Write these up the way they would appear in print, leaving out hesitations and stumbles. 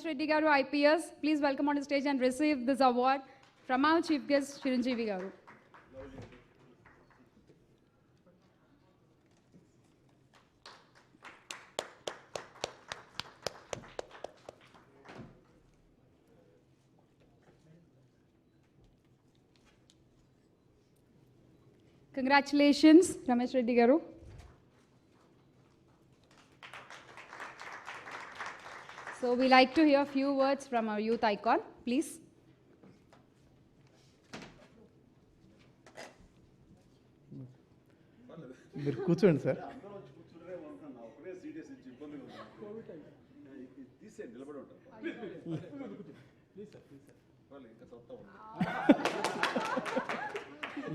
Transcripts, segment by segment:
Ramesh Reddy Garu, IPS. Please welcome on the stage and receive this award from our chief guest, Chiranjeevi Garu. Congratulations, Ramesh Reddy Garu. So we like to hear a few words from our youth icon, please. మీరు కూర్చోండి sir.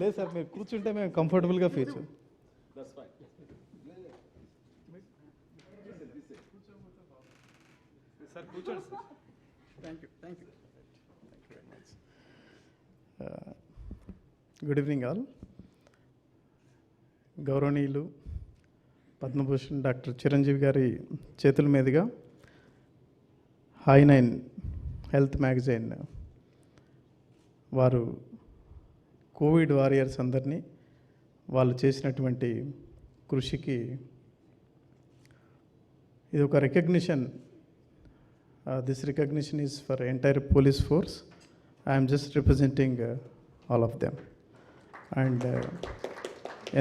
లేదు sir, మీరు కూర్చుంటే మేము కంఫర్టబుల్గా feel చేస్తాం. Sir కూర్చోండి sir. Thank you very much. Good evening all. గౌరవనీయులు పద్మభూషణ్ డాక్టర్ చిరంజీవి గారి చేతుల మీదుగా Hi9 హెల్త్ మ్యాగజైన్ వారు కోవిడ్ వారియర్స్ అందరినీ వాళ్ళు చేసినటువంటి కృషికి ఇది ఒక recognition. This recognition is for entire police force. I'm just representing all of them. And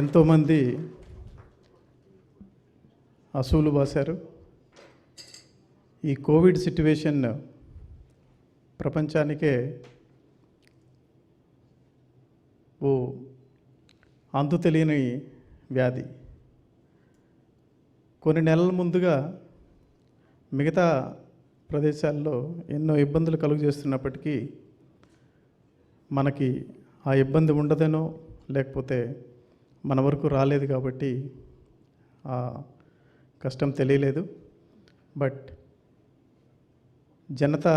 ఎంతోమంది అసూలు బాసారు. ఈ కోవిడ్ సిట్యువేషన్ ప్రపంచానికే ఓ అంతు తెలియని వ్యాధి. కొన్ని నెలల ముందుగా మిగతా ప్రదేశాల్లో ఎన్నో ఇబ్బందులు కలుగు చేస్తున్నప్పటికీ మనకి ఆ ఇబ్బంది ఉండదనో లేకపోతే మన వరకు రాలేదు కాబట్టి ఆ కష్టం తెలియలేదు. బట్ జనతా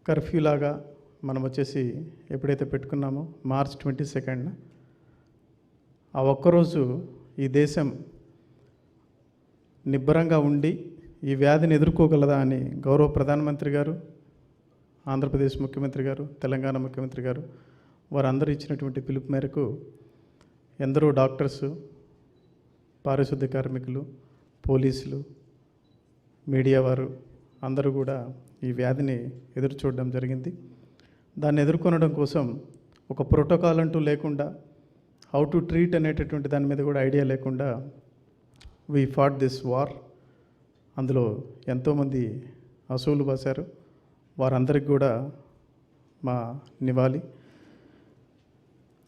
కర్ఫ్యూ లాగా మనం వచ్చేసి ఎప్పుడైతే పెట్టుకున్నామో మార్చ్ 22 ఆ ఒక్కరోజు ఈ దేశం నిబ్బరంగా ఉండి ఈ వ్యాధిని ఎదుర్కోగలదా అని గౌరవ ప్రధానమంత్రి గారు, ఆంధ్రప్రదేశ్ ముఖ్యమంత్రి గారు, తెలంగాణ ముఖ్యమంత్రి గారు వారందరూ ఇచ్చినటువంటి పిలుపు మేరకు ఎందరో డాక్టర్సు, పారిశుద్ధ్య కార్మికులు, పోలీసులు, మీడియా వారు అందరూ కూడా ఈ వ్యాధిని ఎదురు చూడడం జరిగింది. దాన్ని ఎదుర్కొనడం కోసం ఒక ప్రోటోకాల్ అంటూ లేకుండా, హౌ టు ట్రీట్ అనేటటువంటి దాని మీద కూడా ఐడియా లేకుండా వీ ఫాట్ దిస్ వార్. అందులో ఎంతోమంది అసూలు బాసారు. వారందరికి కూడా మా నివాళి.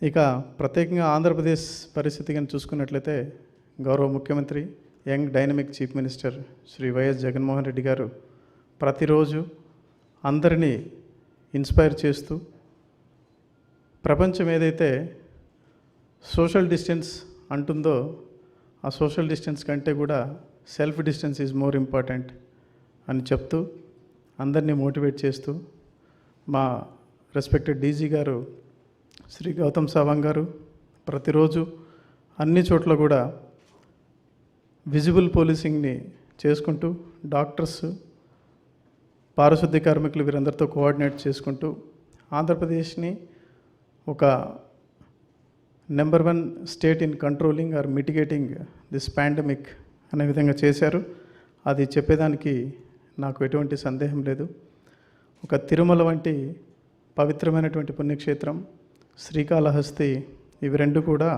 ఇక ప్రత్యేకంగా ఆంధ్రప్రదేశ్ పరిస్థితి కానీ చూసుకున్నట్లయితే గౌరవ ముఖ్యమంత్రి, young dynamic chief minister Shri YS Jaganmohan Reddy గారు ప్రతిరోజు అందరినీ ఇన్స్పైర్ చేస్తూ ప్రపంచం ఏదైతే సోషల్ డిస్టెన్స్ అంటుందో ఆ సోషల్ డిస్టెన్స్ కంటే కూడా self distance is more important అని చెప్తూ అందరినీ మోటివేట్ చేస్తూ మా రెస్పెక్టెడ్ డీజీ గారు శ్రీ గౌతమ్ సవాంగ్ గారు ప్రతిరోజు అన్ని చోట్ల కూడా విజిబుల్ పోలీసింగ్ని చేసుకుంటూ డాక్టర్స్, పారిశుద్ధ్య కార్మికులు వీరందరితో కోఆర్డినేట్ చేసుకుంటూ ఆంధ్రప్రదేశ్ని ఒక number 1 state in controlling or mitigating this pandemic అనే విధంగా చేశారు. అది చెప్పేదానికి నాకు ఎటువంటి సందేహం లేదు. ఒక తిరుమల వంటి పవిత్రమైనటువంటి పుణ్యక్షేత్రం, శ్రీకాళహస్తి, ఇవి రెండు కూడా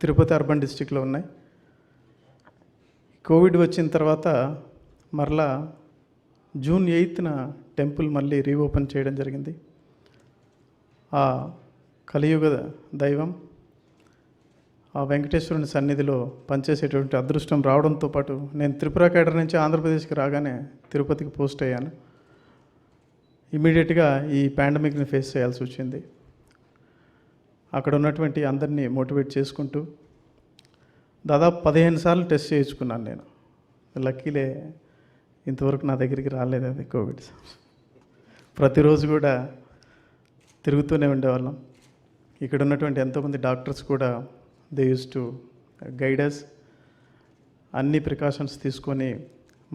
తిరుపతి అర్బన్ డిస్టిక్లో ఉన్నాయి. కోవిడ్ వచ్చిన తర్వాత మరలా జూన్ 8న టెంపుల్ మళ్ళీ రీఓపెన్ చేయడం జరిగింది. ఆ కలియుగ దైవం ఆ వెంకటేశ్వరుని సన్నిధిలో పనిచేసేటువంటి అదృష్టం రావడంతో పాటు నేను త్రిపుర కేడర్ నుంచి ఆంధ్రప్రదేశ్కి రాగానే తిరుపతికి పోస్ట్ అయ్యాను. ఇమీడియట్గా ఈ పాండమిక్ని ఫేస్ చేయాల్సి వచ్చింది. అక్కడ ఉన్నటువంటి అందరినీ మోటివేట్ చేసుకుంటూ దాదాపు 15 సార్లు టెస్ట్ చేయించుకున్నాను నేను. లక్కీలే ఇంతవరకు నా దగ్గరికి రాలేదు అది కోవిడ్. ప్రతిరోజు కూడా తిరుగుతూనే ఉండేవాళ్ళం. ఇక్కడ ఉన్నటువంటి ఎంతోమంది డాక్టర్స్ కూడా దే యూస్ టు గైడర్స్. అన్ని ప్రికాషన్స్ తీసుకొని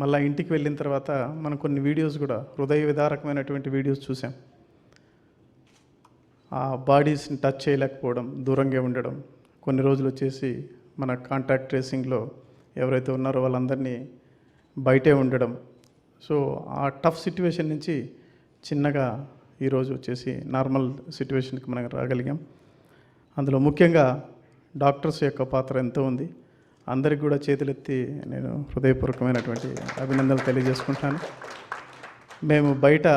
మళ్ళీ ఇంటికి వెళ్ళిన తర్వాత మనం కొన్ని వీడియోస్ కూడా హృదయ విదారకమైనటువంటి వీడియోస్ చూసాం. ఆ బాడీస్ని టచ్ చేయలేకపోవడం, దూరంగా ఉండడం, కొన్ని రోజులు వచ్చేసి మన కాంటాక్ట్ ట్రేసింగ్లో ఎవరైతే ఉన్నారో వాళ్ళందరినీ బయటే ఉండడం. సో ఆ టఫ్ సిట్యువేషన్ నుంచి చిన్నగా ఈరోజు వచ్చేసి నార్మల్ సిట్యువేషన్కి మనం రాగలిగాం. అందులో ముఖ్యంగా డాక్టర్స్ యొక్క పాత్ర ఎంతో ఉంది. అందరికి కూడా చేతులెత్తి నేను హృదయపూర్వకమైనటువంటి అభినందనలు తెలియజేసుకుంటున్నాను. మేము బయట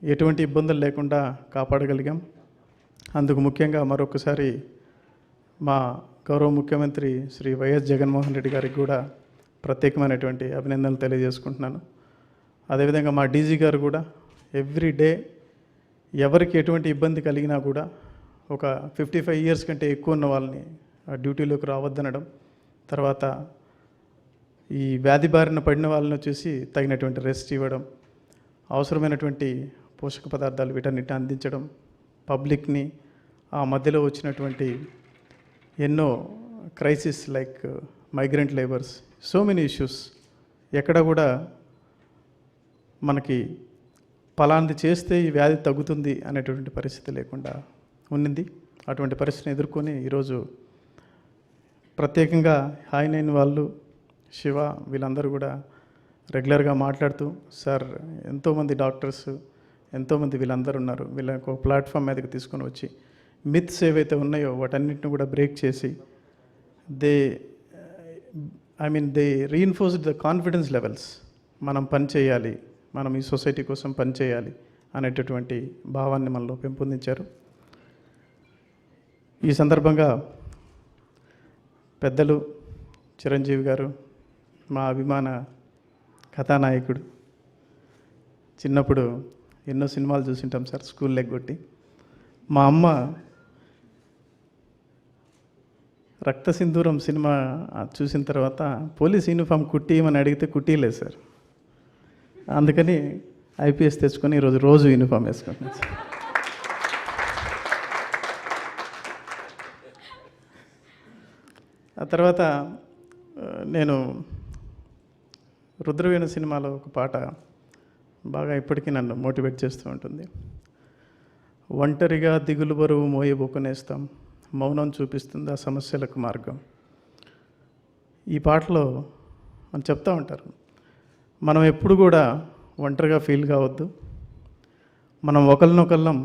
ఎటువంటి ఇబ్బందులు లేకుండా కాపాడగలిగాం. అందుకు ముఖ్యంగా మరొకసారి మా గౌరవ ముఖ్యమంత్రి శ్రీ వైఎస్ జగన్మోహన్ రెడ్డి గారికి కూడా ప్రత్యేకమైనటువంటి అభినందనలు తెలియజేసుకుంటున్నాను. అదేవిధంగా మా డీజీ గారు కూడా ఎవ్రీ డే ఎవరికి ఎటువంటి ఇబ్బంది కలిగినా కూడా ఒక 55 ఇయర్స్ కంటే ఎక్కువ ఉన్న వాళ్ళని డ్యూటీలోకి రావద్దనడం, తర్వాత ఈ వ్యాధి బారిన పడిన వాళ్ళని వచ్చేసి తగినటువంటి రెస్ట్ ఇవ్వడం, అవసరమైనటువంటి పోషక పదార్థాలు వీటన్నిటిని అందించడం, పబ్లిక్ని ఆ మధ్యలో వచ్చినటువంటి ఎన్నో crisis like migrant labours, so many issues, ఎక్కడ కూడా మనకి ఫలాంది చేస్తే ఈ వ్యాధి తగ్గుతుంది అనేటువంటి పరిస్థితి లేకుండా ఉన్నింది. అటువంటి పరిస్థితిని ఎదుర్కొని ఈరోజు ప్రత్యేకంగా హాయ్9 వాళ్ళు, శివ వీళ్ళందరూ కూడా రెగ్యులర్గా మాట్లాడుతూ, సార్ ఎంతోమంది డాక్టర్స్, ఎంతోమంది వీళ్ళందరూ ఉన్నారు, వీళ్ళకి ఒక ప్లాట్ఫామ్ మీదకి తీసుకొని వచ్చి మిత్స్ ఏవైతే ఉన్నాయో వాటన్నిటిని కూడా బ్రేక్ చేసి they reinforced the confidence levels. మనం పని చేయాలి, మనం ఈ సొసైటీ కోసం పని చేయాలి అనేటటువంటి భావాన్ని మనలో పెంపొందించారు. ఈ సందర్భంగా పెద్దలు చిరంజీవి గారు, మా అభిమాన కథానాయకుడు, చిన్నప్పుడు ఎన్నో సినిమాలు చూసింటాం సార్ స్కూల్ ఎగ్గొట్టి. మా అమ్మ రక్త సింధూరం సినిమా చూసిన తర్వాత పోలీస్ యూనిఫామ్ కుట్టియమని అడిగితే కుట్టియలేదు సార్. అందుకని ఐపీఎస్ తెచ్చుకొని రోజు యూనిఫామ్ వేసుకుంటున్నాను సార్. ఆ తర్వాత నేను రుద్రవీణ సినిమాలో ఒక పాట బాగా ఇప్పటికీ నన్ను మోటివేట్ చేస్తూ ఉంటుంది. ఒంటరిగా దిగులు బరువు మోయబోకునేస్తాం, మౌనం చూపిస్తుంది ఆ సమస్యలకు మార్గం. ఈ పాటలో మనం చెప్తూ ఉంటారు, మనం ఎప్పుడు కూడా ఒంటరిగా ఫీల్ కావద్దు, మనం ఒకరినొకళ్ళం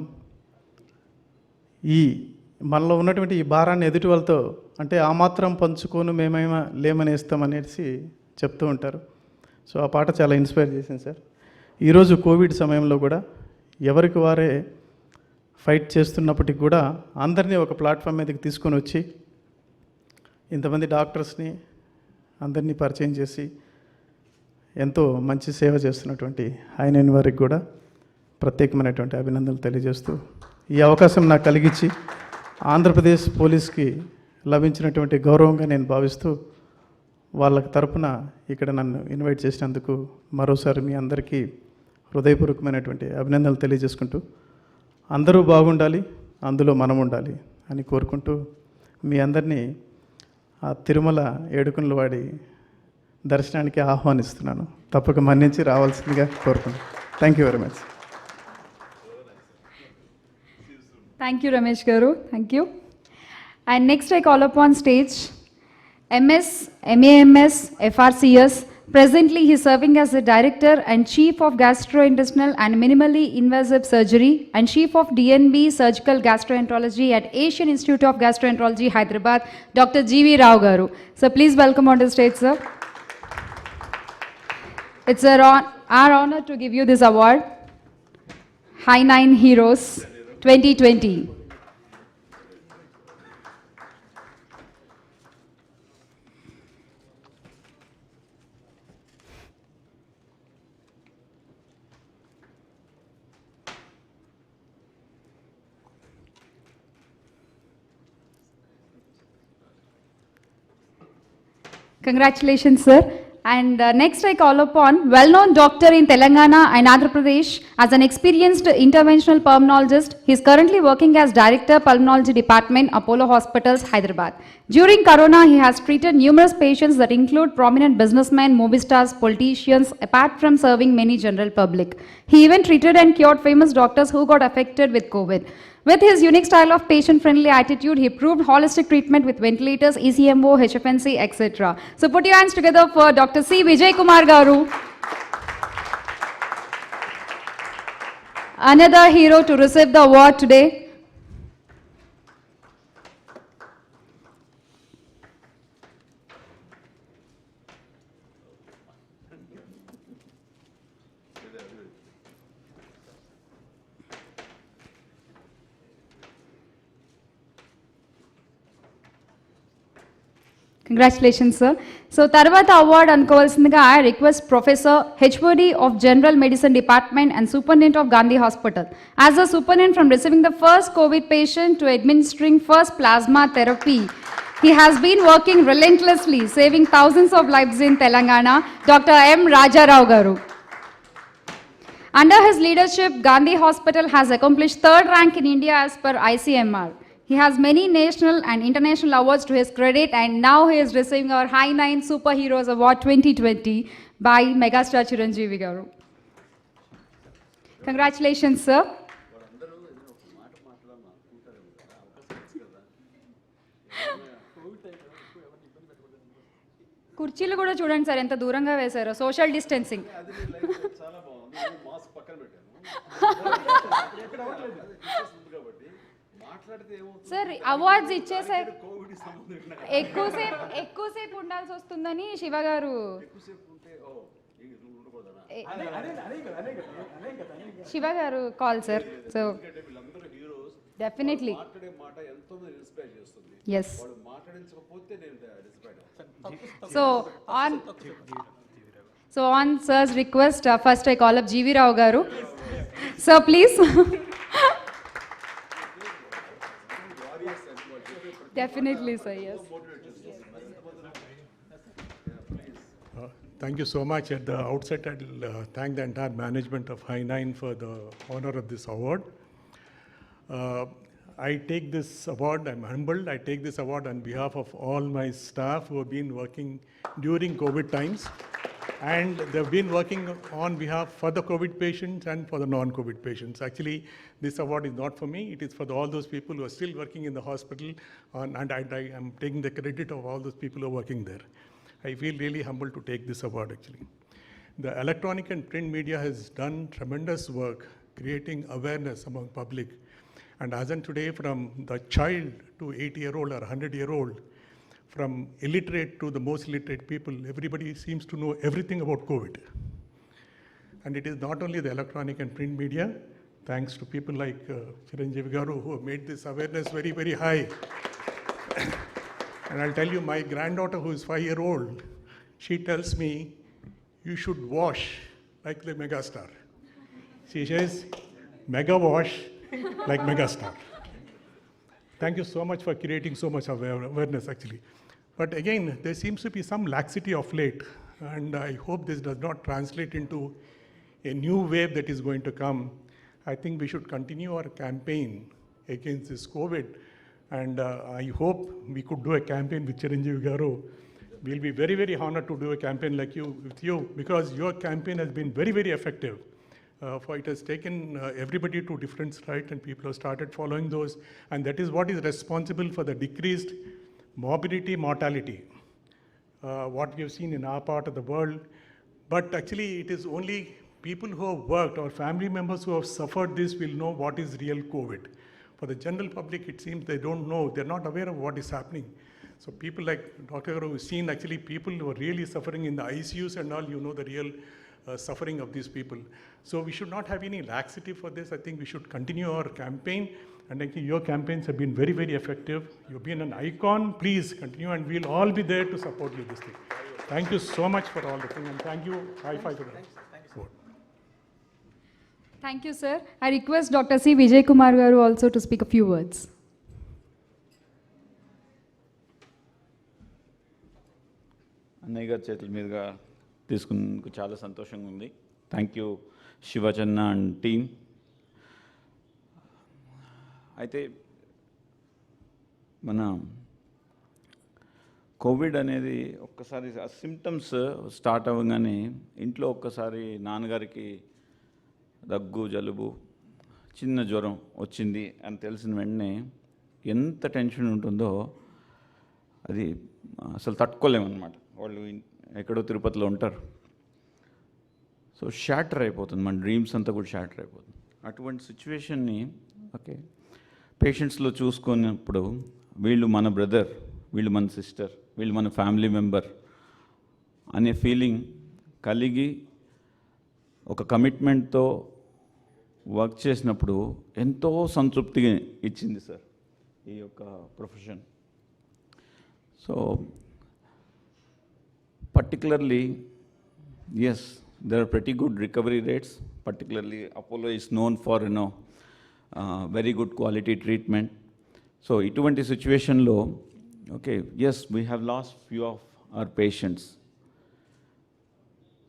ఈ మనలో ఉన్నటువంటి ఈ భారాన్ని ఎదుటి వాళ్ళతో అంటే ఆ మాత్రం పంచుకొని మేమేమో లేమనేస్తాం అనేసి చెప్తూ ఉంటారు. సో ఆ పాట చాలా ఇన్స్పైర్ చేసింది సార్. ఈరోజు కోవిడ్ సమయంలో కూడా ఎవరికి వారే ఫైట్ చేస్తున్నప్పటికి కూడా అందరినీ ఒక ప్లాట్ఫామ్ మీదకి తీసుకొని వచ్చి ఇంతమంది డాక్టర్స్ని అందరినీ పరిచయం చేసి ఎంతో మంచి సేవ చేస్తున్నటువంటి ఆయన వారికి కూడా ప్రత్యేకమైనటువంటి అభినందనలు తెలియజేస్తూ, ఈ అవకాశం నాకు కలిగించి ఆంధ్రప్రదేశ్ పోలీస్కి లభించినటువంటి గౌరవంగా నేను భావిస్తూ వాళ్ళకి తరపున ఇక్కడ నన్ను ఇన్వైట్ చేసినందుకు మరోసారి మీ అందరికీ హృదయపూర్వకమైనటువంటి అభినందనలు తెలియజేసుకుంటూ, అందరూ బాగుండాలి, అందులో మనం ఉండాలి అని కోరుకుంటూ మీ అందరినీ ఆ తిరుమల ఏడుకొండల వాడి దర్శనానికి ఆహ్వానిస్తున్నాను. తప్పక మన్నించి రావాల్సిందిగా కోరుకుంటున్నాను. Thank you very much. Thank you, Ramesh Garu. Thank you. And next I call upon stage MS, MAMS, FRCS. Presently he is serving as the Director and Chief of Gastrointestinal and Minimally Invasive Surgery and Chief of DNB Surgical Gastroenterology at Asian Institute of Gastroenterology, Hyderabad, Dr. G.V. Rao Garu. So please welcome on the stage, sir. It's our honor to give you this award, High9 Heroes 2020. Congratulations, sir. And next I call upon well-known doctor in Telangana and Andhra Pradesh as an experienced interventional pulmonologist. He is currently working as Director Pulmonology Department, Apollo Hospitals, Hyderabad. During Corona, he has treated numerous patients that include prominent businessmen, movie stars, politicians, apart from serving many general public. He even treated and cured famous doctors who got affected with COVID. With his unique style of patient-friendly attitude, he proved holistic treatment with ventilators, ECMO, HFNC, etc. So put your hands together for Dr. C. Vijay Kumar Garu. Another hero to receive the award today. Congratulations, sir. So, తర్వాత award అనుకోవాల్సిందిగా I request Professor HOD of General Medicine Department and Superintendent of Gandhi Hospital. As a superintendent from receiving the first COVID patient to administering first plasma therapy, he has been working relentlessly, saving thousands of lives in Telangana, Dr. M. Rajarao Garu. Under his leadership, Gandhi Hospital has accomplished third rank in India as per ICMR. He has many national and international awards to his credit, and now he is receiving our High 9 Superheroes Award 2020 by Megastar Chiranjeevi Garu. Congratulations, sir. కుర్చీలు కూడా చూడండి sir ఎంత దూరంగా వేశారో social distancing sir awards ఇచ్చేసారు ఎక్కువసేపు ఉండాల్సి వస్తుందని శివ గారు శివ గారు call sir so definitely yes So on sir's request, first I call up GV Rao Garu. Sir, please. Definitely, sir, yes. Thank you so much. At the outset, I'll thank the entire management of High 9 for the honor of this award. I take this award, I'm humbled, I take this award on behalf of all my staff who have been working during COVID times. And they've been working on behalf for the COVID patients and for the non-COVID patients. Actually, this award is not for me, it is for all those people who are still working in the hospital, and I am taking the credit of all those people who are working there. I feel really humbled to take this award actually. The electronic and print media has done tremendous work creating awareness among public. And as in today, from the child to 80-year-old or 100-year-old, from illiterate to the most illiterate people, everybody seems to know everything about COVID. And it is not only the electronic and print media, thanks to people like Chiranjeevi Garu who have made this awareness very, very high. And I'll tell you, my granddaughter who is 5-year-old, she tells me, you should wash like the megastar. She says, mega wash like megastar. Thank you so much for creating so much awareness actually. But again, there seems to be some laxity of late, and I hope this does not translate into a new wave that is going to come. I think we should continue our campaign against this COVID, and I hope we could do a campaign with Chiranjeevi Garu. We'll be very, very honored to do a campaign like with you, because your campaign has been very, very effective. For it has taken everybody to different sites, and people have started following those, and that is what is responsible for the decreased morbidity, mortality, what we have seen in our part of the world. But actually, it is only people who have worked or family members who have suffered this will know what is real COVID. For the general public, it seems they don't know, they're not aware of what is happening. So people like Dr. Garu have seen actually people who are really suffering in the ICUs and all, you know the real suffering of these people. So we should not have any laxity for this. I think we should continue our campaign, and I think your campaigns have been very, very effective. You've been an icon. Please continue, and we'll all be there to support you this thing. Thank you so much for all the thing, and thank you. High five for that. Thank you, sir. I request Dr. C. Vijay Kumar Garu also to speak a few words. అన్నయ్య గారి చేతుల మీదుగా తీసుకున్నందుకు చాలా సంతోషంగా ఉంది. Thank you Shivachanna and team. అయితే మన కోవిడ్ అనేది ఒక్కసారి ఆ సిమ్టమ్స్ స్టార్ట్ అవ్వగానే ఇంట్లో ఒక్కసారి నాన్నగారికి దగ్గు, జలుబు, చిన్న జ్వరం వచ్చింది అని తెలిసిన వెంటనే ఎంత టెన్షన్ ఉంటుందో అది అసలు తట్టుకోలేమన్నమాట. వాళ్ళు ఎక్కడో తిరుపతిలో ఉంటారు. సో షాటర్ అయిపోతుంది, మన డ్రీమ్స్ అంతా కూడా షాటర్ అయిపోతుంది. అటువంటి సిచ్యువేషన్ని ఓకే పేషెంట్స్లో చూసుకున్నప్పుడు వీళ్ళు మన బ్రదర్, వీళ్ళు మన సిస్టర్, వీళ్ళు మన ఫ్యామిలీ మెంబర్ అనే ఫీలింగ్ కలిగి ఒక కమిట్మెంట్తో వర్క్ చేసినప్పుడు ఎంతో సంతృప్తిగా ఇచ్చింది సార్ ఈ యొక్క profession. So particularly, yes, there are pretty good recovery rates. Particularly, Apollo is known for, very good quality treatment. So, ఇటువంటి సిచ్యువేషన్లో okay, yes, we have lost few of our patients.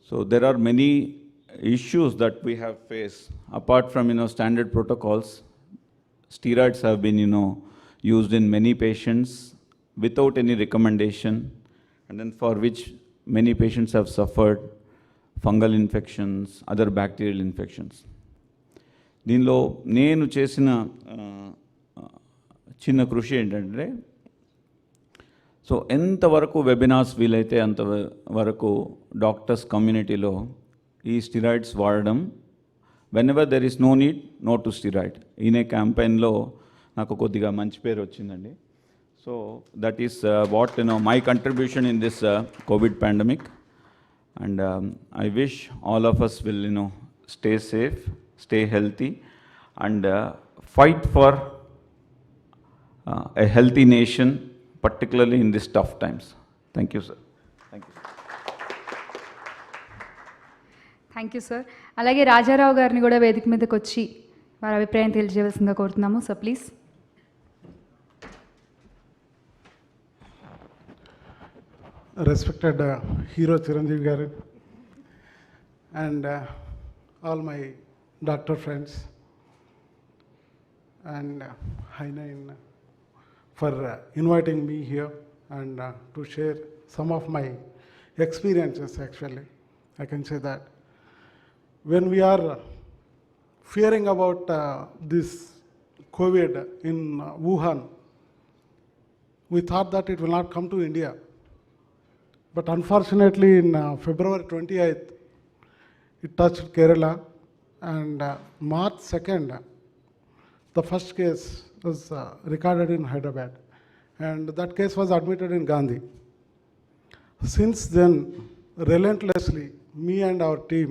So, there are many issues that we have faced. Apart from, standard protocols, steroids have been, used in many patients without any recommendation, and then for which many patients have suffered fungal infections, other bacterial infections. దీనిలో నేను చేసిన చిన్న కృషి ఏంటంటే, so ఎంతవరకు webinars వీలైతే అంతవరకు doctors కమ్యూనిటీలో ఈ స్టిరాయిడ్స్ వాడడం, whenever there is no need no to steroid. ఈయన క్యాంపెయిన్లో నాకు కొద్దిగా మంచి పేరు వచ్చిందండి. So that is what my contribution in this COVID pandemic, and I wish all of us will stay safe, stay healthy, and fight for a healthy nation, particularly in these tough times. Thank you, sir. Thank you. Thank you sir. అలాగే రాజారావు గారిని కూడా వేదిక మీదకి వచ్చి వారి అభిప్రాయం తెలియజేయవలసిందిగా కోరుతున్నాము. So please. Respected hero Chiranjeevi garu and all my doctor friends and Hainain for inviting me here and to share some of my experiences. Actually, I can say that when we are fearing about this COVID in Wuhan, we thought that it will not come to India. But unfortunately, in February 28th, it touched Kerala, and March 2nd, the first case was recorded in Hyderabad, and that case was admitted in Gandhi. Since then, relentlessly, me and our team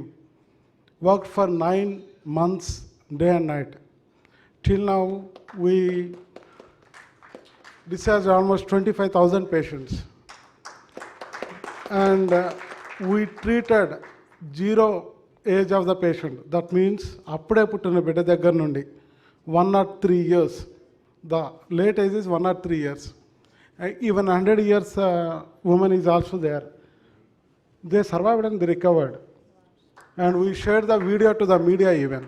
worked for 9 months, day and night. Till now, we discharged almost 25,000 patients. And we treated 0 age of the patient. That means, appude puttina bidda daggara nundi 1 or 3 years. The late age is 1 or 3 years. Even 100 years woman is also there. They survived and they recovered. And we shared the video to the media even.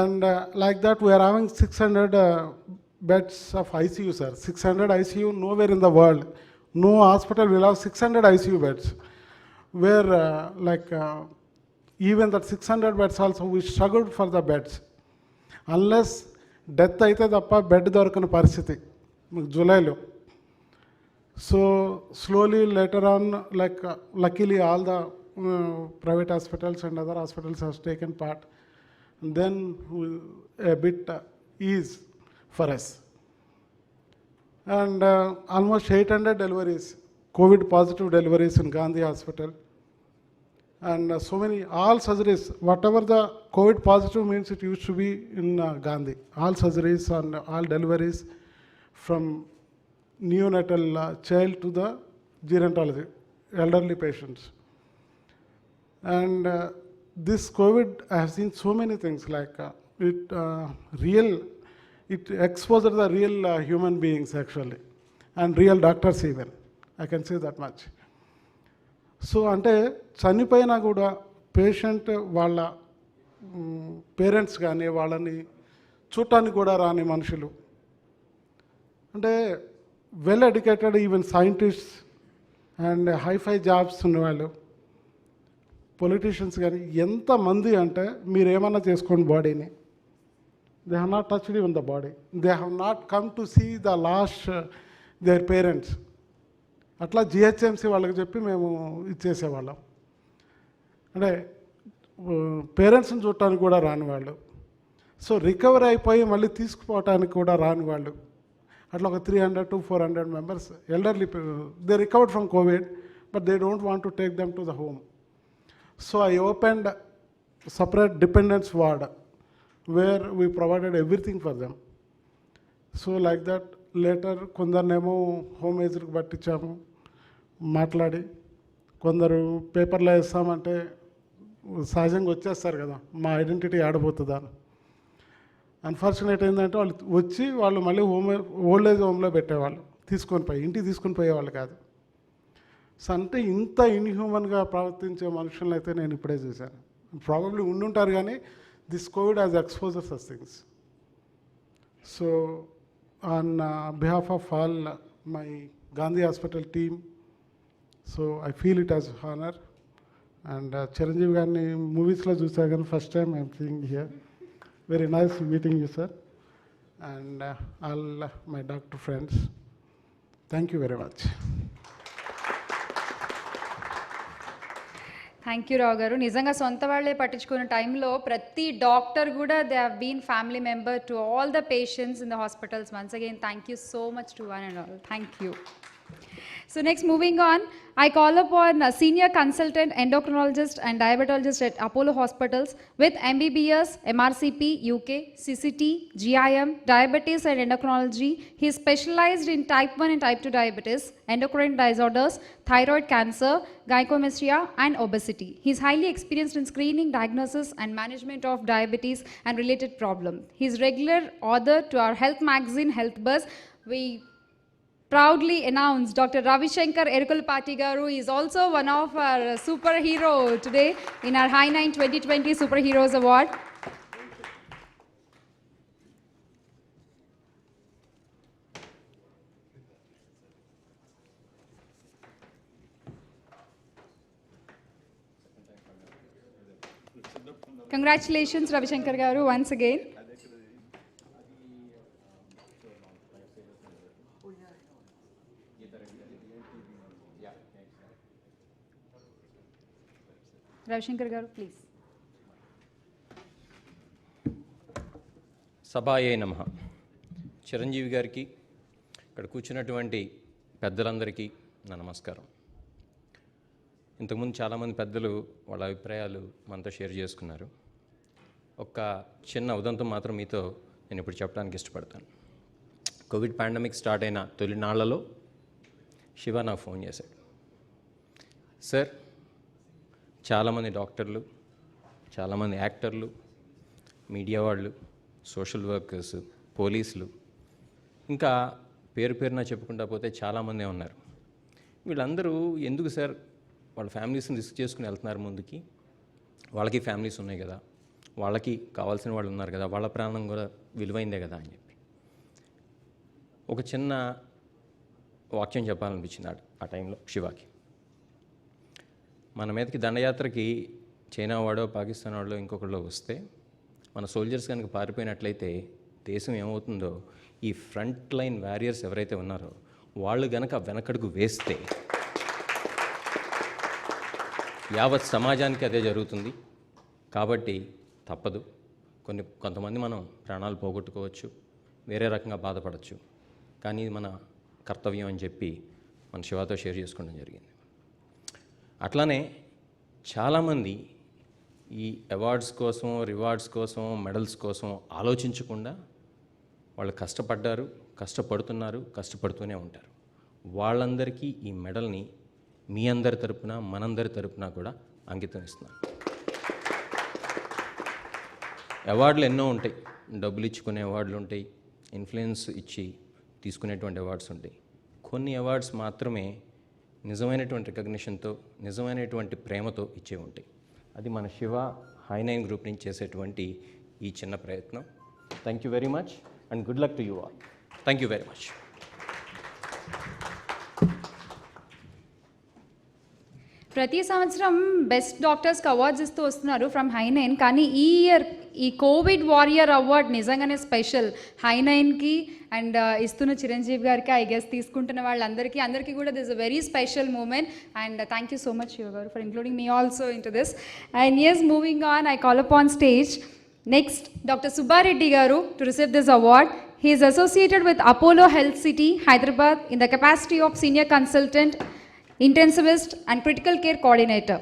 And like that, we are having 600 beds of ICU, sir. 600 ICU, nowhere in the world. No hospital will have 600 ICU beds. Where even that 600 beds also, we struggled for the beds. Unless death aithe tappa bed dorkani paristhiti July lo. So slowly later on, luckily all the private hospitals and other hospitals have taken part. And then a bit ease for us. And almost 800 deliveries, COVID positive deliveries in Gandhi Hospital. And so many, all surgeries, whatever the COVID positive means, it used to be in Gandhi. All surgeries and all deliveries from neonatal child to the gerontology, elderly patients. And this COVID, I have seen so many things it exposed the real human beings actually, and real doctors even. I can say that much. So అంటే చనిపోయినా కూడా patient వాళ్ళ parents కానీ వాళ్ళని చూడటానికి కూడా రాని మనుషులు, అంటే well educated even scientists and hifi jobs ఉన్నవాళ్ళు, పొలిటీషియన్స్ కానీ ఎంతమంది అంటే మీరు ఏమన్నా చేసుకోండి బాడీని, they have not touched even the body, they have not come to see the last their parents. అట్లా జిహెచ్ఎంసీ వాళ్ళకి చెప్పి మేము ఇచ్చేసేవాళ్ళం. అంటే పేరెంట్స్ని చూడటానికి కూడా రాని వాళ్ళు, సో రికవర్ అయిపోయి మళ్ళీ తీసుకుపోవటానికి కూడా రాని వాళ్ళు, అట్లా ఒక 300 to 400 members elderly they recovered from COVID, but they don't want to take them to the home. So I opened separate dependence ward where we provided everything for them. So like that later కొందరినేమో home ఏజ్కి పట్టించాము మాట్లాడి, కొందరు పేపర్లో వేస్తామంటే సహజంగా వచ్చేస్తారు కదా, మా ఐడెంటిటీ ఆడబోతుందా అని. అన్ఫార్చునేట్ ఏంటంటే వాళ్ళు వచ్చి వాళ్ళు మళ్ళీ ఓల్డ్ ఏజ్ హోమ్లో పెట్టేవాళ్ళు, తీసుకొని పోయి ఇంటికి తీసుకొని పోయేవాళ్ళు కాదు. సో అంటే ఇంత ఇన్హ్యూమన్గా ప్రవర్తించే మనుషులను అయితే నేను ఇప్పుడే చూశాను. ప్రాబబ్లీ ఉండుంటారు కానీ this Covid has exposure such things. So on behalf of all my Gandhi hospital team, so I feel it as honour. And Chiranjeevi గారిని మూవీస్లో చూసా కానీ first time I'm seeing here. Very nice meeting you, sir, and all my doctor friends. Thank you very much. Thank you Rao garu. నిజంగా సొంత వాళ్ళే పట్టించుకున్న టైంలో ప్రతి డాక్టర్ కూడా they have been family member to all the patients in the hospitals. Once again thank you so much to one and all. Thank you. So next, moving on, I call upon a senior consultant endocrinologist and diabetologist at Apollo Hospitals with MBBS, MRCP, UK, CCT, GIM, diabetes and endocrinology. He is specialized in type 1 and type 2 diabetes, endocrine disorders, thyroid cancer, gynecomastia and obesity. He is highly experienced in screening, diagnosis and management of diabetes and related problems. He is regular author to our health magazine, Health Buzz. We proudly announce Dr. Ravi Shankar Erukulpati Garu is also one of our superhero today in our High 9 2020 Superheroes Award. Congratulations, Ravi Shankar Garu, once again. Ravishankar Garu, please. సభాయే నమః. చిరంజీవి గారికి, ఇక్కడ కూర్చున్నటువంటి పెద్దలందరికీ నా నమస్కారం. ఇంతకుముందు చాలామంది పెద్దలు వాళ్ళ అభిప్రాయాలు మనతో షేర్ చేసుకున్నారు. ఒక చిన్న ఉదంతం మాత్రం మీతో నేను ఇప్పుడు చెప్పడానికి ఇష్టపడతాను. కోవిడ్ పాండమిక్ స్టార్ట్ అయిన తొలి నాళ్లలో శివ నాకు ఫోన్ చేశాడు. సార్, చాలామంది డాక్టర్లు, చాలామంది యాక్టర్లు, మీడియా వాళ్ళు, సోషల్ వర్కర్స్, పోలీసులు, ఇంకా పేరు పేరున చెప్పుకుంటా పోతే చాలామందే ఉన్నారు. వీళ్ళందరూ ఎందుకు సార్ వాళ్ళ ఫ్యామిలీస్ని రిస్క్ చేసుకుని వెళ్తున్నారు ముందుకి? వాళ్ళకి ఫ్యామిలీస్ ఉన్నాయి కదా, వాళ్ళకి కావాల్సిన వాళ్ళు ఉన్నారు కదా, వాళ్ళ ప్రాణం కూడా విలువైందే కదా అని చెప్పి ఒక చిన్న వాక్యం చెప్పాలనిపించింది ఆ టైంలో శివాకి. మన మీదకి దండయాత్రకి చైనా వాడో పాకిస్తాన్ వాడో ఇంకొకళ్ళు వస్తే మన సోల్జర్స్ కనుక పారిపోయినట్లయితే దేశం ఏమవుతుందో, ఈ ఫ్రంట్ లైన్ వారియర్స్ ఎవరైతే ఉన్నారో వాళ్ళు గనక వెనకడుగు వేస్తే యావత్ సమాజానికి అదే జరుగుతుంది. కాబట్టి తప్పదు. కొంతమంది మనం ప్రాణాలు పోగొట్టుకోవచ్చు, వేరే రకంగా బాధపడవచ్చు, కానీ ఇది మన కర్తవ్యం అని చెప్పి మన శివాతో షేర్ చేసుకోవడం జరిగింది. అట్లానే చాలామంది ఈ అవార్డ్స్ కోసం, రివార్డ్స్ కోసం, మెడల్స్ కోసం ఆలోచించకుండా వాళ్ళు కష్టపడ్డారు, కష్టపడుతున్నారు, కష్టపడుతూనే ఉంటారు. వాళ్ళందరికీ ఈ మెడల్ని మీ అందరి తరపున, మనందరి తరపున కూడా అంకితం ఇస్తున్నాను. అవార్డులు ఎన్నో ఉంటాయి. డబ్బులు ఇచ్చుకునే అవార్డులు ఉంటాయి, ఇన్ఫ్లుయెన్స్ ఇచ్చి తీసుకునేటువంటి అవార్డ్స్ ఉంటాయి. కొన్ని అవార్డ్స్ మాత్రమే నిజమైనటువంటి రికగ్నిషన్తో, నిజమైనటువంటి ప్రేమతో ఇచ్చే ఉంటాయి. అది మన శివ హై9 గ్రూప్ నుంచి చేసేటువంటి ఈ చిన్న ప్రయత్నం. Thank you very much and good luck to you all. Thank you very much. ప్రతి సంవత్సరం బెస్ట్ డాక్టర్స్కి అవార్డ్స్ ఇస్తూ వస్తున్నారు ఫ్రమ్ హై9, కానీ ఈ ఇయర్ ఈ కోవిడ్ వారియర్ అవార్డ్ నిజంగానే స్పెషల్. హై9కి అండ్ ఇస్తున్న చిరంజీవి గారికి, ఐ గెస్ తీసుకుంటున్న అందరికీ కూడా this uh very special moment. And thank you so much Shiva garu for including me also in to this. And yes, moving on, I call up on stage next Dr. Subbareddy garu to receive this award. He is associated with Apollo Health City, Hyderabad in the capacity of Senior Consultant, Intensivist and Critical Care Coordinator.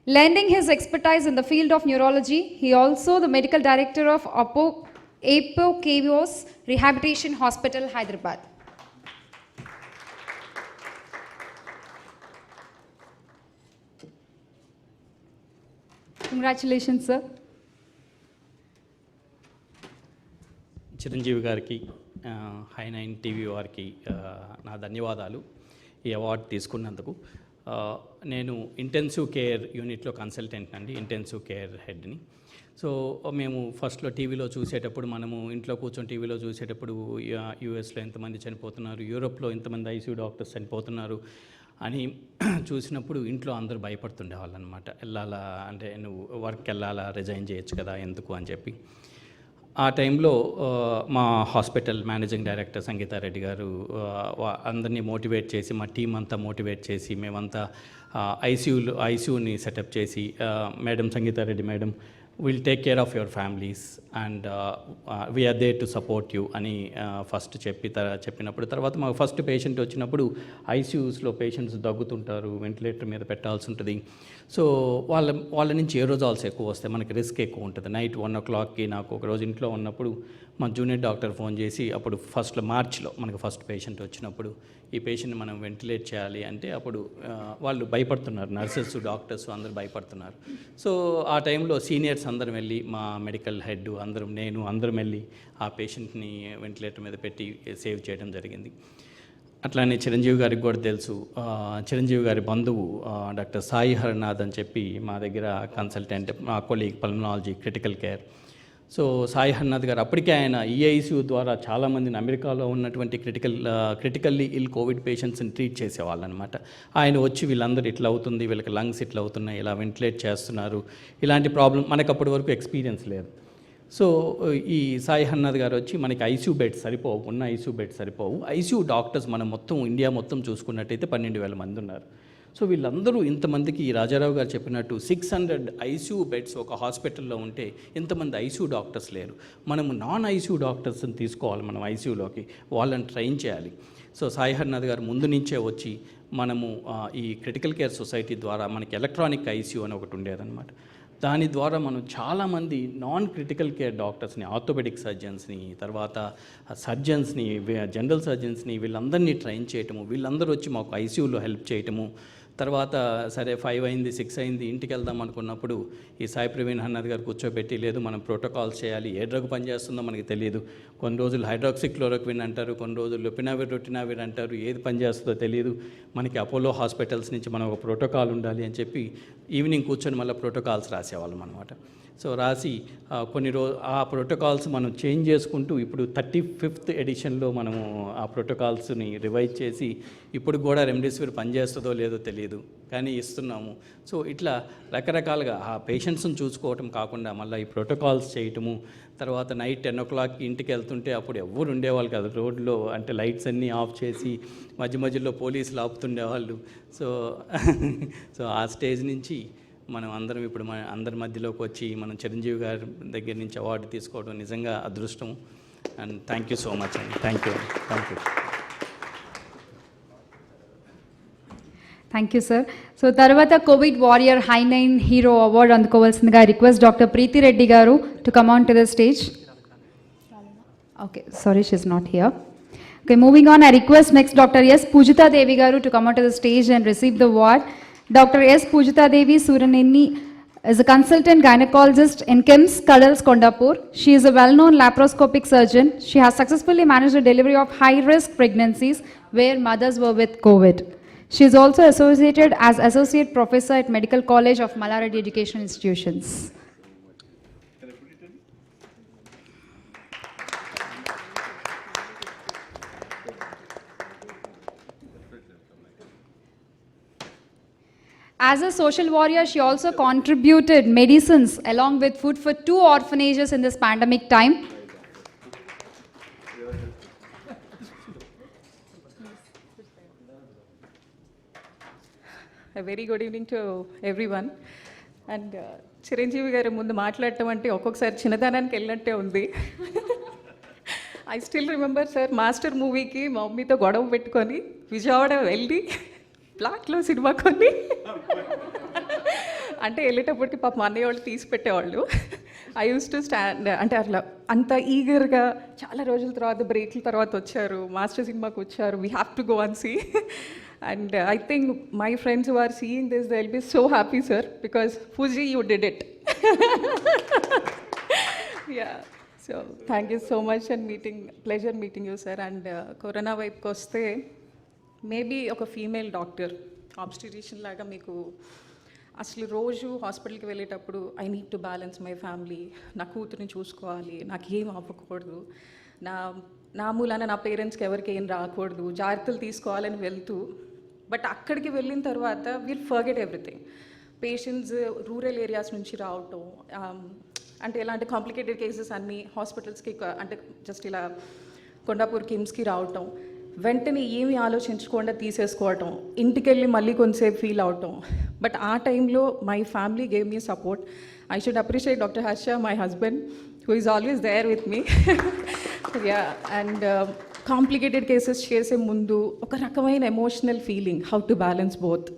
Lending his expertise in the field of neurology, he also the Medical Director of Apokavos Rehabilitation Hospital, Hyderabad. Congratulations, sir. Chiranjeevi గారికి, హై9 TV వారికి నా ధన్యవాదాలు ఈ award తీసుకున్నందుకు. నేను intensive care యూనిట్లో consultant అండి, intensive care హెడ్ని. So మేము ఫస్ట్లో టీవీలో చూసేటప్పుడు, మనము ఇంట్లో కూర్చొని టీవీలో చూసేటప్పుడు యూఎస్లో ఎంతమంది చనిపోతున్నారు, యూరోప్లో ఎంతమంది ఐసీయూ డాక్టర్స్ చనిపోతున్నారు అని చూసినప్పుడు ఇంట్లో అందరూ భయపడుతుండేవాళ్ళు అనమాట. వెళ్ళాలా అంటే, నువ్వు వర్క్ వెళ్ళాలా, రిజైన్ చేయొచ్చు కదా, ఎందుకు అని చెప్పి. ఆ టైంలో మా హాస్పిటల్ మేనేజింగ్ డైరెక్టర్ సంగీతారెడ్డి గారు అందరినీ మోటివేట్ చేసి, మా టీం అంతా మోటివేట్ చేసి, మేమంతా ఐసీయూని సెటప్ చేసి, madam Sangita Reddy madam, will take care of your families and we're there to support you అని ఫస్ట్ చెప్పినప్పుడు, తర్వాత మాకు ఫస్ట్ పేషెంట్ వచ్చినప్పుడు ఐసీయూస్లో పేషెంట్స్ దగ్గుతుంటారు, వెంటిలేటర్ మీద పెట్టాల్సి ఉంటుంది. సో వాళ్ళ నుంచి ఏ రోజాల్స్ ఎక్కువ వస్తాయి, మనకి రిస్క్ ఎక్కువ ఉంటుంది. నైట్ 1 o'clockకి నాకు ఒకరోజు ఇంట్లో ఉన్నప్పుడు మా జూనియర్ డాక్టర్ ఫోన్ చేసి, అప్పుడు మార్చ్లో మనకు ఫస్ట్ పేషెంట్ వచ్చినప్పుడు, ఈ పేషెంట్ని మనం వెంటిలేట్ చేయాలి అంటే, అప్పుడు వాళ్ళు భయపడుతున్నారు, నర్సెస్ డాక్టర్స్ అందరూ భయపడుతున్నారు. సో ఆ టైంలో సీనియర్స్ అందరం వెళ్ళి, మా మెడికల్ హెడ్ అందరం వెళ్ళి ఆ పేషెంట్ని వెంటిలేటర్ మీద పెట్టి సేవ్ చేయడం జరిగింది. అట్లానే చిరంజీవి గారికి కూడా తెలుసు, చిరంజీవి గారి బంధువు డాక్టర్ సాయి హరనాథ్ అని చెప్పి మా దగ్గర కన్సల్టెంట్, మా colleague pulmonology critical care. So Sai Haranath గారు అప్పటికే ఆయన ఈఐసియు ద్వారా చాలామందిని అమెరికాలో ఉన్నటువంటి క్రిటికల్లీ ఇల్ కోవిడ్ పేషెంట్స్ని ట్రీట్ చేసేవాళ్ళు అనమాట. ఆయన వచ్చి వీళ్ళందరూ ఇట్లా అవుతుంది, వీళ్ళకి లంగ్స్ ఇట్లా అవుతున్నాయి, ఇలా వెంటిలేట్ చేస్తున్నారు, ఇలాంటి ప్రాబ్లం మనకు అప్పటి వరకు ఎక్స్పీరియన్స్ లేదు. సో ఈ సాయి హర్నాథ్ గారు వచ్చి, మనకి ఐసీయూ బెడ్స్ సరిపోవు, ఉన్న ఐసీయూ బెడ్స్ సరిపోవు, ఐసీయూ డాక్టర్స్ మనం మొత్తం ఇండియా మొత్తం చూసుకున్నట్టయితే 12,000 మంది ఉన్నారు. సో వీళ్ళందరూ ఇంతమందికి, రాజారావు గారు చెప్పినట్టు 600 ఐసీయూ బెడ్స్ ఒక హాస్పిటల్లో ఉంటే ఇంతమంది ఐసీయూ డాక్టర్స్ లేరు. మనము నాన్ ఐసీయూ డాక్టర్స్ని తీసుకోవాలి మనం ఐసీయూలోకి, వాళ్ళని ట్రైన్ చేయాలి. సో సాయి హర్నాథ్ గారు ముందు నుంచే వచ్చి, మనము ఈ క్రిటికల్ కేర్ సొసైటీ ద్వారా మనకి ఎలక్ట్రానిక్ ఐసీయూ అని ఒకటి ఉండేదన్నమాట. దాని ద్వారా మనం చాలామంది నాన్ క్రిటికల్ కేర్ డాక్టర్స్ని, ఆర్థోపెడిక్ సర్జన్స్ని, తర్వాత సర్జన్స్ని, జనరల్ సర్జన్స్ని, వీళ్ళందరినీ ట్రైన్ చేయటము, వీళ్ళందరూ వచ్చి మాకు ఐసీయూలో హెల్ప్ చేయటము. తర్వాత సరే 5 అయింది 6 అయింది ఇంటికి వెళ్దాం అనుకున్నప్పుడు ఈ సాయి ప్రవీణ్ హర్నాథ్ గారు కూర్చోబెట్టి, లేదు మనం ప్రోటోకాల్స్ చేయాలి, ఏ డ్రగ్ పనిచేస్తుందో మనకి తెలియదు, కొన్ని రోజులు హైడ్రాక్సిక్లోరోక్విన్ అంటారు, కొన్ని రోజులు లొపినావిర్ అంటారు, ఏది పనిచేస్తుందో తెలియదు, మనకి అపోలో హాస్పిటల్స్ నుంచి మనం ఒక ప్రోటోకాల్ ఉండాలి అని చెప్పి ఈవినింగ్ కూర్చొని మళ్ళీ ప్రోటోకాల్స్ రాసేవాళ్ళం అనమాట. సో రాసి ఆ ప్రోటోకాల్స్ మనం చేంజ్ చేసుకుంటూ ఇప్పుడు 35th ఎడిషన్లో మనము ఆ ప్రోటోకాల్స్ని రివైజ్ చేసి, ఇప్పుడు కూడా రెమ్డెసివిర్ పనిచేస్తుందో లేదో తెలియదు కానీ ఇస్తున్నాము. సో ఇట్లా రకరకాలుగా ఆ పేషెంట్స్ని చూసుకోవటం కాకుండా మళ్ళీ ఈ ప్రోటోకాల్స్ చేయటము. తర్వాత నైట్ 10 o'clockకి ఇంటికి వెళ్తుంటే అప్పుడు ఎవరు ఉండేవాళ్ళు కాదు రోడ్లో, అంటే లైట్స్ అన్నీ ఆఫ్ చేసి మధ్యలో పోలీసులు ఆపుతుండేవాళ్ళు. సో ఆ స్టేజ్ నుంచి మనం అందరం ఇప్పుడు అందరి మధ్యలోకి వచ్చి మనం చిరంజీవి గారి దగ్గర నుంచి అవార్డు తీసుకోవడం నిజంగా అదృష్టం. And thank you so much అండి. Thank you. Thank you sir. So తర్వాత covid warrior hi nine hero award అందుకోవాల్సిందిగా request doctor Preethi Reddy garu to come on to the stage. Okay, sorry, she is not here. Okay, moving on, I request next Dr. S. Pujita Devi garu to come on to the stage and receive the award. Dr. S. Pujita Devi Suranenni is a consultant gynecologist in KIMS, Kadals, Kondapur. She is a well-known laparoscopic surgeon. She has successfully managed the delivery of high-risk pregnancies where mothers were with COVID. She is also associated as Associate Professor at Medical College of Mallareddy Education Institutions. As a social warrior, she also contributed medicines along with food for 2 orphanages in this pandemic time. A very good evening to everyone. And Chiranjeevi గారు ముందు మాట్లాడటం అంటే ఒక్కొక్కసారి చిన్నదానానికి వెళ్ళినట్టే ఉంది. I still remember sir master మూవీకి మా మమ్మీతో గొడవ పెట్టుకొని విజయవాడ వెళ్ళి బ్లాక్లో సినిమా కొని అంటే వెళ్ళేటప్పటికి పాప మా అన్నయ్య వాళ్ళు తీసి పెట్టేవాళ్ళు. ఐ యూస్ టు స్టాండ్ అంటే అట్లా అంత ఈగర్గా చాలా రోజుల తర్వాత బ్రేక్ల తర్వాత వచ్చారు, మాస్టర్ సినిమాకి వచ్చారు, we have to go and see. And I think my friends who are seeing this, they'll be so happy, sir, because Fuji, you did it. Yeah. So thank you so much and pleasure meeting you, sir. And Corona vibe koste, maybe oka female doctor, obstetrician laga meeku అసలు రోజు హాస్పిటల్కి వెళ్ళేటప్పుడు I need to balance my family, నా కూతురిని చూసుకోవాలి, నాకు ఏం అవ్వకూడదు, నా మూలాన నా పేరెంట్స్కి ఎవరికి ఏం రాకూడదు, జాగ్రత్తలు తీసుకోవాలని వెళ్తూ, బట్ అక్కడికి వెళ్ళిన తర్వాత will forget everything. Patients rural areas నుంచి రావటం, అంటే ఎలాంటి కాంప్లికేటెడ్ కేసెస్ అన్నీ హాస్పిటల్స్కి అంటే జస్ట్ ఇలా కొండాపూర్ కిమ్స్కి రావటం, వెంటనే ఏమీ ఆలోచించకుండా తీసేసుకోవటం, ఇంటికి వెళ్ళి మళ్ళీ కొంతసేపు ఫీల్ అవటం. బట్ ఆ టైంలో my family gave me support. I should appreciate doctor Harsha, my husband, who is always there with me. Yeah, and complicated cases చేసే ముందు ఒక రకమైన emotional feeling, how to balance both.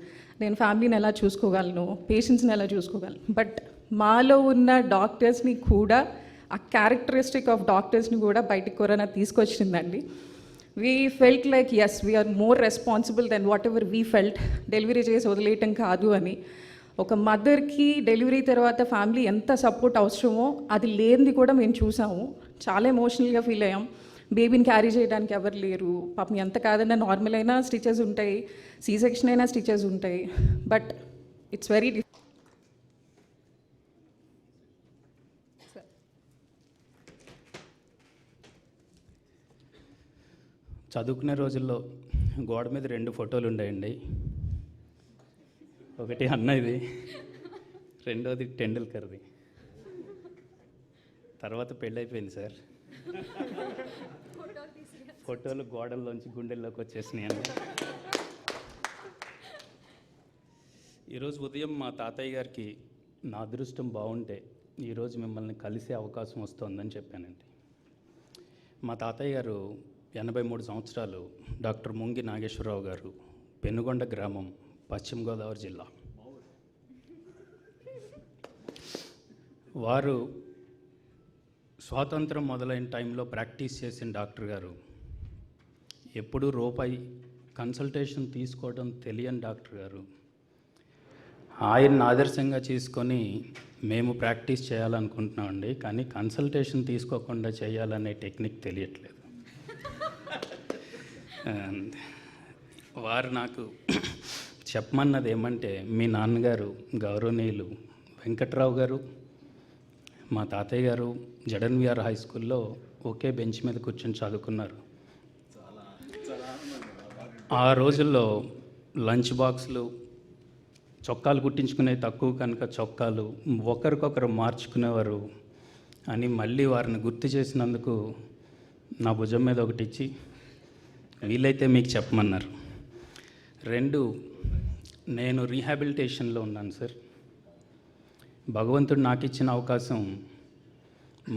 నేను ఫ్యామిలీని ఎలా చూసుకోగలను, పేషెంట్స్ని ఎలా చూసుకోగలను. బట్ మాలో ఉన్న డాక్టర్స్ని కూడా, ఆ క్యారెక్టరిస్టిక్ ఆఫ్ డాక్టర్స్ని కూడా బయటికి కరోనా తీసుకొచ్చిందండి. We felt like as we are more responsible than whatever we felt. Delivery చేసి వదిలేయటం కాదు అని. ఒక మదర్కి డెలివరీ తర్వాత ఫ్యామిలీ ఎంత సపోర్ట్ అవసరమో అది లేనిది కూడా మేము చూసాము. చాలా ఎమోషనల్గా ఫీల్ అయ్యాం. బేబీని క్యారీ చేయడానికి ఎవరు లేరు. పాపం ఎంత కాదన్నా నార్మల్ అయినా స్టిచెస్ ఉంటాయి, సీ సెక్షన్ అయినా స్టిచెస్ ఉంటాయి. బట్ ఇట్స్ వెరీ చదువుకునే రోజుల్లో గోడ మీద 2 ఫోటోలు ఉండేయండి. ఒకటి అన్నది, రెండోది టెండూల్కర్ది. తర్వాత పెళ్ళైపోయింది సార్. ఫోటోలు గోడల్లోంచి గుండెల్లోకి వచ్చేసినాయండి. ఈరోజు ఉదయం మా తాతయ్య గారికి నా అదృష్టం బాగుంటే ఈరోజు మిమ్మల్ని కలిసే అవకాశం వస్తుందని చెప్పానండి. మా తాతయ్య గారు 83 సంవత్సరాలు, డాక్టర్ ముంగి నాగేశ్వరరావు గారు, పెనుగొండ గ్రామం, పశ్చిమ గోదావరి జిల్లా. వారు స్వాతంత్రం మొదలైన టైంలో ప్రాక్టీస్ చేసిన డాక్టర్ గారు. ఎప్పుడూ రూపాయి కన్సల్టేషన్ తీసుకోవడం తెలియని డాక్టర్ గారు. ఆయన్ని ఆదర్శంగా చేసుకొని మేము ప్రాక్టీస్ చేయాలనుకుంటున్నామండి, కానీ కన్సల్టేషన్ తీసుకోకుండా చేయాలనే టెక్నిక్ తెలియట్లేదు. వారు నాకు చెప్పమన్నది ఏమంటే, మీ నాన్నగారు గౌరవనీయులు వెంకట్రావు గారు, మా తాతయ్య గారు జడన్విఆర్ హై స్కూల్లో ఒకే బెంచ్ మీద కూర్చొని చదువుకున్నారు. ఆ రోజుల్లో లంచ్ బాక్సులు, చొక్కాలు కుట్టించుకునే తక్కువ కనుక చొక్కాలు ఒకరికొకరు మార్చుకునేవారు అని మళ్ళీ వారిని గుర్తు చేసినందుకు నా భుజం మీద ఒకటి ఇచ్చి, వీలైతే మీకు చెప్పమన్నారు. 2, నేను రీహాబిలిటేషన్లో ఉన్నాను సార్. భగవంతుడు నాకు ఇచ్చిన అవకాశం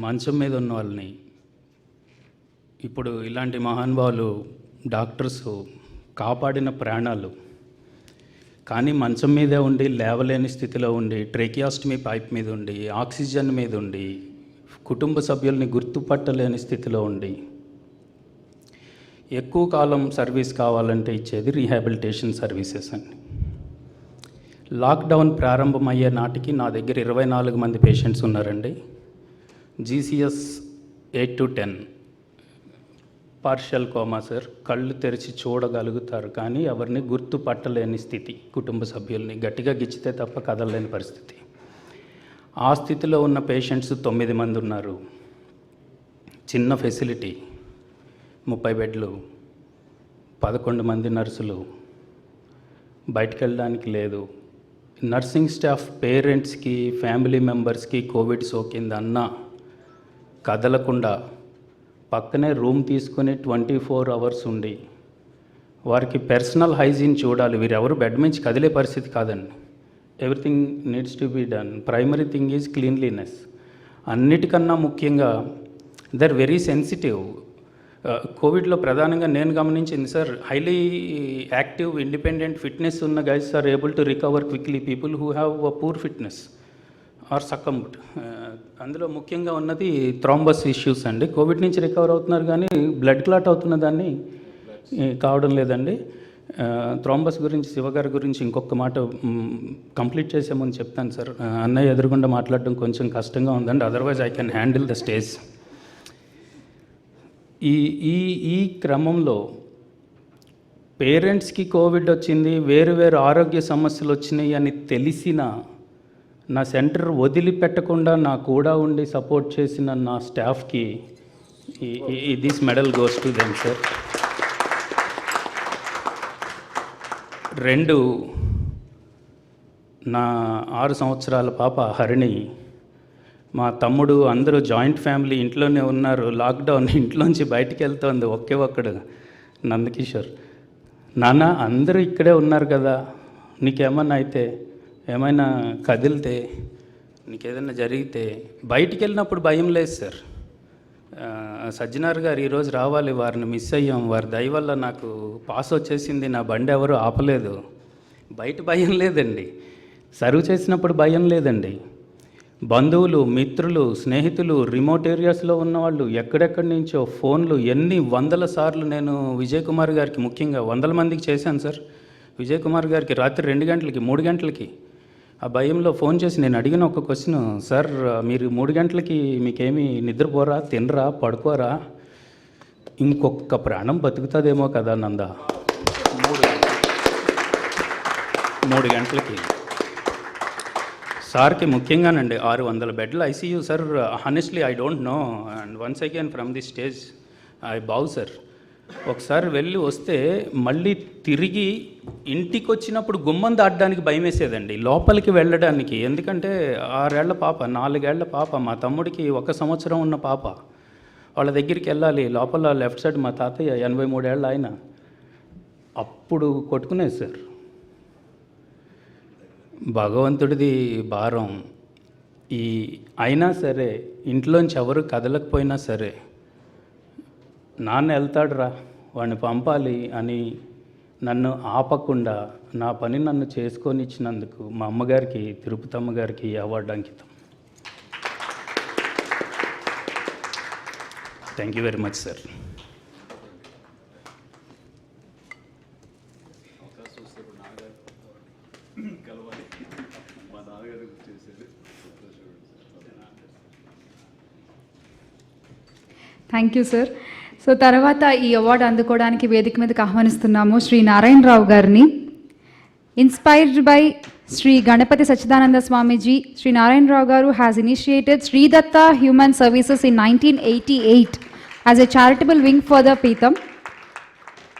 మంచం మీద ఉన్న వాళ్ళని, ఇప్పుడు ఇలాంటి మహానుభావులు డాక్టర్స్ కాపాడిన ప్రాణాలు, కానీ మంచం మీదే ఉండి లేవలేని స్థితిలో ఉండి, ట్రేకియాస్టమీ పైప్ మీద ఉండి, ఆక్సిజన్ మీద ఉండి, కుటుంబ సభ్యుల్ని గుర్తుపట్టలేని స్థితిలో ఉండి, ఎక్కువ కాలం సర్వీస్ కావాలంటే ఇచ్చేది రీహాబిలిటేషన్ సర్వీసెస్ అండి. లాక్డౌన్ ప్రారంభమయ్యే నాటికి నా దగ్గర 24 మంది పేషెంట్స్ ఉన్నారండి. GCS 8 to 10, partial coma sir. కళ్ళు తెరిచి చూడగలుగుతారు కానీ ఎవరిని గుర్తుపట్టలేని స్థితి. కుటుంబ సభ్యుల్ని గట్టిగా గిచ్చితే తప్ప కదలలేని పరిస్థితి. ఆ స్థితిలో ఉన్న పేషెంట్స్ 9 మంది ఉన్నారు. చిన్న ఫెసిలిటీ, 30 బెడ్లు, 11 మంది నర్సులు, బయటికి వెళ్ళడానికి లేదు. నర్సింగ్ స్టాఫ్ పేరెంట్స్కి, ఫ్యామిలీ మెంబర్స్కి కోవిడ్ సోకిందన్నా కదలకుండా పక్కనే రూమ్ తీసుకుని 24 అవర్స్ ఉండి వారికి పర్సనల్ హైజీన్ చూడాలి. వీరెవరు బెడ్ నుంచి కదిలే పరిస్థితి కాదండి. Everything needs to be done. Primary thing is cleanliness. అన్నిటికన్నా ముఖ్యంగా దే ఆర్ వెరీ సెన్సిటివ్. కోవిడ్లో ప్రధానంగా నేను గమనించింది sir, highly active, independent, fitness ఉన్న guys are able to recover quickly. People who have poor fitness are succumbed. అందులో ముఖ్యంగా ఉన్నది థ్రాంబస్ ఇష్యూస్ అండి. కోవిడ్ నుంచి రికవర్ అవుతున్నారు కానీ బ్లడ్ క్లాట్ అవుతున్న దాన్ని కావడం లేదండి. థ్రాంబస్ గురించి, శివగారి గురించి ఇంకొక మాట కంప్లీట్ చేసే ముందు చెప్తాను సార్. అన్నయ్య ఎదురుగుండా మాట్లాడడం కొంచెం కష్టంగా ఉందండి, otherwise I can handle the stage. ఈ క్రమంలో పేరెంట్స్కి కోవిడ్ వచ్చింది, వేరు వేరు ఆరోగ్య సమస్యలు వచ్చినాయి అని తెలిసిన నా సెంటర్ వదిలిపెట్టకుండా నా కూడా ఉండి సపోర్ట్ చేసిన నా స్టాఫ్కి this medal goes to them sir. 2, నా 6 సంవత్సరాల పాప హరిణి, మా తమ్ముడు, అందరూ జాయింట్ ఫ్యామిలీ ఇంట్లోనే ఉన్నారు. లాక్డౌన్, ఇంట్లోంచి బయటికి వెళ్తోంది ఒకే ఒక్కడు నందకిషోర్. నాన్న అందరూ ఇక్కడే ఉన్నారు కదా, నీకేమన్నా అయితే, ఏమైనా కదిలితే, నీకేదైనా జరిగితే బయటికి వెళ్ళినప్పుడు భయం లేదు సార్. సజ్జనార్ గారు ఈరోజు రావాలి, వారిని మిస్ అయ్యాం. వారి దయ వల్ల నాకు పాస్ వచ్చేసింది, నా బండి ఎవరు ఆపలేదు. బయట భయం లేదండి, సర్వ్ చేసినప్పుడు భయం లేదండి. బంధువులు, మిత్రులు, స్నేహితులు, రిమోట్ ఏరియాస్లో ఉన్నవాళ్ళు, ఎక్కడెక్కడి నుంచో ఫోన్లు, ఎన్ని వందల సార్లు నేను విజయ్ కుమార్ గారికి, ముఖ్యంగా 100 మందికి చేశాను సార్. విజయ్ కుమార్ గారికి రాత్రి 2 గంటలకి, 3 గంటలకి ఆ భయంలో ఫోన్ చేసి నేను అడిగిన ఒక క్వశ్చన్, సార్ మీరు 3 గంటలకి మీకేమీ నిద్రపోరా, తినరా, పడుకోరా, ఇంకొక ప్రాణం బతుకుతుందేమో కదా నందా. 3 గంటలకి సార్కి ముఖ్యంగానండి 600 బెడ్ల ICU sir. Honestly I don't know, and once again from the stage I bow sir. ఒకసారి వెళ్ళి వస్తే మళ్ళీ తిరిగి ఇంటికి వచ్చినప్పుడు గుమ్మం దాటడానికి భయం వేసేదండి, లోపలికి వెళ్ళడానికి. ఎందుకంటే 6 ఏళ్ల పాప, 4 ఏళ్ల పాప, మా తమ్ముడికి 1 సంవత్సరం ఉన్న పాప, వాళ్ళ దగ్గరికి వెళ్ళాలి. లోపల లెఫ్ట్ సైడ్ మా తాతయ్య 83 ఏళ్ళ ఆయన. అప్పుడు కొట్టుకునేది సార్. భగవంతుడిది భారం. అయినా సరే ఇంట్లోంచి ఎవరు కదలకపోయినా సరే, నాన్న వెళ్తాడురా, వాడిని పంపాలి అని నన్ను ఆపకుండా నా పని నన్ను చేసుకొని ఇచ్చినందుకు మా అమ్మగారికి, తిరుపతి అమ్మగారికి ఈ అవార్డు అంకితం. Thank you very much sir. Thank you sir. So తర్వాత ఈ అవార్డు అందుకోవడానికి వేదిక మీదకి ఆహ్వానిస్తున్నాము శ్రీ నారాయణరావు గారిని. ఇన్స్పైర్డ్ బై శ్రీ గణపతి సచ్చిదానంద స్వామీజీ, శ్రీ నారాయణరావు గారు has initiated Sri Datta Human Services in 1988 as a charitable wing for the Peetham.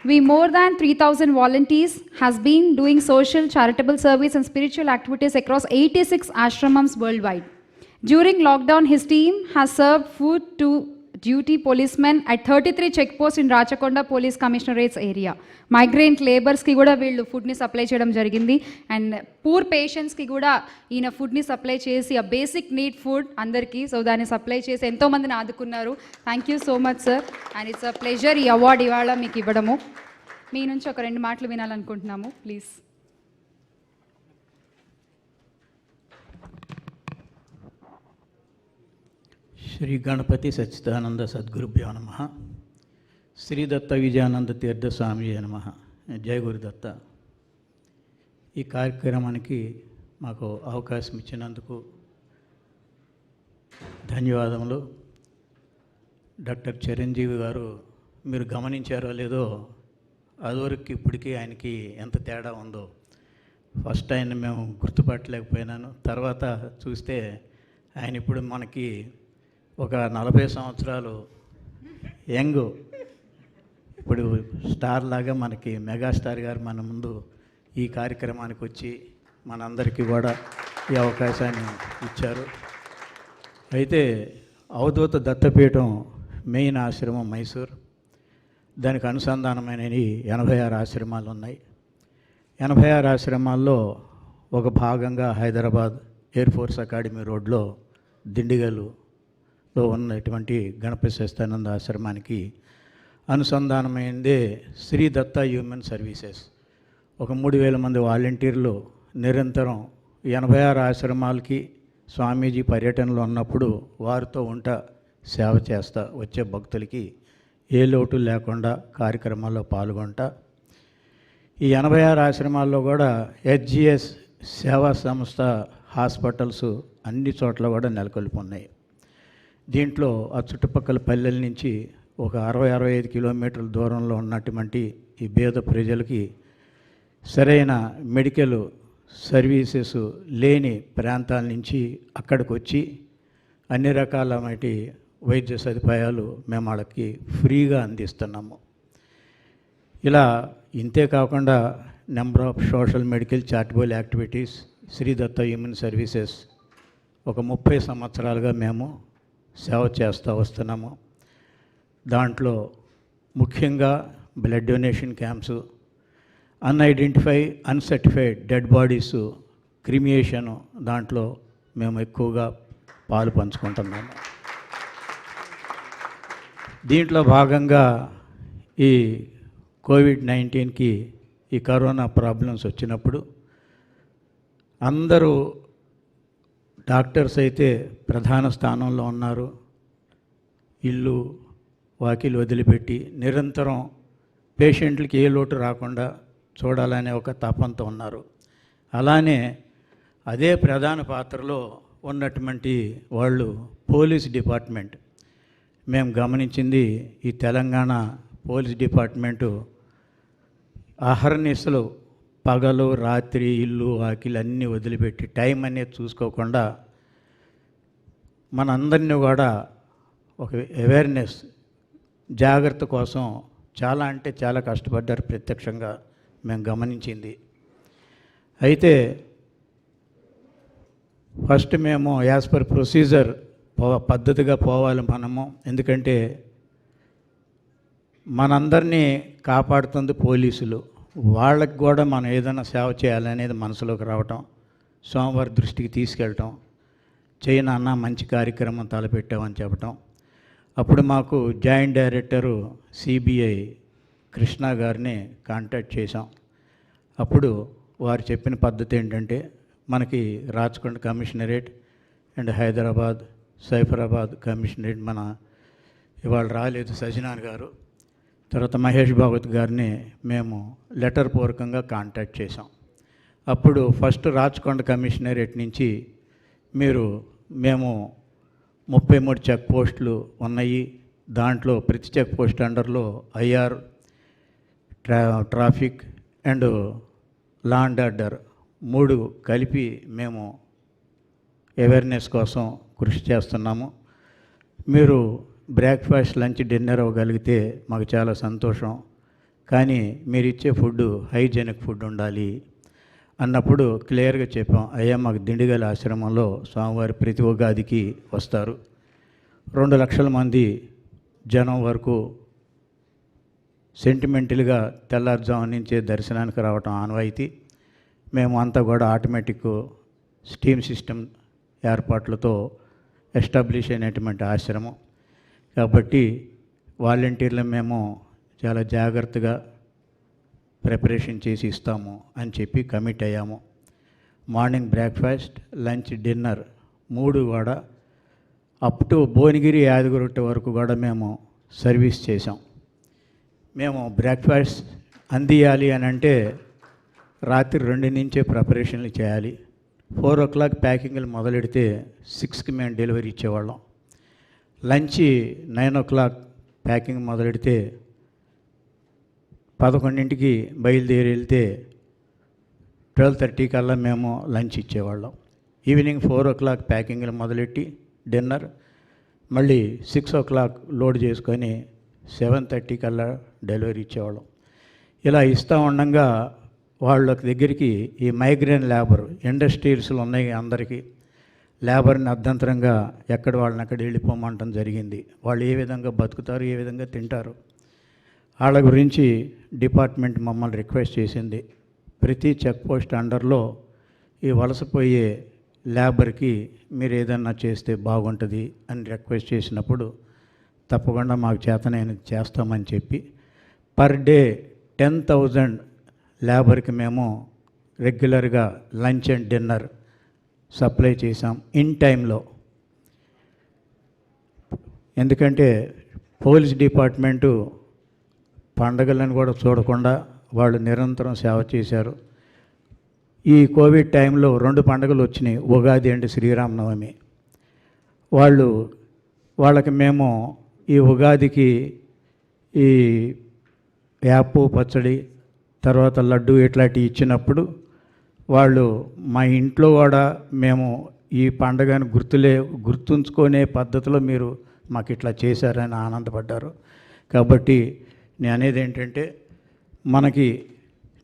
We more than 3,000 volunteers has been doing social, charitable service and spiritual activities across 86 ashramams worldwide. During lockdown, his team has served food to duty policemen at 33 checkposts in Rachakonda Police Commissionerate's area. Migrant laborers ki kuda veellu food ni supply cheyadam jarigindi, and poor patients ki kuda ఈయన food ni supply chesi a basic need food andarki, so dani supply chesi ento mandini aadukunnaru. Thank you so much sir, and it's a pleasure ee award ivala meeku ivvadamu. మీ నుంచి ఒక 2 మాటలు వినాలనుకుంటున్నాము, please. Shri Ganapati Sachchidananda సద్గురుభ్యో నమః. శ్రీ దత్త విజయానంద తీర్థ స్వామి నమః. జయ గురుదత్త. ఈ కార్యక్రమానికి మాకు అవకాశం ఇచ్చినందుకు ధన్యవాదములు. డాక్టర్ చిరంజీవి గారు మీరు గమనించారో లేదో, అదివరకు ఇప్పటికీ ఆయనకి ఎంత తేడా ఉందో. ఫస్ట్ ఆయన మేము గుర్తుపట్టలేకపోయినాను. తర్వాత చూస్తే ఆయన ఇప్పుడు మనకి ఒక 40 సంవత్సరాలు యంగ్, ఇప్పుడు స్టార్ లాగా మనకి మెగాస్టార్ గారు మన ముందు ఈ కార్యక్రమానికి వచ్చి మనందరికీ కూడా ఈ అవకాశాన్ని ఇచ్చారు. అయితే అవధూత దత్తపీఠం మెయిన్ ఆశ్రమం మైసూర్, దానికి అనుసంధానమైనవి 86 ఆశ్రమాలు ఉన్నాయి. 86 ఆశ్రమాల్లో ఒక భాగంగా హైదరాబాద్ ఎయిర్ ఫోర్స్ అకాడమీ రోడ్లో దిండిగల్లో ఉన్నటువంటి గణపతి సచ్చిదానంద ఆశ్రమానికి అనుసంధానమైందే శ్రీ దత్త హ్యూమన్ సర్వీసెస్. ఒక 3000 మంది వాలంటీర్లు నిరంతరం 86 ఆశ్రమాలకి స్వామీజీ పర్యటనలో ఉన్నప్పుడు వారితో సేవ చేస్తా వచ్చే భక్తులకి ఏ లోటు లేకుండా కార్యక్రమాల్లో పాల్గొంటా. ఈ 86 ఆశ్రమాల్లో కూడా హెచ్జిఎస్ సేవా సంస్థ హాస్పిటల్స్ అన్ని చోట్ల కూడా నెలకొల్పి ఉన్నాయి. దీంట్లో ఆ చుట్టుపక్కల పల్లెల నుంచి ఒక 60-65 కిలోమీటర్ల దూరంలో ఉన్నటువంటి ఈ పేద ప్రజలకి సరైన మెడికల్ సర్వీసెస్ లేని ప్రాంతాల నుంచి అక్కడికి వచ్చి అన్ని రకాలైన వైద్య సదుపాయాలు మేము వాళ్ళకి ఫ్రీగా అందిస్తున్నాము. ఇలా ఇంతే కాకుండా number of social medical charitable activities Shri Datta human services ఒక 30 సంవత్సరాలుగా మేము సేవ చేస్తూ వస్తున్నాము. దాంట్లో ముఖ్యంగా blood donation camps, unidentify uncertified dead bodies క్రిమియేషను, దాంట్లో మేము ఎక్కువగా పాలు పంచుకుంటున్నాము. దీంట్లో భాగంగా ఈ కోవిడ్-19కి ఈ కరోనా ప్రాబ్లమ్స్ వచ్చినప్పుడు అందరూ డాక్టర్స్ అయితే ప్రధాన స్థానంలో ఉన్నారు. ఇల్లు వాకిలు వదిలిపెట్టి నిరంతరం పేషెంట్లకి ఏ లోటు రాకుండా చూడాలనే ఒక తపంతో ఉన్నారు. అలానే అదే ప్రధాన పాత్రలో ఉన్నటువంటి వాళ్ళు పోలీస్ డిపార్ట్మెంట్. మేము గమనించింది ఈ తెలంగాణ పోలీస్ డిపార్ట్మెంటు అహర్నిశలు పగలు రాత్రి ఇల్లు వాకిలు అన్నీ వదిలిపెట్టి టైం అనేది చూసుకోకుండా మనందరినీ కూడా ఒక అవేర్నెస్ జాగ్రత్త కోసం చాలా అంటే చాలా కష్టపడ్డారు. ప్రత్యక్షంగా మేము గమనించింది. అయితే ఫస్ట్ మేము యాజ్ పర్ ప్రొసీజర్ పద్ధతిగా పోవాలి మనము. ఎందుకంటే మనందరినీ కాపాడుతుంది పోలీసులు. వాళ్ళకి కూడా మనం ఏదైనా సేవ చేయాలనేది మనసులోకి రావటం, స్వామివారి దృష్టికి తీసుకెళ్ళటం, చేయనన్నా మంచి కార్యక్రమం తలపెట్టామని చెప్పటం. అప్పుడు మాకు జాయింట్ డైరెక్టరు సిబిఐ కృష్ణ గారిని కాంటాక్ట్ చేశాం. అప్పుడు వారు చెప్పిన పద్ధతి ఏంటంటే, మనకి Rachakonda commissionerate and Hyderabad Cyberabad commissionerate మన ఇవాళ రాలేదు సజ్జనాన్ గారు, తర్వాత మహేష్ భాగవత్ గారిని మేము లెటర్ పూర్వకంగా కాంటాక్ట్ చేసాం. అప్పుడు ఫస్ట్ రాచకొండ కమిషనరేట్ నుంచి మేము 33 చెక్ పోస్టులు ఉన్నాయి. దాంట్లో ప్రతి చెక్ పోస్ట్ అండర్లో IR, traffic and law and order 3 కలిపి మేము అవేర్నెస్ కోసం కృషి చేస్తున్నాము. మీరు బ్రేక్ఫాస్ట్ లంచ్ డిన్నర్ అవ్వగలిగితే మాకు చాలా సంతోషం. కానీ మీరు ఇచ్చే ఫుడ్ హైజెనిక్ ఫుడ్ ఉండాలి అన్నప్పుడు క్లియర్గా చెప్పాం. అయ్యా, మాకు దిండిగల ఆశ్రమంలో స్వామివారి ప్రతి ఉగాదికి వస్తారు. 2 లక్షల మంది జనం వరకు సెంటిమెంటల్గా తెల్లారుజాము నుంచే దర్శనానికి రావటం ఆనవాయితీ. మేము అంతా కూడా ఆటోమేటిక్ స్టీమ్ సిస్టమ్ ఏర్పాట్లతో ఎస్టాబ్లిష్ అయినటువంటి ఆశ్రమం కాబట్టి వాలంటీర్లు మేము చాలా జాగ్రత్తగా ప్రిపరేషన్ చేసి ఇస్తాము అని చెప్పి కమిట్ అయ్యాము. మార్నింగ్ బ్రేక్ఫాస్ట్, లంచ్, డిన్నర్ 3 కూడా అప్ టు భువనగిరి యాదగిరిగుట్ట వరకు కూడా మేము సర్వీస్ చేసాం. మేము బ్రేక్ఫాస్ట్ అందియాలి అని అంటే రాత్రి 2 నుంచే ప్రిపరేషన్లు చేయాలి. 4 o'clock ప్యాకింగ్లు మొదలెడితే 6కి మేము డెలివరీ ఇచ్చేవాళ్ళం. లంచ్ 9 o'clock ప్యాకింగ్ మొదలెడితే 11ంటికి బయలుదేరి వెళ్తే 12:30 కల్లా మేము లంచ్ ఇచ్చేవాళ్ళం. ఈవినింగ్ 4 o'clock ప్యాకింగ్లు మొదలెట్టి డిన్నర్, మళ్ళీ 6 o'clock లోడ్ చేసుకొని 7:30 కల్లా డెలివరీ ఇచ్చేవాళ్ళం. ఇలా ఇస్తూ ఉండగా వాళ్ళ దగ్గరికి ఈ మైగ్రేన్ లేబర్ ఇండస్ట్రీస్లు ఉన్నాయి, అందరికీ లేబర్ని అర్ధంతరంగా ఎక్కడ వాళ్ళని అక్కడ వెళ్ళిపోమంటం జరిగింది. వాళ్ళు ఏ విధంగా బతుకుతారు, ఏ విధంగా తింటారు, వాళ్ళ గురించి డిపార్ట్మెంట్ మమ్మల్ని రిక్వెస్ట్ చేసింది. ప్రతి చెక్ పోస్ట్ అండర్లో ఈ వలసపోయే లేబర్కి మీరు ఏదన్నా చేస్తే బాగుంటుంది అని రిక్వెస్ట్ చేసినప్పుడు తప్పకుండా మాకు చేతనైనది చేస్తామని చెప్పి పర్ డే 10,000 లేబర్కి మేము రెగ్యులర్గా లంచ్ అండ్ డిన్నర్ సప్లై చేసాం ఇన్ టైంలో. ఎందుకంటే పోలీస్ డిపార్ట్మెంటు పండగలను కూడా చూడకుండా వాళ్ళు నిరంతరం సేవ చేశారు. ఈ కోవిడ్ టైంలో 2 పండుగలు వచ్చినాయి, ఉగాది అండ్ శ్రీరామనవమి. వాళ్ళకి మేము ఈ ఉగాదికి ఈ యాపు పచ్చడి, తర్వాత లడ్డు ఇట్లాంటివి ఇచ్చినప్పుడు వాళ్ళు మా ఇంట్లో కూడా మేము ఈ పండుగను గుర్తుంచుకునే పద్ధతిలో మీరు మాకు ఇట్లా చేశారని ఆనందపడ్డారు. కాబట్టి నేను అనేది ఏంటంటే మనకి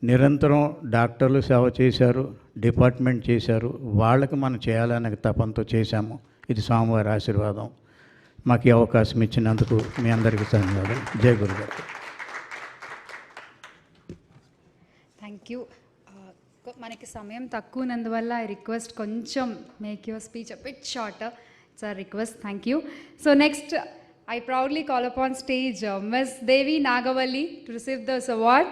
నిరంతరం డాక్టర్లు సేవ చేశారు, డిపార్ట్మెంట్ చేశారు, వాళ్ళకి మనం చేయాలనే తపంతో చేశాము. ఇది స్వామివారి ఆశీర్వాదం. మాకు ఈ అవకాశం ఇచ్చినందుకు మీ అందరికీ ధన్యవాదాలు. జై గురుగారు. Thank you. మనకి సమయం తక్కువ ఉన్నందువల్ల ఐ రిక్వెస్ట్ కొంచెం make your speech a bit shorter. It's a request. Thank you. So next I proudly call upon stage Ms. Devi Nagavalli to receive this award.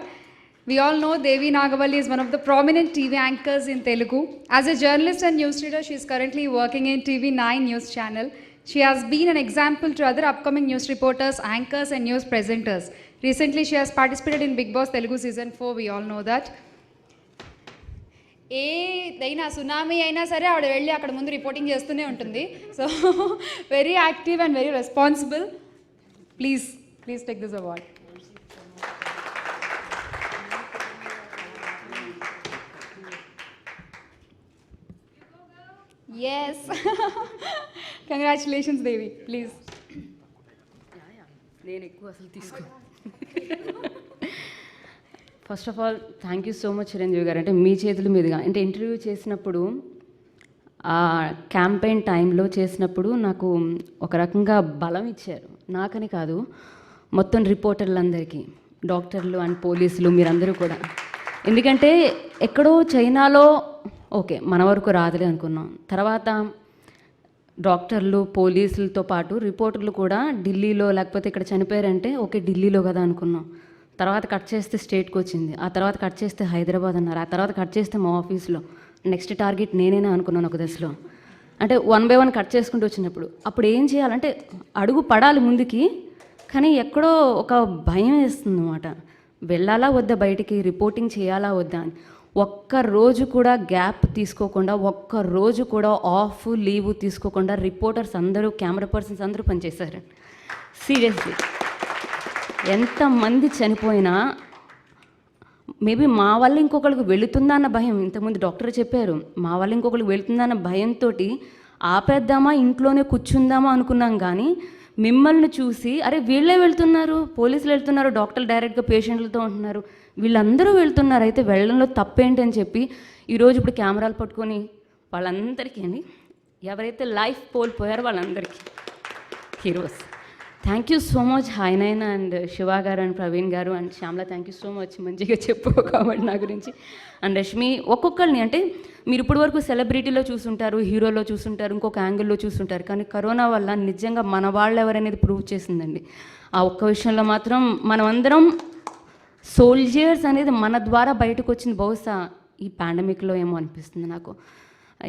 We all know Devi Nagavalli is one of the prominent TV anchors in Telugu. As a journalist and news reader, she is currently working in TV9 news channel. She has been an example to other upcoming news reporters, anchors and news presenters. Recently, she has participated in Bigg Boss Telugu Season 4. We all know that. ఏదైనా tsunami అయినా సరే ఆవిడ వెళ్ళి అక్కడ ముందు reporting చేస్తూనే ఉంటుంది. So very active and very responsible. Please take this award. Yes, congratulations Devi. Please. నేను ఎక్కువ అసలు తీసుకో. First of all thank you so much Chiranjeevi గారు. అంటే మీ చేతుల మీదుగా అంటే ఇంటర్వ్యూ చేసినప్పుడు ఆ క్యాంపెయిన్ టైంలో చేసినప్పుడు నాకు ఒక రకంగా బలం ఇచ్చారు. నాకని కాదు, మొత్తం రిపోర్టర్లందరికీ, డాక్టర్లు అండ్ పోలీసులు, మీరందరూ కూడా. ఎందుకంటే ఎక్కడో చైనాలో ఓకే మన వరకు రాదులే అనుకున్నాం. తర్వాత డాక్టర్లు పోలీసులతో పాటు రిపోర్టర్లు కూడా ఢిల్లీలో లేకపోతే ఇక్కడ చనిపోయారంటే ఓకే ఢిల్లీలో కదా అనుకున్నాం. తర్వాత కట్ చేస్తే స్టేట్కి వచ్చింది, ఆ తర్వాత కట్ చేస్తే హైదరాబాద్ అన్నారు, ఆ తర్వాత కట్ చేస్తే మా ఆఫీస్లో. నెక్స్ట్ టార్గెట్ నేనేనా అనుకున్నాను ఒక దశలో. అంటే 1 by 1 కట్ చేసుకుంటూ వచ్చినప్పుడు అప్పుడు ఏం చేయాలంటే అడుగు పడాలి ముందుకి, కానీ ఎక్కడో ఒక భయం వేస్తుంది అన్నమాట. వెళ్ళాలా వద్దా, బయటికి రిపోర్టింగ్ చేయాలా వద్దా అని. ఒక్క రోజు కూడా గ్యాప్ తీసుకోకుండా, ఒక్క రోజు కూడా ఆఫ్ లీవ్ తీసుకోకుండా రిపోర్టర్స్ అందరూ, కెమెరా పర్సన్స్ అందరూ పనిచేశారు. సీరియస్లీ ఎంతమంది చనిపోయినా మేబీ మా వల్ల ఇంకొకరికి వెళుతుందా అన్న భయం, ఇంతకుముందు డాక్టర్ చెప్పారు, మా వల్ల ఇంకొకరికి వెళుతుందా అన్న భయంతో ఆపేద్దామా ఇంట్లోనే కూర్చుందామా అనుకున్నాం. కానీ మిమ్మల్ని చూసి అరే వీళ్ళే వెళ్తున్నారు, పోలీసులు వెళ్తున్నారు, డాక్టర్లు డైరెక్ట్గా పేషెంట్లతో ఉంటున్నారు, వీళ్ళందరూ వెళ్తున్నారు, అయితే వెళ్ళడంలో తప్పేంటి అని చెప్పి ఈరోజు ఇప్పుడు కెమెరాలు పట్టుకొని వాళ్ళందరికీ అండి, ఎవరైతే లైఫ్ కోల్పోయారో వాళ్ళందరికీ heroes. Thank you so much hi nine and Shiva garu and Praveen garu and Shyamala. Thank you so much, మంచిగా చెప్పు కాబట్టి నా గురించి. అండ్ రష్మి, ఒక్కొక్కరిని అంటే మీరు ఇప్పటి వరకు సెలబ్రిటీలో చూసుంటారు, హీరోలో చూసుంటారు, ఇంకొక యాంగిల్లో చూసుంటారు, కానీ కరోనా వల్ల నిజంగా మన వాళ్ళు ఎవరనేది ప్రూవ్ చేసిందండి. ఆ ఒక్క విషయంలో మాత్రం మనమందరం సోల్జర్స్ అనేది మన ద్వారా బయటకు వచ్చింది బహుశా ఈ పాండమిక్లో ఏమో అనిపిస్తుంది నాకు.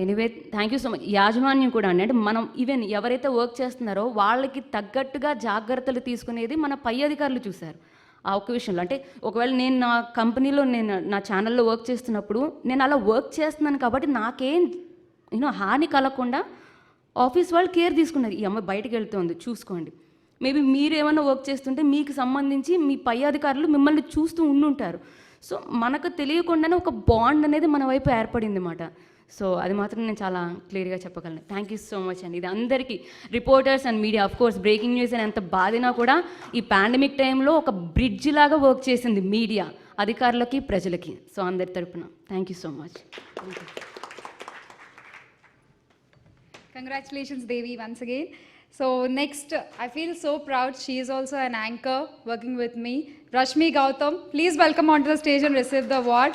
Anyway thank you so much. యాజమాన్యం కూడా అండి, అంటే మనం ఈవెన్ ఎవరైతే వర్క్ చేస్తున్నారో వాళ్ళకి తగ్గట్టుగా జాగ్రత్తలు తీసుకునేది మన పై అధికారులు చూశారు ఆ ఒక్క విషయంలో. అంటే ఒకవేళ నేను నా కంపెనీలో, నేను నా ఛానల్లో వర్క్ చేస్తున్నప్పుడు నేను అలా వర్క్ చేస్తున్నాను కాబట్టి నాకేం హాని కలగకుండా ఆఫీస్ వాళ్ళు కేర్ తీసుకున్నారు. ఈ అమ్మాయి బయటకు వెళ్తుంది చూసుకోండి. మేబీ మీరు ఏమైనా వర్క్ చేస్తుంటే మీకు సంబంధించి మీ పై అధికారులు మిమ్మల్ని చూస్తూ ఉండుంటారు. సో మనకు తెలియకుండానే ఒక బాండ్ అనేది మన వైపు ఏర్పడింది అన్నమాట. సో అది మాత్రం నేను చాలా క్లియర్గా చెప్పగలను. థ్యాంక్ యూ సో మచ్ అండి. ఇది అందరికీ reporters and media, of course breaking news అని ఎంత బాధినా కూడా ఈ పాండమిక్ టైంలో ఒక బ్రిడ్జ్ లాగా వర్క్ చేసింది మీడియా అధికారులకి ప్రజలకి. సో అందరి తరపున thank you so much. Congratulations, Devi, once again. So next, I feel so proud. She is also an anchor working with me. Rashmi Gautam, please welcome onto the stage and receive the award.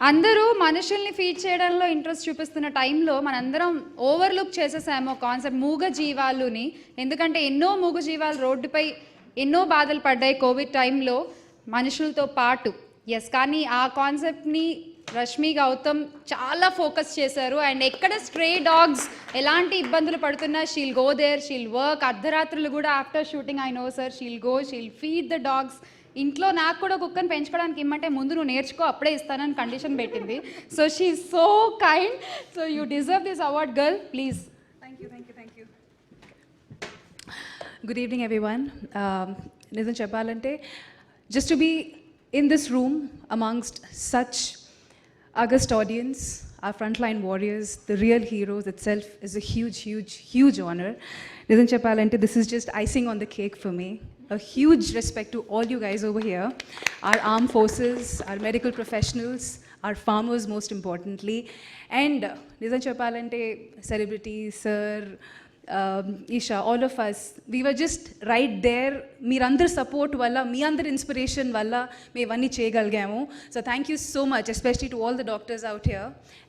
అందరూ మనుషుల్ని feed చేయడంలో interest చూపిస్తున్న టైంలో మనందరం overlook చేసేసామో concept మూగ జీవాలుని. ఎందుకంటే ఎన్నో మూగ జీవాలు రోడ్డుపై ఎన్నో బాధలు పడ్డాయి కోవిడ్ టైంలో మనుషులతో పాటు. ఎస్, కానీ ఆ కాన్సెప్ట్ని రష్మి గౌతమ్ చాలా ఫోకస్ చేశారు. అండ్ ఎక్కడ స్ట్రే డాగ్స్ ఎలాంటి ఇబ్బందులు పడుతున్నా she'll go there, she'll work. అర్ధరాత్రులు కూడా after shooting I know sir she'll go, she'll feed the dogs. ఇంట్లో నాకు కూడా కుక్కని పెంచుకోవడానికి ఇమ్మంటే ముందు నువ్వు నేర్చుకో అప్పుడే ఇస్తానని కండిషన్ పెట్టింది. So she is so kind. So you deserve this award girl, please. Thank you. Good evening, everyone. Nizam Cheppalante, just to be in this room amongst such august audience, our frontline warriors, the real heroes itself is a huge honor. Nizam Cheppalante, this is just icing on the cake for me. A huge respect to all you guys over here, our armed forces, our medical professionals, our farmers most importantly, and Nizam Cheppalante, celebrities, sir, Isha, all of us, we were just right there. Meerandar support valla, me andar inspiration valla, me ivanni cheyagalgamu. So thank you so much, especially to all the doctors out here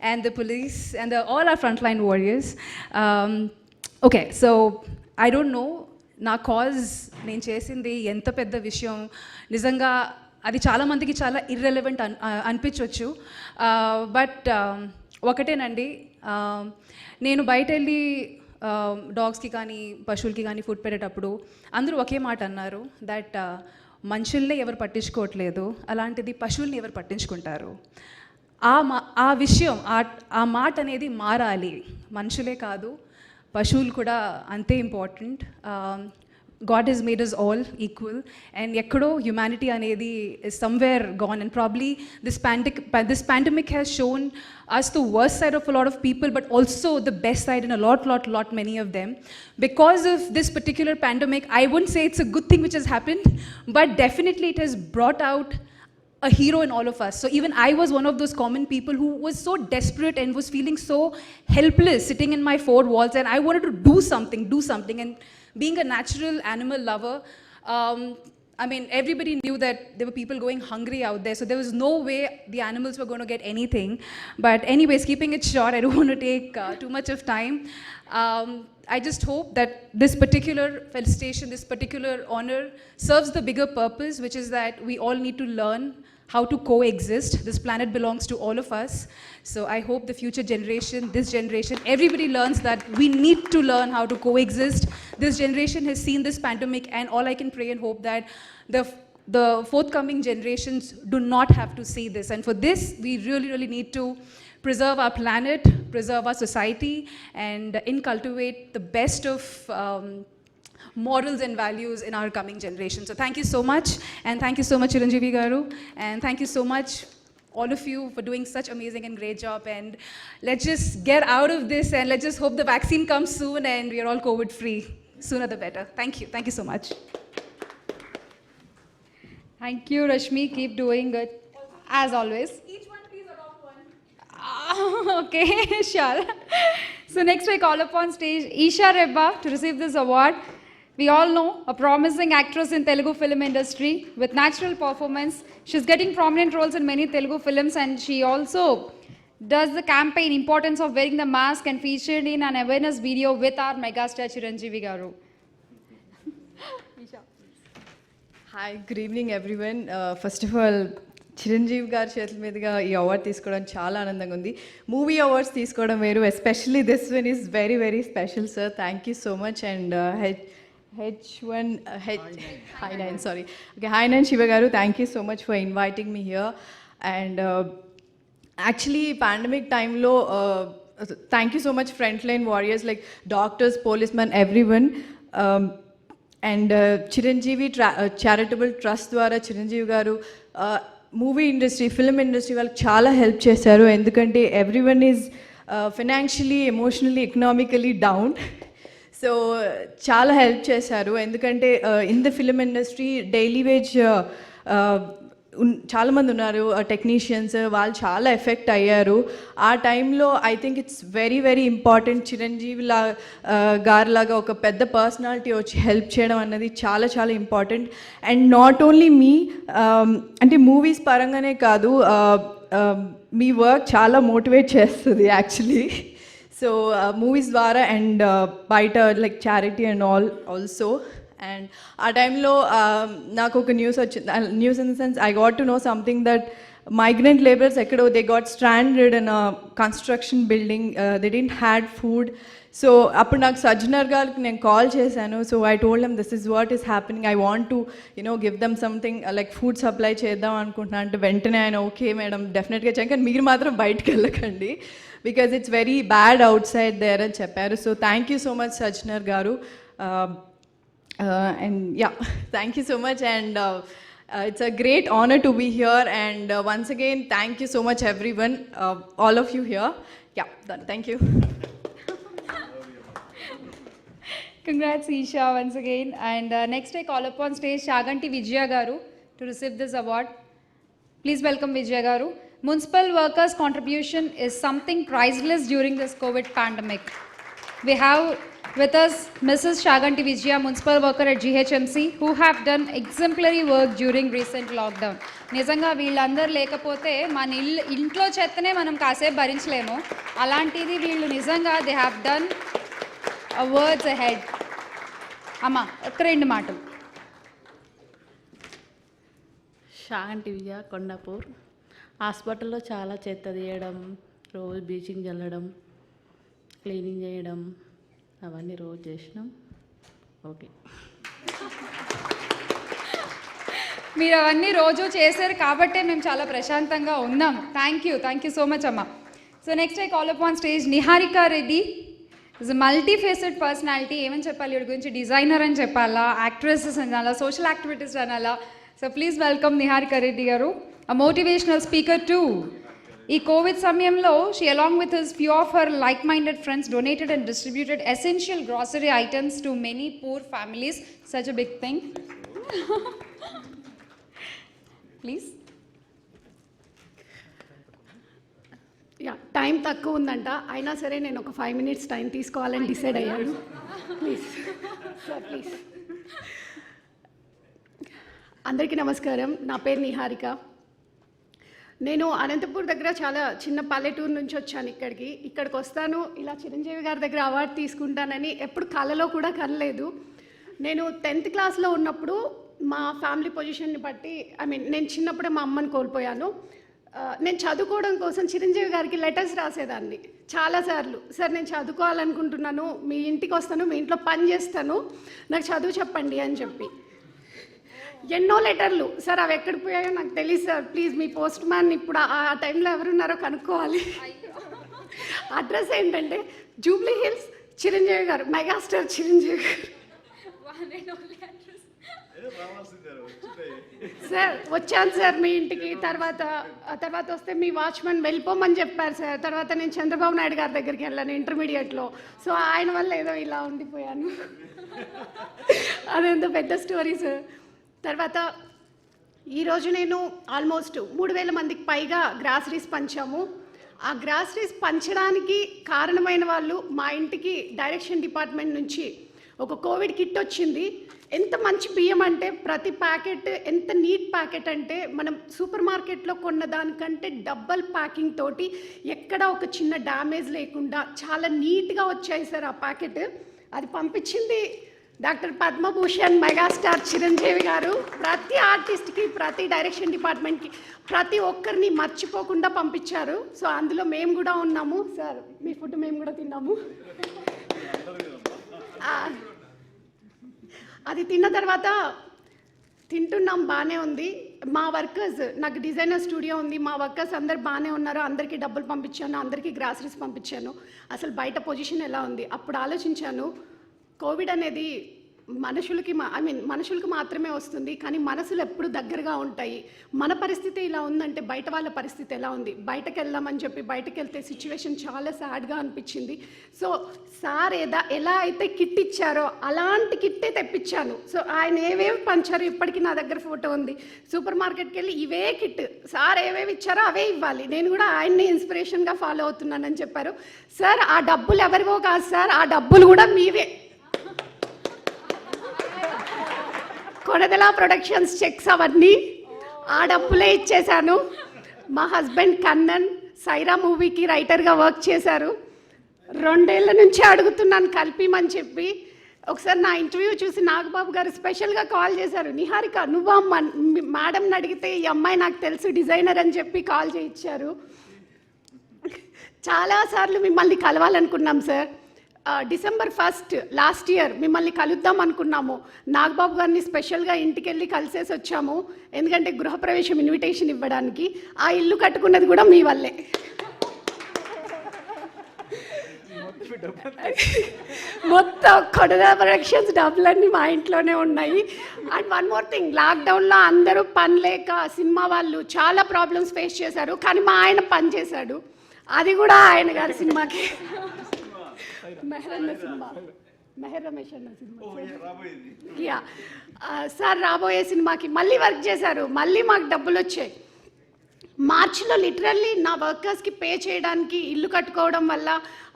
and the police and all our frontline warriors. Okay, so I don't know, నా cause నేను చేసింది ఎంత పెద్ద విషయం, నిజంగా అది చాలామందికి చాలా ఇర్రెలవెంట్ అనిపించవచ్చు. బట్ ఒకటేనండి, నేను బయట వెళ్ళి డాగ్స్కి కానీ పశువులకి కానీ ఫుడ్ పెట్టేటప్పుడు అందరూ ఒకే మాట అన్నారు, దట్ మనుషుల్నే ఎవరు పట్టించుకోవట్లేదు, అలాంటిది పశువుల్ని ఎవరు పట్టించుకుంటారు. ఆ విషయం, ఆ మాట అనేది మారాలి. మనుషులే కాదు, పశువులు కూడా అంతే important. God has made us all equal, and ekkado humanity anedi is somewhere gone, and probably this pandemic has shown us the worst side of a lot of people, but also the best side in a lot many of them. Because of this particular pandemic, I wouldn't say it's a good thing which has happened, but definitely it has brought out a hero in all of us. So even I was one of those common people who was so desperate and was feeling so helpless sitting in my four walls, and I wanted to do something. And being a natural animal lover, I mean, everybody knew that there were people going hungry out there, so there was no way the animals were going to get anything. But anyways, keeping it short, I don't want to take too much of time. I just hope that this particular felicitation, this particular honor serves the bigger purpose, which is that we all need to learn how to coexist. This planet belongs to all of us. So I hope the future generation, this generation, everybody learns that we need to learn how to coexist. This generation has seen this pandemic, and all I can pray and hope that the forthcoming generations do not have to see this. And for this, we really need to preserve our planet, preserve our society, and incultivate the best of morals and values in our coming generation. So thank you so much, and thank you so much Chiranjeevi garu, and thank you so much all of you for doing such amazing and great job. And let's just get out of this, and let's just hope the vaccine comes soon and we are all COVID free. Sooner the better. Thank you so much. Thank you, Rashmi. Keep doing good as always. Each one please adopt one. Okay, sure. So next I call upon stage Isha Rebba to receive this award. We all know a promising actress in Telugu film industry with natural performance. She's getting prominent roles in many Telugu films, and she also does the campaign importance of wearing the mask and featured in an awareness video with our megastar Chiranjeevi garu. Hi, good evening everyone. First of all, Chiranjeevi గారి చేతుల మీదుగా ఈ award తీసుకోవడం చాలా ఆనందంగా ఉంది. Movie awards తీసుకోవడం వేరు, especially this one is very special sir. Thank you so much. And Hi9 Hi9 Shiva garu, thank you so much for inviting me here. And actually pandemic time lo thank you so much frontline warriors like doctors, policemen, everyone. And Chiranjeevi charitable trust ద్వారా చిరంజీవి గారు movie industry, film industry వాళ్ళకి చాలా help చేశారు. ఎందుకంటే everyone is financially, emotionally, economically down. So చాలా help చేశారు. ఎందుకంటే in the film industry daily wage చాలామంది ఉన్నారు టెక్నీషియన్స్, వాళ్ళు చాలా ఎఫెక్ట్ అయ్యారు. ఆ టైంలో I think it's very very important Chiranjeevi గారిలాగా ఒక పెద్ద పర్సనాలిటీ వచ్చి హెల్ప్ చేయడం అన్నది చాలా చాలా important. And not only me, అంటే మూవీస్ పరంగానే కాదు, మీ వర్క్ చాలా మోటివేట్ చేస్తుంది యాక్చువల్లీ. సో మూవీస్ ద్వారా అండ్ బయట like charity and also. And ఆ టైంలో నాకు ఒక న్యూస్ వచ్చింది. News in the sense I got to know something that migrant labourers ఎక్కడో they got stranded in construction building, they didn't had food. So అప్పుడు నాకు సజ్జనర్ గారికి నేను కాల్ చేశాను. So I told them this is what is happening, I want to give them something like food supply చేద్దాం అనుకుంటున్నాను. అంటే వెంటనే ఆయన ఓకే మేడం డెఫినెట్గా చేయండి, కానీ మీరు మాత్రం బయటకు వెళ్ళకండి because it's very bad outside there అని చెప్పారు. So thank you so much Sajjanar గారు. And yeah, thank you so much, and it's a great honor to be here, and once again thank you so much everyone, all of you here. Yeah, done. Thank you. Congrats Isha once again. And next I call upon stage Shaganti Vijaya Garu to receive this award. Please welcome Vijaya Garu. Municipal workers' contribution is something priceless during this COVID pandemic. We have with us Mrs. Shaganti Vijaya, municipal worker at GHMC, who have done exemplary work during recent lockdown. నిజంగా వీళ్ళందరూ లేకపోతే మన ఇంట్లో చెత్తనే మనం కాసేపు భరించలేము. అలాంటిది వీళ్ళు నిజంగా they have done words ahead. అమ్మా ఒక 2 మాటలు. షాగంటి విజయ, కొండాపూర్. హాస్పిటల్లో చాలా చెత్త తీయడం, రోజు బ్లీచింగ్ చల్లడం, క్లీనింగ్ చేయడం, అవన్నీ రోజు చేసినాం. ఓకే, మీరు అవన్నీ రోజు చేశారు కాబట్టే మేము చాలా ప్రశాంతంగా ఉన్నాం. థ్యాంక్ యూ సో మచ్ అమ్మ. So next I call upon stage Niharika Reddy. Is a multi faceted personality. ఏమని చెప్పాలి వీడి గురించి? డిజైనర్ అని చెప్పాలా, యాక్ట్రెసెస్ అనాలా, సోషల్ యాక్టివిటీస్ అనాలా? So please welcome Niharika Reddy గారు, అ మోటివేషనల్ స్పీకర్ టూ. ఈ కోవిడ్ సమయంలో she along with his few of her like minded friends donated and distributed essential grocery items to many poor families. Such a big thing. Please. Yeah, time తక్కువ ఉందంట, అయినా సరే నేను ఒక 5 minutes time తీసుకోవాలని decide అయ్యాను. Please sir, please. అందరికీ నమస్కారం. నా పేరు నిహారిక. నేను అనంతపూర్ దగ్గర చాలా చిన్న పల్లెటూరు నుంచి వచ్చాను ఇక్కడికి వస్తాను, ఇలా చిరంజీవి గారి దగ్గర అవార్డు తీసుకుంటానని ఎప్పుడు కలలో కూడా కనలేదు. నేను 10th క్లాస్లో ఉన్నప్పుడు మా ఫ్యామిలీ పొజిషన్ని బట్టి నేను చిన్నప్పుడే మా అమ్మని కోల్పోయాను. నేను చదువుకోవడం కోసం చిరంజీవి గారికి లెటర్స్ రాసేదాన్ని చాలాసార్లు. సార్ నేను చదువుకోవాలనుకుంటున్నాను, మీ ఇంటికి వస్తాను, మీ ఇంట్లో పని చేస్తాను, నాకు చదువు చెప్పండి అని చెప్పి. ఎన్నో లెటర్లు. సార్ అవి ఎక్కడికి పోయాయో నాకు తెలియదు sir, please me post man ఇప్పుడు ఆ టైంలో ఎవరున్నారో కనుక్కోవాలి. అడ్రస్ ఏంటంటే జూబ్లీ హిల్స్, చిరంజీవి గారు, మెగాస్టార్ చిరంజీవి గారు. సార్ వచ్చాను సార్ మీ ఇంటికి. తర్వాత వస్తే మీ వాచ్మెన్ వెళ్ళిపోమని చెప్పారు సార్. తర్వాత నేను చంద్రబాబు నాయుడు గారి దగ్గరికి వెళ్ళాను ఇంటర్మీడియట్లో. సో ఆయన వల్ల ఏదో ఇలా ఉండిపోయాను. అదెంత పెద్ద స్టోరీ సార్. తర్వాత ఈరోజు నేను ఆల్మోస్ట్ 3000 మందికి పైగా గ్రాసరీస్ పంచాము. ఆ గ్రాసరీస్ పంచడానికి కారణమైన వాళ్ళు మా ఇంటికి డైరెక్షన్ డిపార్ట్మెంట్ నుంచి ఒక కోవిడ్ కిట్ వచ్చింది. ఎంత మంచి బియ్యం అంటే ప్రతి ప్యాకెట్ ఎంత నీట్ ప్యాకెట్ అంటే మనం సూపర్ మార్కెట్లో కొన్న దానికంటే డబల్ ప్యాకింగ్ తోటి ఎక్కడ ఒక చిన్న డ్యామేజ్ లేకుండా చాలా నీట్గా వచ్చాయి సార్ ఆ ప్యాకెట్. అది పంపించింది డాక్టర్ పద్మభూషణ్ మెగాస్టార్ చిరంజీవి గారు. ప్రతి ఆర్టిస్ట్కి, ప్రతి డైరెక్షన్ డిపార్ట్మెంట్కి, ప్రతి ఒక్కరిని మర్చిపోకుండా పంపించారు. సో అందులో మేము కూడా ఉన్నాము సార్. మీ ఫుడ్ మేము కూడా తిన్నాము. అది తిన్న తర్వాత తింటున్నాం, బాగానే ఉంది. మా వర్కర్స్, నాకు డిజైనర్ స్టూడియో ఉంది, మా వర్కర్స్ అందరు బాగానే ఉన్నారు. అందరికీ డబ్బులు పంపించాను, అందరికీ గ్రాసరీస్ పంపించాను. అసలు బయట పొజిషన్ ఎలా ఉంది అప్పుడు ఆలోచించాను. కోవిడ్ అనేది మనుషులకు మాత్రమే వస్తుంది, కానీ మనసులు ఎప్పుడు దగ్గరగా ఉంటాయి. మన పరిస్థితి ఇలా ఉందంటే బయట వాళ్ళ పరిస్థితి ఎలా ఉంది? బయటకు వెళ్దామని చెప్పి బయటకు వెళ్తే సిచ్యువేషన్ చాలా సాడ్గా అనిపించింది. సో సార్ ఎలా అయితే కిట్ ఇచ్చారో అలాంటి కిట్టే తెప్పించాను. సో ఆయన ఏవేవి పంచారో ఇప్పటికీ నా దగ్గర ఫోటో ఉంది. సూపర్ మార్కెట్కి వెళ్ళి ఇవే కిట్ సార్ ఏవేవి ఇచ్చారో అవే ఇవ్వాలి, నేను కూడా ఆయన్ని ఇన్స్పిరేషన్గా ఫాలో అవుతున్నానని చెప్పారు. సార్ ఆ డబ్బులు ఎవరివో కాదు సార్, ఆ డబ్బులు కూడా మీవే. కొనదల ప్రొడక్షన్స్ చెక్స్ అవన్నీ ఆ డబ్బులే ఇచ్చేశాను. మా హస్బెండ్ కన్నన్ సైరా మూవీకి రైటర్గా వర్క్ చేశారు. 2 ఏళ్ల నుంచి అడుగుతున్నాను కలిపిమని చెప్పి. ఒకసారి నా ఇంటర్వ్యూ చూసి నాగబాబు గారు స్పెషల్గా కాల్ చేశారు, నిహారిక నువ్వు మేడంని అడిగితే ఈ అమ్మాయి నాకు తెలుసు డిజైనర్ అని చెప్పి కాల్ చేయించారు. చాలాసార్లు మిమ్మల్ని కలవాలనుకున్నాం sir. December 1st last year మిమ్మల్ని కలుద్దాం అనుకున్నాము. నాగబాబు గారిని స్పెషల్గా ఇంటికి వెళ్ళి కలిసేసి వచ్చాము, ఎందుకంటే గృహప్రవేశం ఇన్విటేషన్ ఇవ్వడానికి. ఆ ఇల్లు కట్టుకున్నది కూడా మీ వల్లే. మొత్తం కొడద ప్రొడక్షన్స్ డబ్బులన్నీ మా ఇంట్లోనే ఉన్నాయి. అండ్ వన్ మోర్ థింగ్, లాక్డౌన్లో అందరూ పని లేక సినిమా వాళ్ళు చాలా ప్రాబ్లమ్స్ ఫేస్ చేశారు, కానీ మా ఆయన పని చేశాడు. అది కూడా ఆయన గారి సినిమాకి మెహర్ రమేష్ అన్న సినిమా సార్ రాబోయే సినిమాకి మళ్ళీ వర్క్ చేశారు, మళ్ళీ మాకు డబ్బులు వచ్చాయి. మార్చిలో లిటరల్లీ నా వర్కర్స్కి పే చేయడానికి ఇల్లు కట్టుకోవడం వల్ల,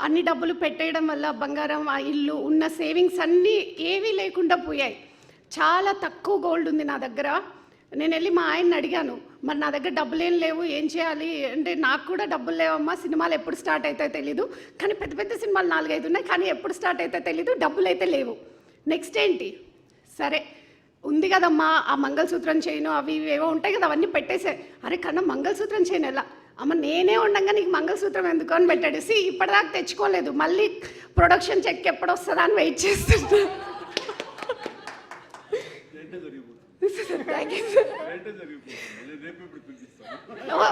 అన్ని డబ్బులు పెట్టేయడం వల్ల, బంగారం ఆ ఇల్లు ఉన్న సేవింగ్స్ అన్నీ ఏవీ లేకుండా పోయాయి. చాలా తక్కువ గోల్డ్ ఉంది నా దగ్గర. నేను వెళ్ళి మా ఆయన్ని అడిగాను, మరి నా దగ్గర డబ్బులు ఏం లేవు, ఏం చేయాలి అంటే, నాకు కూడా డబ్బులు లేవమ్మా, సినిమాలు ఎప్పుడు స్టార్ట్ అవుతాయో తెలీదు, కానీ పెద్ద పెద్ద సినిమాలు 4-5 ఉన్నాయి, కానీ ఎప్పుడు స్టార్ట్ అవుతాయో తెలీదు, డబ్బులు అయితే లేవు, నెక్స్ట్ ఏంటి? సరే ఉంది కదమ్మా ఆ మంగళసూత్రం చేయను అవి ఏవో ఉంటాయి కదా, అవన్నీ పెట్టేసే. అరే కన్నా మంగళసూత్రం చేయను ఎలా అమ్మ, నేనే ఉండగా నీకు మంగళసూత్రం ఎందుకు అని పెట్టాడు. ఇప్పటిదాకా తెచ్చుకోలేదు, మళ్ళీ ప్రొడక్షన్ చెక్ ఎప్పుడు వస్తుందా అని వెయిట్ చేస్తున్నా.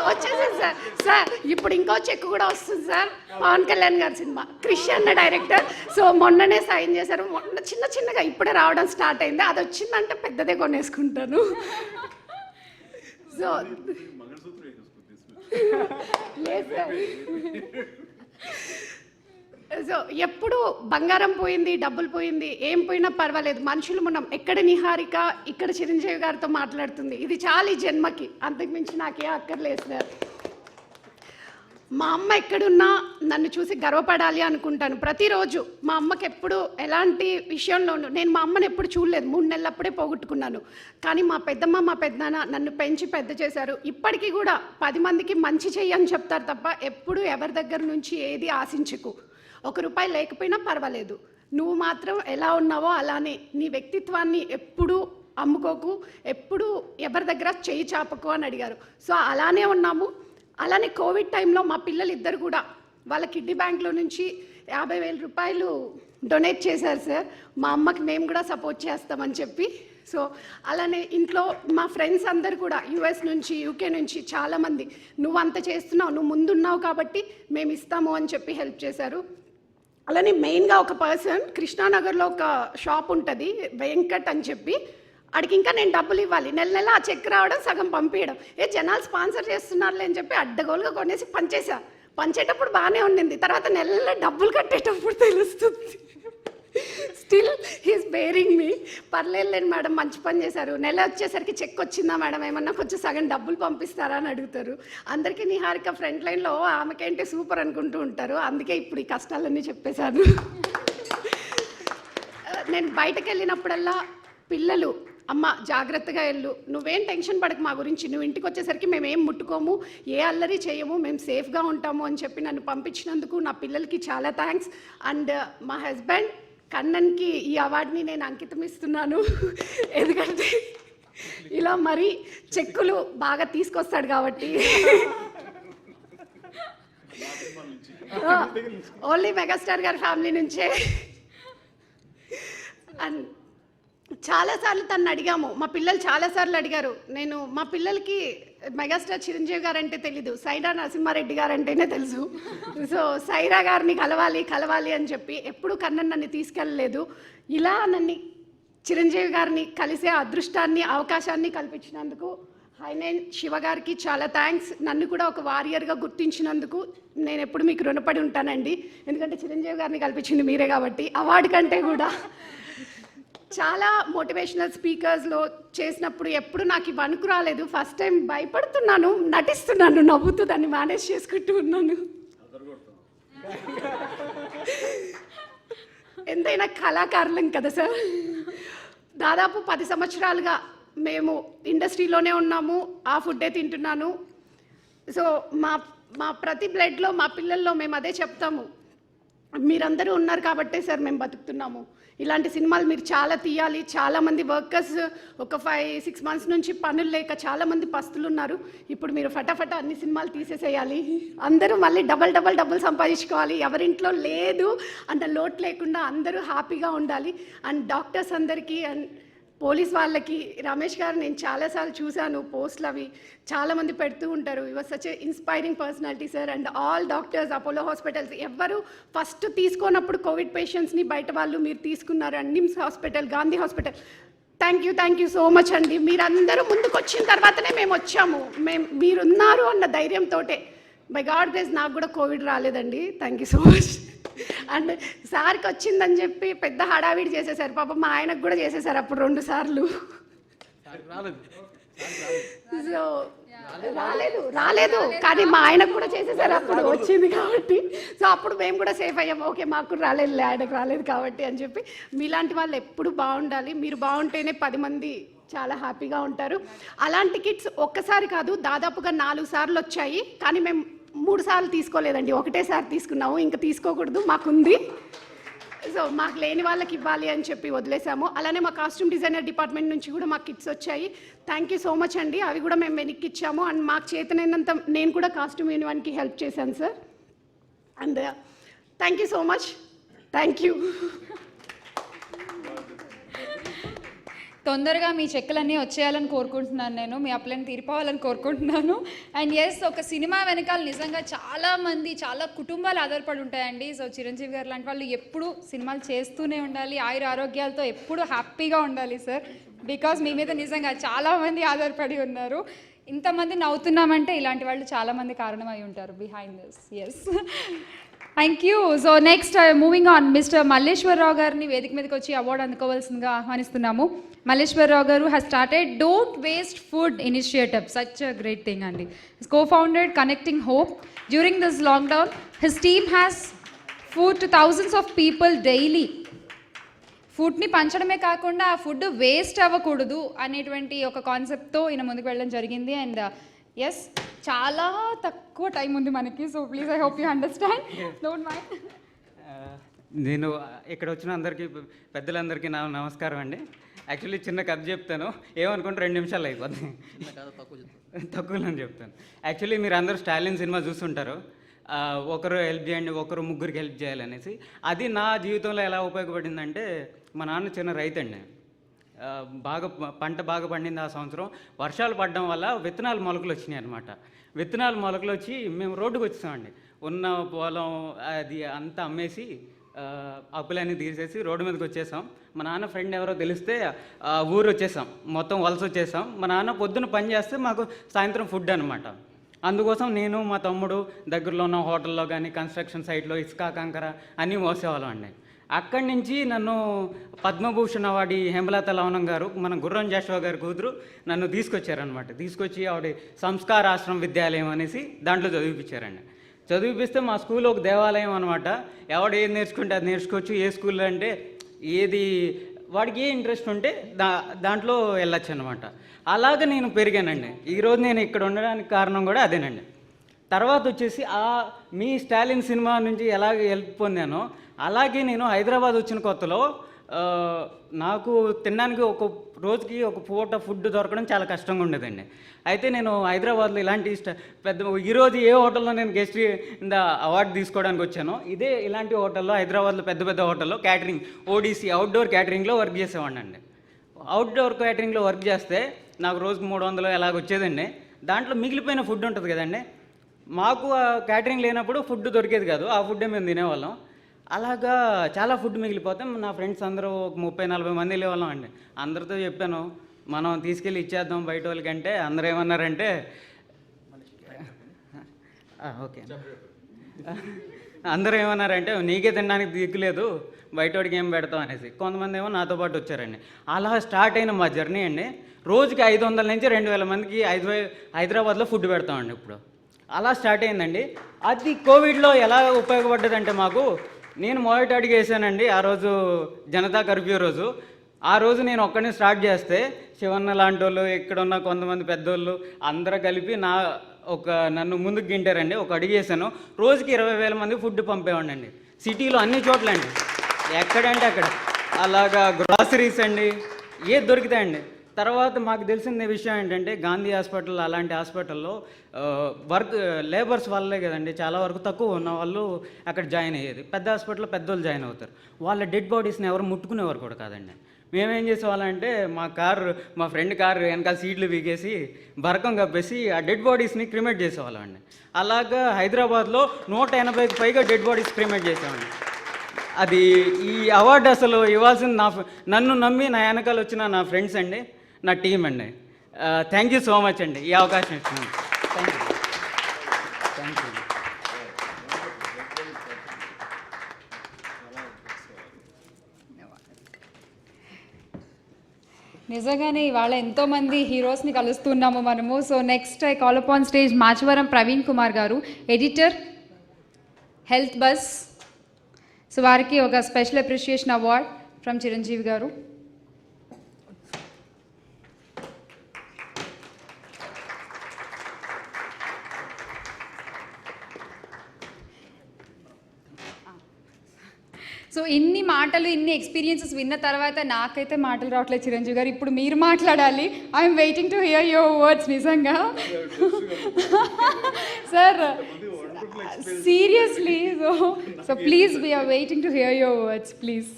వచ్చేసారు సార్. సార్ ఇప్పుడు ఇంకో చెక్ కూడా వస్తుంది సార్, పవన్ కళ్యాణ్ గారి సినిమా, క్రిష్ అన్న డైరెక్టర్. సో మొన్ననే సైన్ చేశారు, మొన్న చిన్నగా ఇప్పుడే రావడం స్టార్ట్ అయింది. అది వచ్చిందంటే పెద్దదే కొనేసుకుంటాను. సో లేదు సార్. సో ఎప్పుడు బంగారం పోయింది, డబ్బులు పోయింది, ఏం పోయినా పర్వాలేదు, మనుషులు మనం. ఎక్కడ నిహారిక, ఇక్కడ చిరంజీవి గారితో మాట్లాడుతుంది, ఇది చాలు ఈ జన్మకి, అంతకుమించి నాకే అక్కర్లేదు సార్. మా అమ్మ ఎక్కడున్నా నన్ను చూసి గర్వపడాలి అనుకుంటాను ప్రతిరోజు. మా అమ్మకి ఎప్పుడు ఎలాంటి విషయంలోనూ, నేను మా అమ్మని ఎప్పుడు చూడలేదు, 3 నెలలప్పుడే పోగొట్టుకున్నాను. కానీ మా పెద్దమ్మ మా పెద్దనాన్న నన్ను పెంచి పెద్ద చేశారు. ఇప్పటికీ కూడా 10 మందికి మంచి చెయ్యని చెప్తారు తప్ప ఎప్పుడు ఎవరి దగ్గర నుంచి ఏది ఆశించకు. 1 రూపాయి లేకపోయినా పర్వాలేదు, నువ్వు మాత్రం ఎలా ఉన్నావో అలానే నీ వ్యక్తిత్వాన్ని ఎప్పుడూ అమ్ముకోకు, ఎప్పుడు ఎవరి దగ్గర చేయి చాపకు అని అడిగారు. సో అలానే ఉన్నాము. అలానే కోవిడ్ టైంలో మా పిల్లలు ఇద్దరు కూడా వాళ్ళ కిడ్నీ బ్యాంక్లో నుంచి 50,000 రూపాయలు డొనేట్ చేశారు సార్. మా అమ్మకి మేము కూడా సపోర్ట్ చేస్తామని చెప్పి. సో అలానే ఇంట్లో మా ఫ్రెండ్స్ అందరు కూడా యుఎస్ నుంచి, యూకే నుంచి చాలామంది, నువ్వు అంత చేస్తున్నావు, నువ్వు ముందున్నావు కాబట్టి మేము ఇస్తాము అని చెప్పి హెల్ప్ చేశారు. అలానే మెయిన్గా ఒక పర్సన్, కృష్ణానగర్లో ఒక షాప్ ఉంటుంది వెంకట్ అని చెప్పి, అడిగి ఇంకా నేను డబ్బులు ఇవ్వాలి, నెల ఆ చెక్ రావడం, సగం పంపించడం, జనాలు స్పాన్సర్ చేస్తున్నారులే అని చెప్పి అడ్డగోలుగా కొనేసి పంచేసా. పంచేటప్పుడు బాగానే ఉండింది, తర్వాత నెల డబ్బులు కట్టేటప్పుడు తెలుస్తుంది. స్టిల్ హీస్ బేరింగ్ మీ. పర్లేదులేండి మేడం, మంచి పని చేశారు, నెల వచ్చేసరికి చెక్ వచ్చిందా మేడం, ఏమన్నా కొంచెం సగం డబ్బులు పంపిస్తారా అని అడుగుతారు. అందరికీ నిహారిక ఫ్రంట్ లైన్లో ఆమెకేంటి సూపర్ అనుకుంటూ ఉంటారు, అందుకే ఇప్పుడు ఈ కష్టాలన్నీ చెప్పేశాను. నేను బయటకు వెళ్ళినప్పుడల్లా పిల్లలు, అమ్మ జాగ్రత్తగా వెళ్ళు, నువ్వేం టెన్షన్ పడకు మా గురించి, నువ్వు ఇంటికి వచ్చేసరికి మేము ఏం ముట్టుకోము, ఏ అల్లరి చేయము, మేము సేఫ్గా ఉంటాము అని చెప్పి నన్ను పంపించినందుకు నా పిల్లలకి చాలా థ్యాంక్స్. అండ్ మా హస్బెండ్ కన్నన్కి ఈ అవార్డుని నేను అంకితం ఇస్తున్నాను, ఎందుకంటే ఇలా మరీ చెక్కులు బాగా తీసుకొస్తాడు కాబట్టి. ఓన్లీ మెగాస్టార్ గారి ఫ్యామిలీ నుంచే. అండ్ చాలాసార్లు తను అడిగాము, మా పిల్లలు చాలాసార్లు అడిగారు. నేను మా పిల్లలకి మెగాస్టార్ చిరంజీవి గారు అంటే తెలీదు, సైరా నరసింహారెడ్డి గారు అంటేనే తెలుసు. సో సైరా గారిని కలవాలి అని చెప్పి ఎప్పుడు కన్నన్ నన్ను తీసుకెళ్ళలేదు. ఇలా నన్ను చిరంజీవి గారిని కలిసే అదృష్టాన్ని అవకాశాన్ని కల్పించినందుకు హైనైన్ శివ గారికి చాలా థ్యాంక్స్. నన్ను కూడా ఒక వారియర్గా గుర్తించినందుకు నేను ఎప్పుడు మీకు రుణపడి ఉంటానండి. ఎందుకంటే చిరంజీవి గారిని కల్పించింది మీరే కాబట్టి. అవార్డు కంటే కూడా చాలా మోటివేషనల్ స్పీకర్స్లో చేసినప్పుడు ఎప్పుడు నాకు వణుకు రాలేదు. ఫస్ట్ టైం భయపడుతున్నాను, నటిస్తున్నాను, నవ్వుతూ దాన్ని మేనేజ్ చేసుకుంటూ ఉన్నాను. ఎంతైనా కళాకారులం కదా సార్. దాదాపు 10 సంవత్సరాలుగా మేము ఇండస్ట్రీలోనే ఉన్నాము, ఆ ఫుడ్డే తింటున్నాను. సో మా ప్రతి బ్లడ్లో మా పిల్లల్లో మేము అదే చెప్తాము, మీరందరూ ఉన్నారు కాబట్టే సార్ మేము బతుకుతున్నాము. ఇలాంటి సినిమాలు మీరు చాలా తీయాలి. చాలామంది వర్కర్స్ ఒక 5-6 మంత్స్ నుంచి పనులు లేక చాలామంది పస్తులు ఉన్నారు. ఇప్పుడు మీరు ఫటాఫట అన్ని సినిమాలు తీసేసేయాలి. అందరూ మళ్ళీ డబల్ సంపాదించుకోవాలి. ఎవరింట్లో లేదు అన్న లోటు లేకుండా అందరూ హ్యాపీగా ఉండాలి. అండ్ డాక్టర్స్ అందరికీ అండ్ పోలీస్ వాళ్ళకి, రమేష్ గారు నేను చాలాసార్లు చూశాను పోస్టులు, అవి చాలామంది పెడుతూ ఉంటారు. You are such a inspiring personality sir. And all doctors, Apollo hospitals ఎవ్వరు ఫస్ట్ తీసుకోనప్పుడు కోవిడ్ పేషెంట్స్ని బయట వాళ్ళు మీరు తీసుకున్నారు. And NIMS hospital, Gandhi hospital, thank you so much అండి. మీరందరూ ముందుకు వచ్చిన తర్వాతనే మేము వచ్చాము. మీరున్నారు అన్న ధైర్యంతో. బై గాడ్ గ్రేస్ నాకు కూడా కోవిడ్ రాలేదండి. Thank you so much. And సార్కి వచ్చిందని చెప్పి పెద్ద హడావిడి చేసేసారు. పాపం మా ఆయనకు కూడా చేసేసారు అప్పుడు 2 సార్లు. సో రాలేదు కానీ మా ఆయనకు కూడా చేసేసారు అప్పుడు వచ్చింది కాబట్టి. సో అప్పుడు మేము కూడా సేఫ్ అయ్యాము. ఓకే మాకు రాలేదు, ఆయనకు రాలేదు కాబట్టి అని చెప్పి. మీలాంటి వాళ్ళు ఎప్పుడు బాగుండాలి. మీరు బాగుంటేనే 10 మంది చాలా హ్యాపీగా ఉంటారు. అలాంటి కిట్స్ ఒక్కసారి కాదు, దాదాపుగా 4 సార్లు వచ్చాయి. కానీ మేము 3 సార్లు తీసుకోలేదండి, ఒకటేసారి తీసుకున్నాము. ఇంకా తీసుకోకూడదు, మాకుంది. సో మాకు లేని వాళ్ళకి ఇవ్వాలి అని చెప్పి వదిలేసాము. అలానే మా కాస్ట్యూమ్ డిజైనర్ డిపార్ట్మెంట్ నుంచి కూడా మాకు కిట్స్ వచ్చాయి. థ్యాంక్ యూ సో మచ్ అండి. అవి కూడా మేము వెనక్కి ఇచ్చాము. అండ్ మాకు చేతనైనంత నేను కూడా కాస్ట్యూమ్ యూనియన్కి హెల్ప్ చేశాను sir. And thank you so much. Thank you. తొందరగా మీ చెక్కులన్నీ వచ్చేయాలని కోరుకుంటున్నాను. నేను మీ అప్పులను తీరిపోవాలని కోరుకుంటున్నాను. అండ్ ఎస్, ఒక సినిమా వెనకాల నిజంగా చాలామంది, చాలా కుటుంబాలు ఆధారపడి ఉంటాయండి. సో చిరంజీవి గారు లాంటి వాళ్ళు ఎప్పుడు సినిమాలు చేస్తూనే ఉండాలి, ఆయుర ఆరోగ్యాలతో ఎప్పుడు హ్యాపీగా ఉండాలి సార్. బికాజ్ మీ మీద నిజంగా చాలామంది ఆధారపడి ఉన్నారు. ఇంతమంది నవ్వుతున్నామంటే ఇలాంటి వాళ్ళు చాలామంది కారణమై ఉంటారు behind this. Yes, thank you. So next moving on, mister Malleswararao గారిని వేదిక మీదకి వచ్చి అవార్డు అందుకోవాల్సిందిగా ఆహ్వానిస్తున్నాము. మల్లేశ్వరరావు గారు has started don't waste food initiative, such a great thing అండి. co-founded Connecting Hope. During this lockdown, his team has food to thousands of people daily. ఫుడ్ని పంచడమే కాకుండా ఆ ఫుడ్ వేస్ట్ అవ్వకూడదు అనేటువంటి ఒక కాన్సెప్ట్తో ఈయన ముందుకు వెళ్ళడం జరిగింది. అండ్ ఎస్, చాలా తక్కువ టైం ఉంది మనకి. So please, I hope you understand, don't mind. నేను ఇక్కడ వచ్చిన అందరికీ, పెద్దలందరికీ నా నమస్కారం అండి. యాక్చువల్లీ చిన్న కథ చెప్తాను, ఏమనుకుంటే 2 నిమిషాలు అయిపోతుంది, తక్కువలో చెప్తాను. యాక్చువల్లీ మీరు అందరూ స్టాలిన్ సినిమా చూస్తుంటారు, ఒకరు హెల్ప్ చేయండి, ఒకరు ముగ్గురికి హెల్ప్ చేయాలనేసి. అది నా జీవితంలో ఎలా ఉపయోగపడిందంటే, మా నాన్న చిన్న రైతు అండి. పంట బాగా పండింది ఆ సంవత్సరం. వర్షాలు పడడం వల్ల విత్తనాలు మొలకలు వచ్చినాయి అనమాట. విత్తనాలు మొలకలు వచ్చి మేము రోడ్డుకు వచ్చామండి. ఉన్న పొలం అది అంతా అమ్మేసి అప్పులన్నీ తీసేసి రోడ్డు మీదకి వచ్చేసాం. మా నాన్న ఫ్రెండ్ ఎవరో తెలిస్తే ఊరు వచ్చేసాం, మొత్తం వలస వచ్చేసాం. మా నాన్న పొద్దున్న పని చేస్తే మాకు సాయంత్రం ఫుడ్ అనమాట. అందుకోసం నేను మా తమ్ముడు దగ్గరలో ఉన్న హోటల్లో కానీ కన్స్ట్రక్షన్ సైట్లో ఇసుక కంకర అన్నీ మోసేవాళ్ళం అండి. అక్కడి నుంచి నన్ను పద్మభూషణ్ అవార్డు హేమలత లవణం గారు, మన గుర్రం జాషువా గారి కూతురు, నన్ను తీసుకొచ్చారనమాట. తీసుకొచ్చి ఆవిడ సంస్కార ఆశ్రమం విద్యాలయం అనేసి దాంట్లో చదివిపించారండి. చదివిపిస్తే మా స్కూల్ ఒక దేవాలయం అనమాట. ఎవడు ఏది నేర్చుకుంటే అది నేర్చుకోవచ్చు. ఏ స్కూల్లో అంటే ఏది వాడికి ఏ ఇంట్రెస్ట్ ఉంటే దాంట్లో వెళ్ళొచ్చు అనమాట. అలాగ నేను పెరిగానండి. ఈరోజు నేను ఇక్కడ ఉండడానికి కారణం కూడా అదేనండి. తర్వాత వచ్చేసి మీ స్టాలిన్ సినిమా నుంచి ఎలాగ హెల్ప్ పొందానో అలాగే నేను హైదరాబాద్ వచ్చిన కొత్తలో నాకు తినడానికి ఒక రోజుకి ఒక పూట ఫుడ్ దొరకడం చాలా కష్టంగా ఉండేదండి. అయితే నేను హైదరాబాద్లో ఇలాంటి పెద్ద ఈరోజు ఏ హోటల్లో నేను గెస్ట్ అవార్డు తీసుకోవడానికి వచ్చానో ఇదే ఇలాంటి హోటల్లో, హైదరాబాద్లో పెద్ద పెద్ద హోటల్లో క్యాటరింగ్, ఓడిసి అవుట్డోర్ క్యాటరింగ్లో వర్క్ చేసేవాడిని అండి. అవుట్డోర్ క్యాటరింగ్లో వర్క్ చేస్తే నాకు రోజుకు 300 ఎలాగ వచ్చేదండి. దాంట్లో మిగిలిపోయిన ఫుడ్ ఉంటుంది కదండి, మాకు క్యాటరింగ్ లేనప్పుడు ఫుడ్ దొరికేది కాదు. ఆ ఫుడ్డే మేము తినేవాళ్ళం. అలాగా చాలా ఫుడ్ మిగిలిపోతే నా ఫ్రెండ్స్ అందరూ 30-40 మంది వెళ్ళేవాళ్ళం అండి. అందరితో చెప్పాను మనం తీసుకెళ్ళి ఇచ్చేద్దాం బయట వాళ్ళకంటే అందరూ ఏమన్నారంటే ఓకే అందరూ ఏమన్నారంటే నీకే తినడానికి దిక్కులేదు బయటోడికి ఏం పెడతాం అనేసి. కొంతమంది ఏమో నాతో పాటు వచ్చారండి. అలా స్టార్ట్ అయిన మా జర్నీ అండి. రోజుకి 500 నుంచి 2000 మందికి హైదరాబాద్లో ఫుడ్ పెడతామండి ఇప్పుడు. అలా స్టార్ట్ అయిందండి. అది కోవిడ్లో ఎలా ఉపయోగపడ్డదంటే మాకు, నేను మొదటి అడిగి వేసానండి ఆ రోజు జనతా కర్ఫ్యూ రోజు. ఆ రోజు నేను ఒక్కడిని స్టార్ట్ చేస్తే శివన్న లాంటి వాళ్ళు ఇక్కడ ఉన్న కొంతమంది పెద్దోళ్ళు అందరూ కలిపి నన్ను ముందుకు గింటారండి. ఒక అడిగి వేసాను. రోజుకి 20,000 మంది ఫుడ్ పంపేవాడినండి సిటీలో అన్ని చోట్ల అండి, ఎక్కడంటే అక్కడ. అలాగా గ్రాసరీస్ అండి ఏది దొరుకుతాయండి. తర్వాత మాకు తెలిసిన విషయం ఏంటంటే గాంధీ హాస్పిటల్ అలాంటి హాస్పిటల్లో లేబర్స్ వల్లే కదండి చాలా వరకు తక్కువ ఉన్న వాళ్ళు అక్కడ జాయిన్ అయ్యేది. పెద్ద హాస్పిటల్లో పెద్దోళ్ళు జాయిన్ అవుతారు. వాళ్ళ డెడ్ బాడీస్ని ఎవరు ముట్టుకునేవారు కూడా కాదండి. మేమేం చేసేవాళ్ళంటే మా ఫ్రెండ్ కారు వెనకాల సీట్లు పీకేసి బరకం కప్పేసి ఆ డెడ్ బాడీస్ని క్రిమేట్ చేసేవాళ్ళం అండి. అలాగా హైదరాబాద్లో 180కి పైగా డెడ్ బాడీస్ క్రిమేట్ చేసామండి. అది ఈ అవార్డు అసలు ఇవ్వాల్సింది నన్ను నమ్మి నా వెనకాల వచ్చిన నా ఫ్రెండ్స్ అండి, నా టీం అండి. థ్యాంక్ యూ సో మచ్ అండి ఈ అవకాశం ఇచ్చినందుకు. Thank you. Thank you. నిజంగానే ఇవాళ ఎంతోమంది హీరోస్ని కలుస్తున్నాము మనము. So next I call upon stage Machavaram Praveen Kumar గారు, ఎడిటర్, హెల్త్ బస్. సో వారికి ఒక special appreciation award from Chiranjeevi గారు. సో ఇన్ని మాటలు ఇన్ని ఎక్స్పీరియన్సెస్ విన్న తర్వాత నాకైతే మాటలు రావట్లేదు చిరంజీవి గారు. ఇప్పుడు మీరు మాట్లాడాలి. I'm waiting to hear your words. నిజంగా sir seriously. So please we are waiting to hear your words please.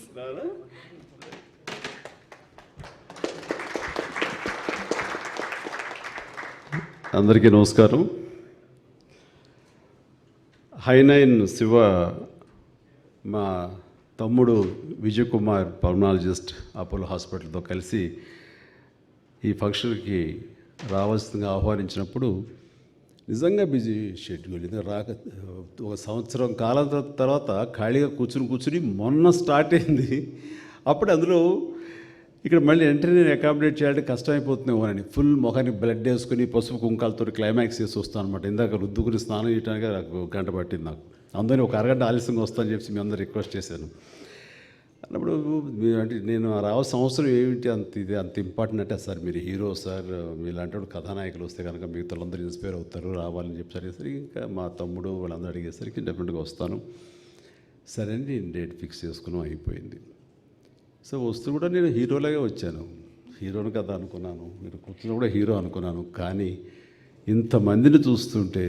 అందరికీ నమస్కారం. హై9 శివ మా తమ్ముడు విజయ్ కుమార్ పల్మనాలజిస్ట్ అపోలో హాస్పిటల్తో కలిసి ఈ ఫంక్షన్కి రావాల్సిందిగా ఆహ్వానించినప్పుడు నిజంగా బిజీ షెడ్యూల్. ఇది ఒక సంవత్సరం కాలం తర్వాత ఖాళీగా కూర్చుని మొన్న స్టార్ట్ అయింది. అప్పుడు అందులో ఇక్కడ మళ్ళీ వెంటనే నేను అకామిడేట్ చేయాలంటే కష్టమైపోతుందేమో అని ఫుల్ మొహానికి బ్లడ్ వేసుకుని పసుపు కుంకాలతో క్లైమాక్స్ చేసి వస్తాను అనమాట. ఇందాక రుద్దుకుని స్నానం చేయడానికి నాకు గంట పట్టింది. నాకు అందరినీ ఒక అరగంట ఆలస్యంగా వస్తానని చెప్పి మీ అందరూ రిక్వెస్ట్ చేశాను. అన్నప్పుడు అంటే నేను రావాల్సిన అవసరం ఏమిటి అంత ఇంపార్టెంట్ అంటే, సార్ మీరు హీరో సార్, మీలాంటి కథానాయకులు వస్తే కనుక మిగతా వాళ్ళందరూ ఇన్స్పైర్ అవుతారు రావాలని చెప్పి సరేసరికి ఇంకా మా తమ్ముడు వాళ్ళందరూ అడిగేసరికి డెఫినెట్గా వస్తాను సరే అని నేను డేట్ ఫిక్స్ చేసుకున్నాం. అయిపోయింది. సో వస్తూ కూడా నేను హీరోలాగే వచ్చాను. హీరోని కదా అనుకున్నాను, మీరు కూర్చుని కూడా హీరో అనుకున్నాను. కానీ ఇంతమందిని చూస్తుంటే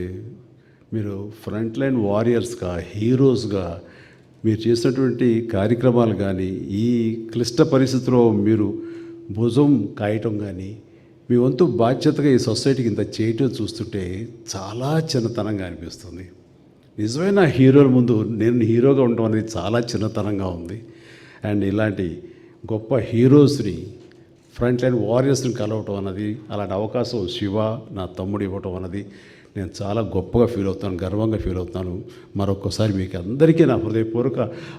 మీరు ఫ్రంట్ లైన్ వారియర్స్గా, హీరోస్గా మీరు చేసినటువంటి కార్యక్రమాలు కానీ, ఈ క్లిష్ట పరిస్థితిలో మీరు భుజం కాయటం కానీ, మీ వంతు బాధ్యతగా ఈ సొసైటీకి ఇంత చేయటం చూస్తుంటే చాలా చిన్నతనంగా అనిపిస్తుంది. నిజమైన హీరోల ముందు నేను హీరోగా ఉండడం అనేది చాలా చిన్నతనంగా ఉంది. అండ్ ఇలాంటి గొప్ప హీరోస్ని, ఫ్రంట్ లైన్ వారియర్స్ని కలవటం అన్నది, అలాంటి అవకాశం శివ నా తమ్ముడు ఇవ్వటం అన్నది నేను చాలా గొప్పగా ఫీల్ అవుతాను, గర్వంగా ఫీల్ అవుతాను. మరొకసారి మీకు అందరికీ నా హృదయపూర్వక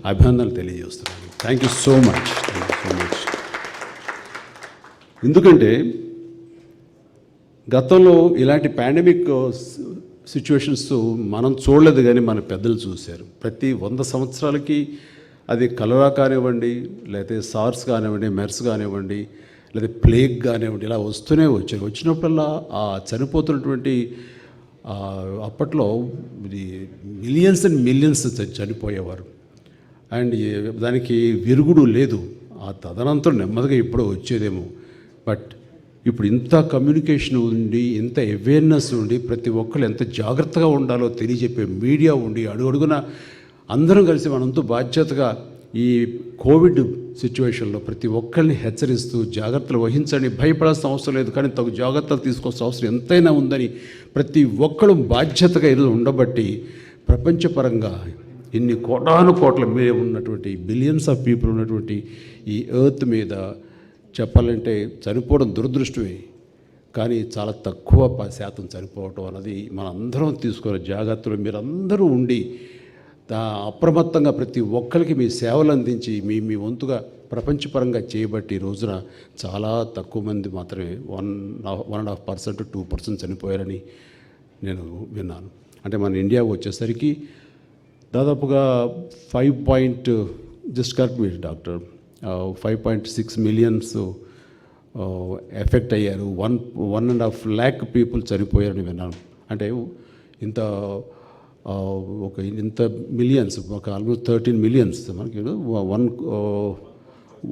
అభినందనలు తెలియజేస్తున్నాను. Thank you so much. ఎందుకంటే గతంలో ఇలాంటి పాండమిక్ సిచ్యువేషన్స్ మనం చూడలేదు, కానీ మన పెద్దలు చూశారు. ప్రతి 100 సంవత్సరాలకి అది కలరా కానివ్వండి, లేకపోతే సార్స్ కానివ్వండి, మెర్స్ కానివ్వండి, లేదా ప్లేగ్ కానివ్వండి, ఇలా వస్తూనే వచ్చాయి. వచ్చినప్పుడల్లా ఆ చనిపోతున్నటువంటి అప్పట్లో ఇది మిలియన్స్ అండ్ మిలియన్స్ చనిపోయేవారు. అండ్ దానికి విరుగుడు లేదు. ఆ తదనంతరం నెమ్మదిగా ఇప్పుడు వచ్చేదేమో. బట్ ఇప్పుడు ఇంత కమ్యూనికేషన్ ఉండి, ఇంత అవేర్నెస్ ఉండి, ప్రతి ఒక్కరు ఎంత జాగ్రత్తగా ఉండాలో తెలియజెప్పే మీడియా ఉండి, అడుగడుగున అందరం కలిసి మనంతో బాధ్యతగా ఈ కోవిడ్ సిచ్యువేషన్లో ప్రతి ఒక్కరిని హెచ్చరిస్తూ జాగ్రత్తలు వహించండి, భయపడాల్సిన అవసరం లేదు, కానీ తగు జాగ్రత్తలు తీసుకోవాల్సిన అవసరం ఎంతైనా ఉందని ప్రతి ఒక్కరు బాధ్యతగా ఈరోజు ఉండబట్టి ప్రపంచపరంగా ఇన్ని కోటాను కోట్ల మీద ఉన్నటువంటి బిలియన్స్ ఆఫ్ పీపుల్ ఉన్నటువంటి ఈ ఎర్త్ మీద చెప్పాలంటే చనిపోవడం దురదృష్టమే, కానీ చాలా తక్కువ శాతం చనిపోవటం అన్నది మనందరం తీసుకునే జాగ్రత్తలు మీరందరూ ఉండి అప్రమత్తంగా ప్రతి ఒక్కరికి మీ సేవలు అందించి మీ వంతుగా ప్రపంచపరంగా చేయబట్టి ఈ రోజున చాలా తక్కువ మంది మాత్రమే 1.5% 2% చనిపోయారని నేను విన్నాను. అంటే మన ఇండియా వచ్చేసరికి దాదాపుగా 5.6 మిలియన్స్ ఎఫెక్ట్ అయ్యారు. 1.5 lakh పీపుల్ చనిపోయారని విన్నాను. అంటే ఇంత మిలియన్స్, ఒక ఆల్మోస్ట్ 13 మిలియన్స్ మనకి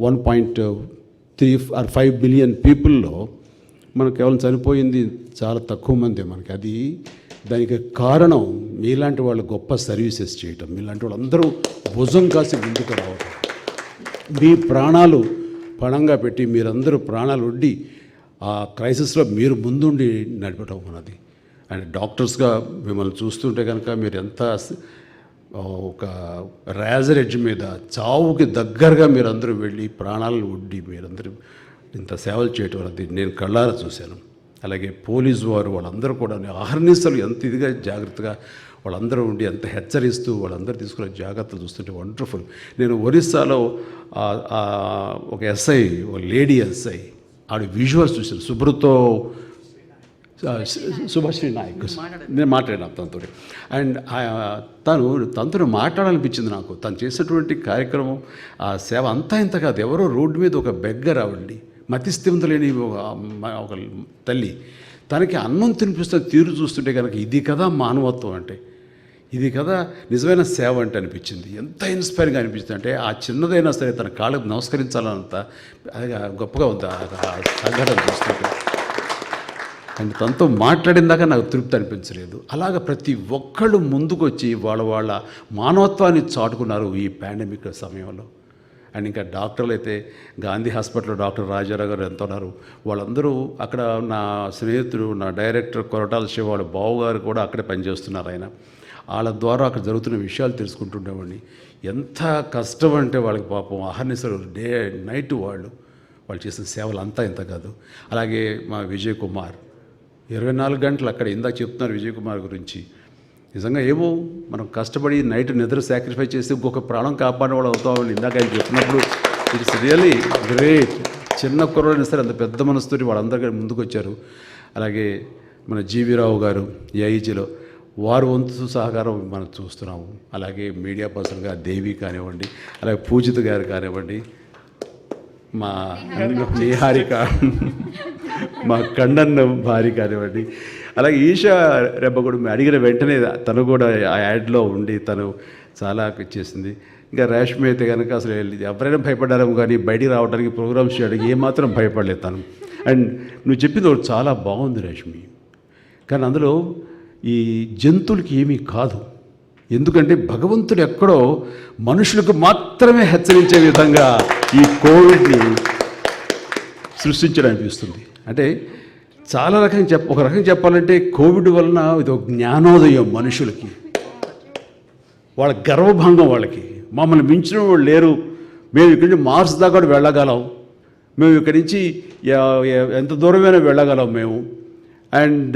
1.3 or 5 బిలియన్ పీపుల్లో మనకు కేవలం చనిపోయింది చాలా తక్కువ మంది మనకి. దానికి కారణం మీలాంటి వాళ్ళు గొప్ప సర్వీసెస్ చేయటం, మీలాంటి వాళ్ళందరూ భుజం కాసి ముందుకు రావటం, మీ ప్రాణాలు పణంగా పెట్టి మీరందరూ ప్రాణాలు ఒడ్డి ఆ క్రైసిస్లో మీరు ముందుండి నడపడం అన్నది. అండ్ డాక్టర్స్గా మిమ్మల్ని చూస్తుంటే కనుక మీరు ఎంత ఒక రేజర్ ఎడ్జ్ మీద చావుకి దగ్గరగా మీరందరూ వెళ్ళి ప్రాణాలను ఒడ్డి మీరందరూ ఇంత సేవలు చేయటం అన్నది నేను కళ్ళారా చూశాను. అలాగే పోలీసు వారు వాళ్ళందరూ కూడా అహర్నిశలు ఎంత ఇదిగా జాగ్రత్తగా వాళ్ళందరూ ఉండి ఎంత హెచ్చరిస్తూ వాళ్ళందరూ తీసుకునే జాగ్రత్తలు చూస్తుంటే వండర్ఫుల్. నేను ఒరిస్సాలో ఒక ఎస్ఐ, ఒక లేడీ ఎస్ఐ, ఆవిడ విజువల్స్ చూశాను. సుభాశ్రీ నాయక్, నేను మాట్లాడినా తనతో. అండ్ తనతో మాట్లాడాలనిపించింది నాకు. తను చేసేటువంటి కార్యక్రమం, ఆ సేవ అంతా ఇంత కాదు. ఎవరో రోడ్డు మీద ఒక బెగ్గర్ ఆవిడండి, మతిస్థిమిత లేని ఒక తల్లి, తనకి అన్నం తినిపిస్తున్న తీరు చూస్తుంటే కనుక ఇది కదా మానవత్వం అంటే, ఇది కదా నిజమైన సేవ అంటే అనిపించింది. ఎంత ఇన్స్పైరింగ్గా అనిపించింది అంటే ఆ చిన్నదైనా సరే తన కాళ్ళకు నమస్కరించాలన్నంత అది గొప్పగా ఉంది ఆ సంఘటన చూస్తుంటే. అండ్ తనతో మాట్లాడిన దాకా నాకు తృప్తి అనిపించలేదు. అలాగ ప్రతి ఒక్కళ్ళు ముందుకు వచ్చి వాళ్ళ మానవత్వాన్ని చాటుకున్నారు ఈ పాండమిక్ సమయంలో. అండ్ ఇంకా డాక్టర్లు అయితే గాంధీ హాస్పిటల్లో డాక్టర్ రాజారావు గారు ఎంత ఉన్నారు, వాళ్ళందరూ అక్కడ నా స్నేహితుడు, నా డైరెక్టర్ కొరటాల శివ వాళ్ళ బావగారు కూడా అక్కడే పనిచేస్తున్నారు. ఆయన వాళ్ళ ద్వారా అక్కడ జరుగుతున్న విషయాలు తెలుసుకుంటుండేవాడిని. ఎంత కష్టం అంటే వాళ్ళకి పాపం అహర్నిశలు డే నైట్ వాళ్ళు చేసిన సేవలు అంతా ఇంత కాదు. అలాగే మా విజయ్ కుమార్ 24 గంటలు అక్కడ, ఇందాక చెప్తున్నారు విజయ్ కుమార్ గురించి. నిజంగా ఏమో మనం కష్టపడి నైట్ నిద్ర సాక్రిఫైస్ చేసి ఇంకొక ప్రాణం కాపాడిన వాళ్ళు అవుతామని ఇందాక ఆయన చెప్పినప్పుడు ఇట్స్ రియలీ గ్రేట్. చిన్న కుర్రోడైనా సరే అంత పెద్ద మనసుతోటి వాళ్ళందరూ ముందుకు వచ్చారు. అలాగే మన జీవీరావు గారు ఏఐజీలో వారు వంతు సహకారం మనం చూస్తున్నాము. అలాగే మీడియా పర్సన్గా దేవి కానివ్వండి, అలాగే పూజిత గారు కానివ్వండి, మా నిహారిక, మా కండన్ భార్య కానివ్వండి, అలాగే ఈషా రెబ్బగూడ అడిగిన వెంటనే తను కూడా ఆ యాడ్లో ఉండి తను చాలా చేసింది. ఇంకా రేష్మి అయితే కనుక అసలు ఎవరైనా భయపడ్డారేమో కానీ బయటికి రావడానికి ప్రోగ్రామ్స్ చేయడానికి ఏమాత్రం భయపడలేదు తను. అండ్ నువ్వు చెప్పింది ఒకటి చాలా బాగుంది రేష్మి, కానీ అందులో ఈ జంతువులకి ఏమీ కాదు. ఎందుకంటే భగవంతుడు ఎక్కడో మనుషులకు మాత్రమే హెచ్చరించే విధంగా ఈ కోవిడ్ని సృష్టించడం అనిపిస్తుంది. అంటే చాలా రకంగా ఒక రకంగా చెప్పాలంటే కోవిడ్ వలన ఇది ఒక జ్ఞానోదయం మనుషులకి, వాళ్ళ గర్వభంగం. వాళ్ళకి మమ్మల్ని మించిన వాళ్ళు లేరు, మేము ఇక్కడి నుంచి మార్స్ దాకా కూడా వెళ్ళగలం, మేము ఇక్కడి నుంచి ఎంత దూరమైనా వెళ్ళగలం మేము. అండ్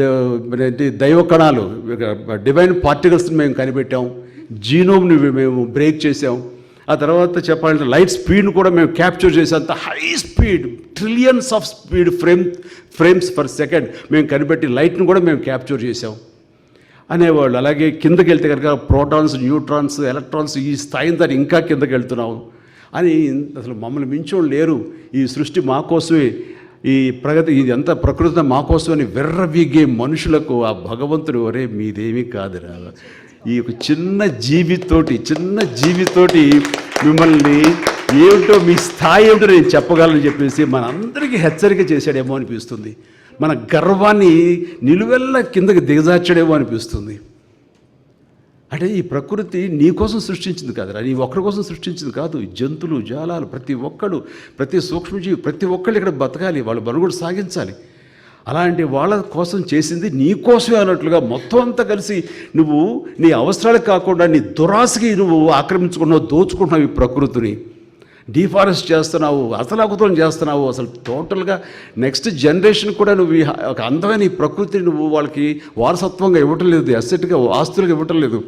దైవ కణాలు, డివైన్ పార్టికల్స్ని మేము కనిపెట్టాం, జీనోమ్ని మేము బ్రేక్ చేసాం. ఆ తర్వాత చెప్పాలంటే లైట్ స్పీడ్ని కూడా మేము క్యాప్చర్ చేసేంత high speed, trillions of speed frames per second మేము కనిపెట్టి లైట్ని కూడా మేము క్యాప్చర్ చేసాం అనేవాళ్ళు. అలాగే కిందకి వెళ్తే కనుక ప్రోటాన్స్, న్యూట్రాన్స్, ఎలక్ట్రాన్స్ ఈ స్థాయిని దాన్ని ఇంకా కిందకి వెళ్తున్నాం అని అసలు మమ్మల్ని మించోళ్ళు లేరు, ఈ సృష్టి మా కోసమే, ఈ ప్రగతి ఇది ఎంత ప్రకృతి మా కోసమని వెర్రవీగే మనుషులకు ఆ భగవంతుడు ఒరే మీదేమీ కాదురా, ఈ ఒక చిన్న జీవితోటి మిమ్మల్ని ఏమిటో మీ స్థాయి ఏమిటో నేను చెప్పగలను చెప్పేసి మనందరికీ హెచ్చరిక చేశాడేమో అనిపిస్తుంది. మన గర్వాన్ని నిలువెల్లా కిందకి దిగజార్చాడేమో అనిపిస్తుంది. అంటే ఈ ప్రకృతి నీ కోసం సృష్టించింది కాదురా, నీ ఒక్కరి కోసం సృష్టించింది కాదు. జంతువులు, జాలాలు, ప్రతి ఒక్కడు, ప్రతి సూక్ష్మజీవి, ప్రతి ఒక్కళ్ళు ఇక్కడ బతకాలి, వాళ్ళు మనుగడ సాగించాలి. అలాంటి వాళ్ళ కోసం చేసింది నీ కోసమే అన్నట్లుగా మొత్తం అంతా కలిసి నువ్వు నీ అవసరాలకు కాకుండా నీ దురాశకి నువ్వు ఆక్రమించుకున్నావు, దోచుకుంటున్నావు ఈ ప్రకృతిని, డిఫారెస్ట్ చేస్తున్నావు, అతలాకుతలం చేస్తున్నావు. అసలు టోటల్గా నెక్స్ట్ జనరేషన్ కూడా నువ్వు ఒక అందమైన ఈ ప్రకృతిని నువ్వు వాళ్ళకి వారసత్వంగా ఇవ్వటం లేదు, అసెట్గా ఆస్తులుగా ఇవ్వటం లేదు.